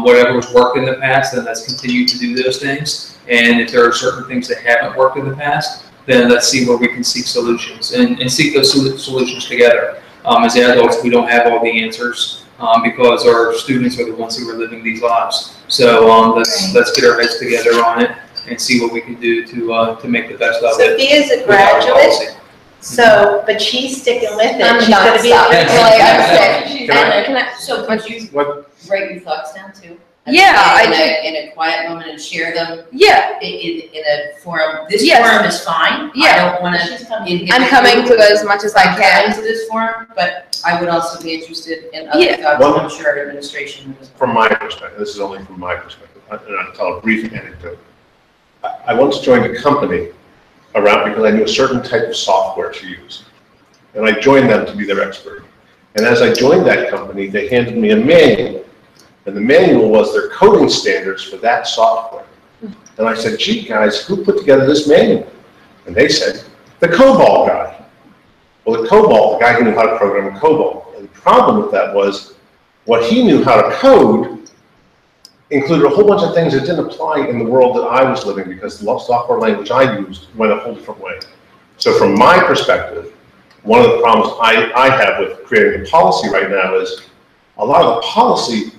Whatever was worked in the past, then let's continue to do those things. And if there are certain things that haven't worked in the past, then let's see where we can seek solutions and seek those solutions together. As adults, we don't have all the answers because our students are the ones who are living these lives. So let's get our heads together on it and see what we can do to make the best of it. Sophia's a with our policy. graduate, so, but she's sticking with it. I'm She's not gonna be. stopping. Like, I'm sick. Can I- So could you What, write your thoughts down too? Yeah, In a quiet moment and share them Yeah, in a forum. This Yes. forum is fine. Yeah. I don't wanna She's coming. inhibit I'm coming you to as much as I from coming can. to this forum, but I would also be interested in other Yeah. thoughts, Well- I'm sure our administration is. from my perspective, this is only from my perspective, and I'll tell a brief anecdote. I once joined a company around because I knew a certain type of software to use. And I joined them to be their expert. And as I joined that company, they handed me a manual. And the manual was their coding standards for that software. And I said, gee, guys, who put together this manual? And they said, the COBOL guy. Well, the COBOL, the guy who knew how to program COBOL. And the problem with that was, what he knew how to code included a whole bunch of things that didn't apply in the world that I was living, because the software language I used went a whole different way. So from my perspective, one of the problems I have with creating a policy right now is a lot of the policy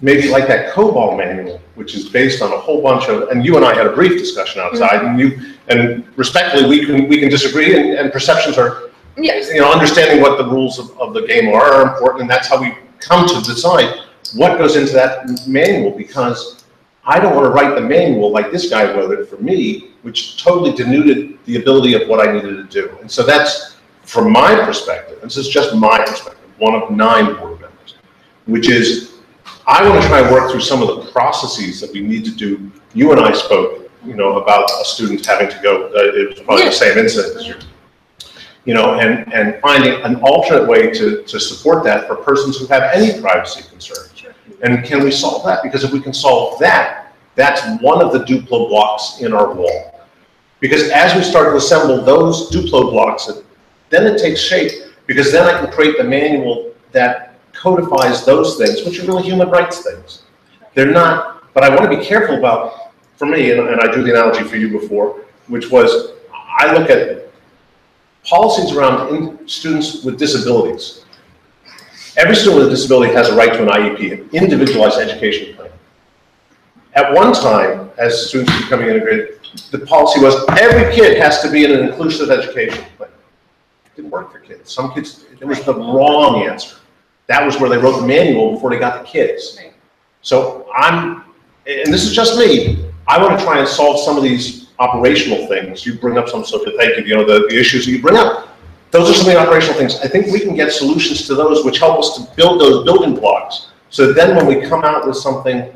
maybe like that COBOL manual, which is based on a whole bunch of, and you and I had a brief discussion outside, and respectfully, we can disagree, and perceptions are, yes. you know, understanding what the rules of the game are important, and that's how we come to decide what goes into that manual, because I don't want to write the manual like this guy wrote it for me, which totally denuded the ability of what I needed to do. And so that's, from my perspective, this is just my perspective, one of 9 board members, which is, I want to try and work through some of the processes that we need to do. You and I spoke, you know, about a student having to go, it was probably the same incident as you, you know, and finding an alternate way to support that for persons who have any privacy concerns. And can we solve that? Because if we can solve that, that's one of the Duplo blocks in our wall. Because as we start to assemble those Duplo blocks, then it takes shape, because then I can create the manual that codifies those things, which are really human rights things. They're not, but I want to be careful about, for me, and I drew the analogy for you before, which was, I look at policies around students with disabilities. Every student with a disability has a right to an IEP, an individualized education plan. At one time, as students were becoming integrated, the policy was every kid has to be in an inclusive education plan. It didn't work for kids. Some kids, it was the wrong answer. That was where they wrote the manual before they got the kids. So and this is just me, I want to try and solve some of these operational things. You bring up some social, thank you, you know, the issues that you bring up. those are some of the operational things. I think we can get solutions to those which help us to build those building blocks. So then when we come out with something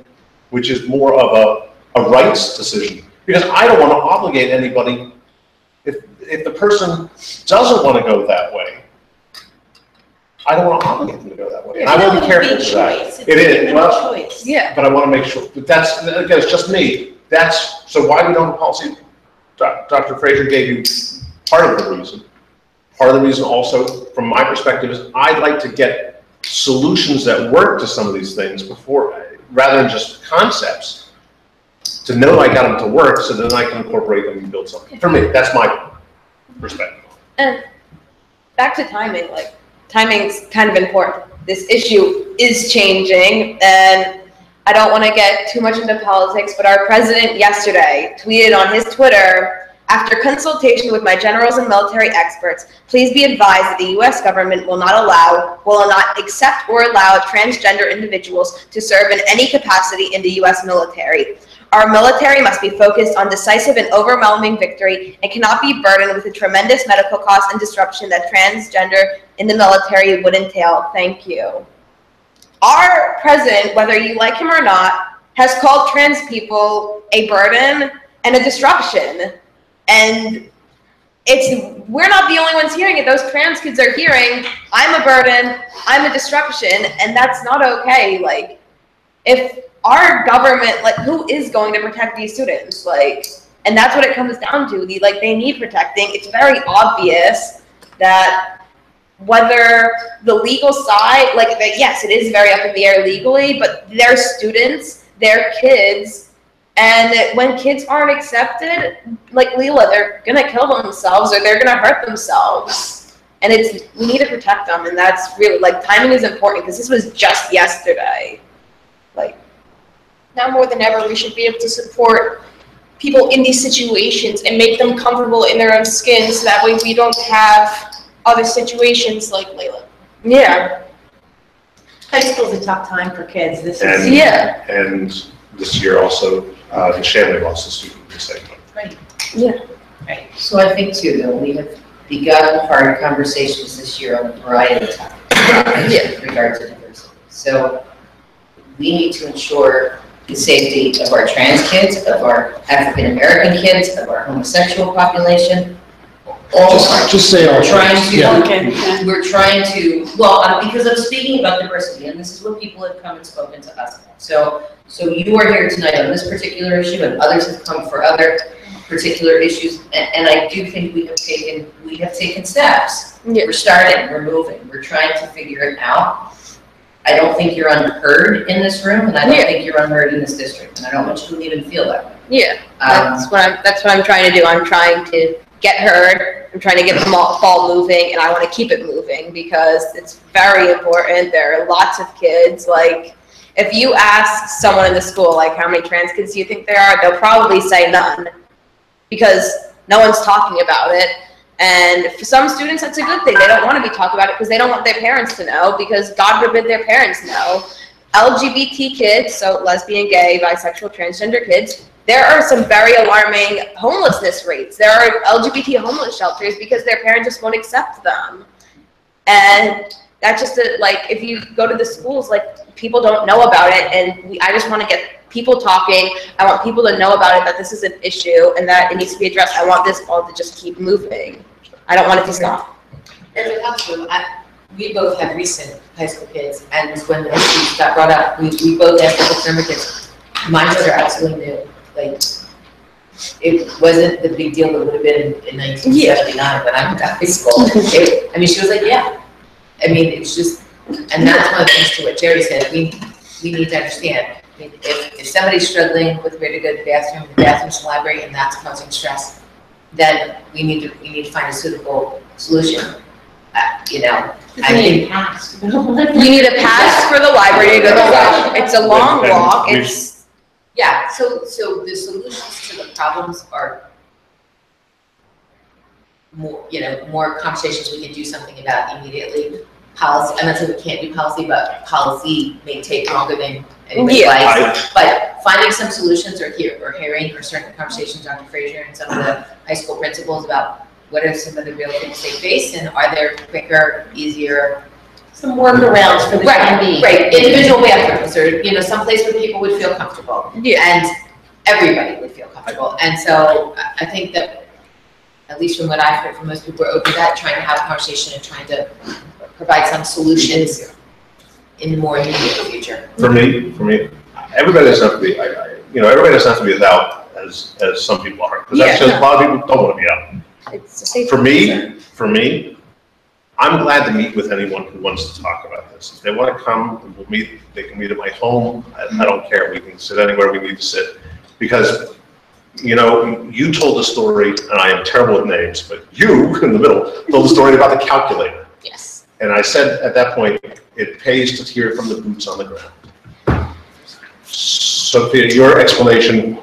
which is more of a rights decision, because I don't want to obligate anybody if the person doesn't want to go that way. I don't want to obligate them to go that way. And I want to be careful with that. It is, well, Yeah. but I want to make sure, but that's, again, it's just me. So why we don't have a policy, Dr. Fraser gave you part of the reason. Part of the reason also, from my perspective, is I'd like to get solutions that work to some of these things before, rather than just concepts, to know I got them to work so then I can incorporate them and build something. For me, that's my perspective. And back to timing, like, timing's kind of important. This issue is changing, and I don't want to get too much into politics, but our president yesterday tweeted on his Twitter, "After consultation with my generals and military experts, please be advised that the U.S. government will not accept or allow transgender individuals to serve in any capacity in the U.S. military. Our military must be focused on decisive and overwhelming victory and cannot be burdened with the tremendous medical costs and disruption that transgender in the military would entail. Thank you." Our president, whether you like him or not, has called trans people a burden and a disruption. And we're not the only ones hearing it. Those trans kids are hearing, I'm a burden, I'm a disruption, and that's not okay. Like, if our government, like, who is going to protect these students? Like, and that's what it comes down to. They need protecting. It's very obvious that whether the legal side, like, yes, it is very up in the air legally, but they're students, they're kids, and when kids aren't accepted, like Leela, they're gonna kill themselves or they're gonna hurt themselves. And we need to protect them, and that's really, like, timing is important because this was just yesterday. Like, now more than ever, we should be able to support people in these situations and make them comfortable in their own skin, so that way we don't have other situations like Layla. Yeah. High school's a tough time for kids. And this year also, the Shanley lost a student in the same way. Right. Yeah. Right. So I think too, though, we have begun hard conversations this year on a variety of topics with regard to diversity. So we need to ensure the safety of our trans kids, of our African American kids, of our homosexual population. Just say all. We're trying to, well, because I'm speaking about diversity, and this is what people have come and spoken to us about. So you are here tonight on this particular issue, and others have come for other particular issues, and I do think we have taken steps. Yeah. We're starting, we're moving, we're trying to figure it out. I don't think you're unheard in this room, and I don't think you're unheard in this district, and I don't want you to even feel that way. Yeah, that's what I'm trying to do. I'm trying to get heard. I'm trying to get the ball moving, and I want to keep it moving because it's very important. There are lots of kids. Like, if you ask someone in the school, like, how many trans kids do you think there are, they'll probably say none because no one's talking about it. And for some students, that's a good thing. They don't want to be talking about it because they don't want their parents to know, because God forbid their parents know. LGBT kids, so lesbian, gay, bisexual, transgender kids, there are some very alarming homelessness rates. There are LGBT homeless shelters because their parents just won't accept them. And that's just like, if you go to the schools, like, people don't know about it, and I just want to get people talking. I want people to know about it, that this is an issue and that it needs to be addressed. I want this ball to just keep moving. I don't want it to stop. And it helps them. We both have recent high school kids, and when the issue got brought up, we both asked the number kids. Mine are absolutely new. Like, it wasn't the big deal that would have been in 1979 when I went to high school. I mean, she was like, yeah. I mean, it's just, and that's one of the things to what Jerry said. We need to understand. I mean, if somebody's struggling with where to go to the bathroom, the bathroom's the library, and that's causing stress, then we need to find a suitable solution. You know, I think You need a pass for the library to go to the library. It's a long walk. It's so the solutions to the problems are more conversations we can do something about immediately. Policy, I'm not saying we can't do policy, but policy may take longer than anybody likes. But finding some solutions, or hearing or certain conversations, Dr. Fraser and some of the high school principals about what are some of the real things they face, and are there quicker, easier? Some workarounds for the time being. Right, individual bathrooms, or, you know, someplace where people would feel comfortable. Yeah. And everybody would feel comfortable. And so I think that, at least from what I've heard from most people, are open to that, trying to have a conversation and trying to provide some solutions in the more immediate future. For me, everybody doesn't have to be, everybody doesn't have to be as out as some people are. Because that's just, a lot of people don't want to be out. It's a safe For me, I'm glad to meet with anyone who wants to talk about this. If they want to come, we'll meet, they can meet at my home. I don't care. We can sit anywhere we need to sit. Because, you know, you told the story, and I am terrible with names, but you, in the middle, told the story about the calculator. Yes. And I said at that point, it pays to hear from the boots on the ground. Sophia, your explanation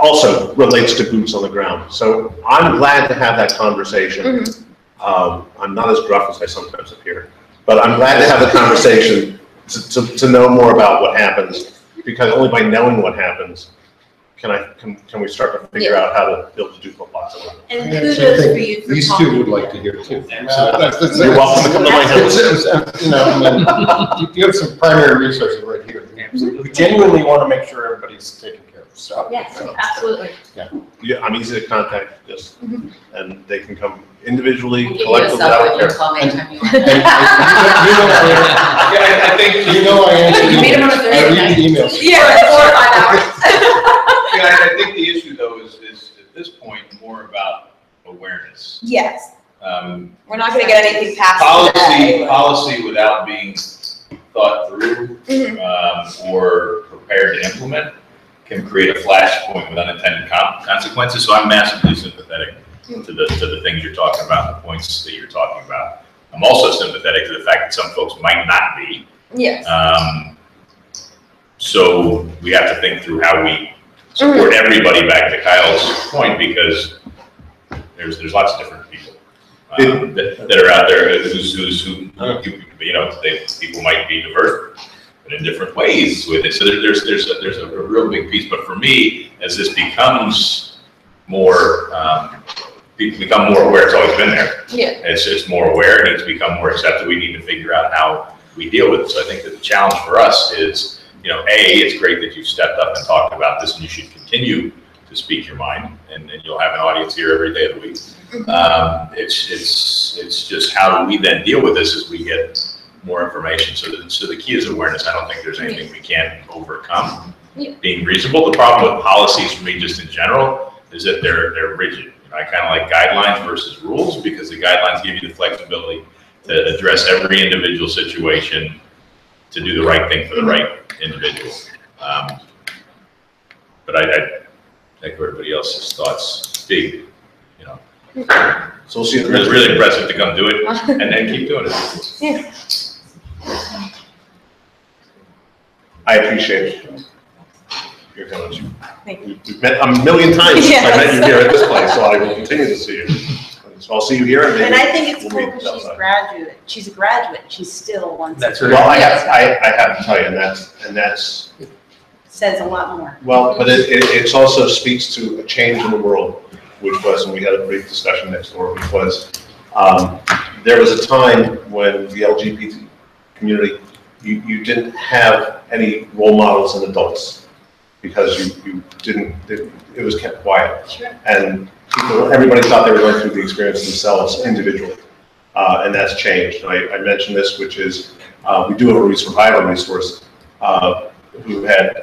also relates to boots on the ground. So I'm glad to have that conversation. Mm-hmm. I'm not as gruff as I sometimes appear, but I'm glad to have the conversation to know more about what happens, because only by knowing what happens can we start to figure out how to build the duplo plots. And kudos for you for These two would like to hear too. You're welcome to come to my house. You know, I mean, you have some primary resources right here. We genuinely want to make sure everybody's taken care of, so. Yes, absolutely. Yeah, I'm easy to contact, just, and they can come individually, We'll give you a collectively, cell I phone, don't you care. call me anytime you want. I think, you know, I answer You meet him on a Thursday I read night. the emails. Yeah, 4 or 5 hours. Yeah, I think the issue though is at this point more about awareness. Yes, Um, we're not gonna get anything past today. Policy without being thought through, or prepared to implement can create a flashpoint with unintended consequences. So I'm massively sympathetic to the things you're talking about, the points that you're talking about. I'm also sympathetic to the fact that some folks might not be. Yes. So we have to think through how we support everybody, back to Kyle's point, because there's lots of different people that are out there people might be diverse, but in different ways with it. So there's a real big piece. But for me, as this becomes more, people become more aware. It's always been there. Yeah. It's more aware. It needs to become more accepted. We need to figure out how we deal with it. So I think that the challenge for us is, it's great that you've stepped up and talked about this, and you should continue to speak your mind, and you'll have an audience here every day of the week. It's just how do we then deal with this as we get more information. So the key is awareness. I don't think there's anything we can't overcome. Being reasonable. The problem with policies for me, just in general, is that they're rigid. I kind of like guidelines versus rules, because the guidelines give you the flexibility to address every individual situation, to do the right thing for the right individual. But I echo everybody else's thoughts. Big, So we'll see. It's really impressive to come do it and then keep doing it. Yeah. I appreciate your comments. Thank you. We've met a million times since I met you Yes. here at this place, so I will continue to see you. So I'll see you here, and maybe And I think it's we'll cool meet because she's outside. she's a graduate, she still wants. That's to- right. Well, I have to tell you, and that's Says a lot more. well, but it also speaks to a change in the world, which was, and we had a brief discussion next door, which was, there was a time when the LGBT community, you didn't have any role models in adults, because you didn't, it was kept quiet. Sure. And everybody thought they were going through the experience themselves individually. And that's changed. And I mentioned this, which is, we do have a survival resource, who had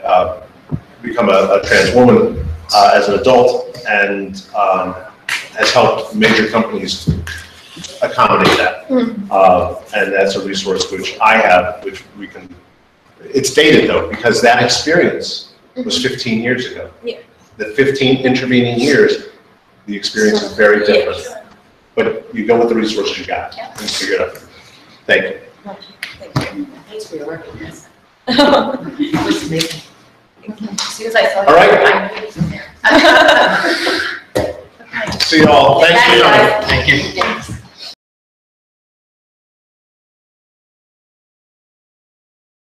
become a trans woman as an adult, and has helped major companies accommodate that. And that's a resource which I have, which we can, it's dated though, because that experience was 15 years ago. Yeah. The 15 intervening years, the experience is very different. But you go with the resources you got and figure it out. Thank you. Thanks for your work on this. It was amazing. As soon as I saw you, All right. I knew it was in there. See you all. Thanks for coming. Thank you.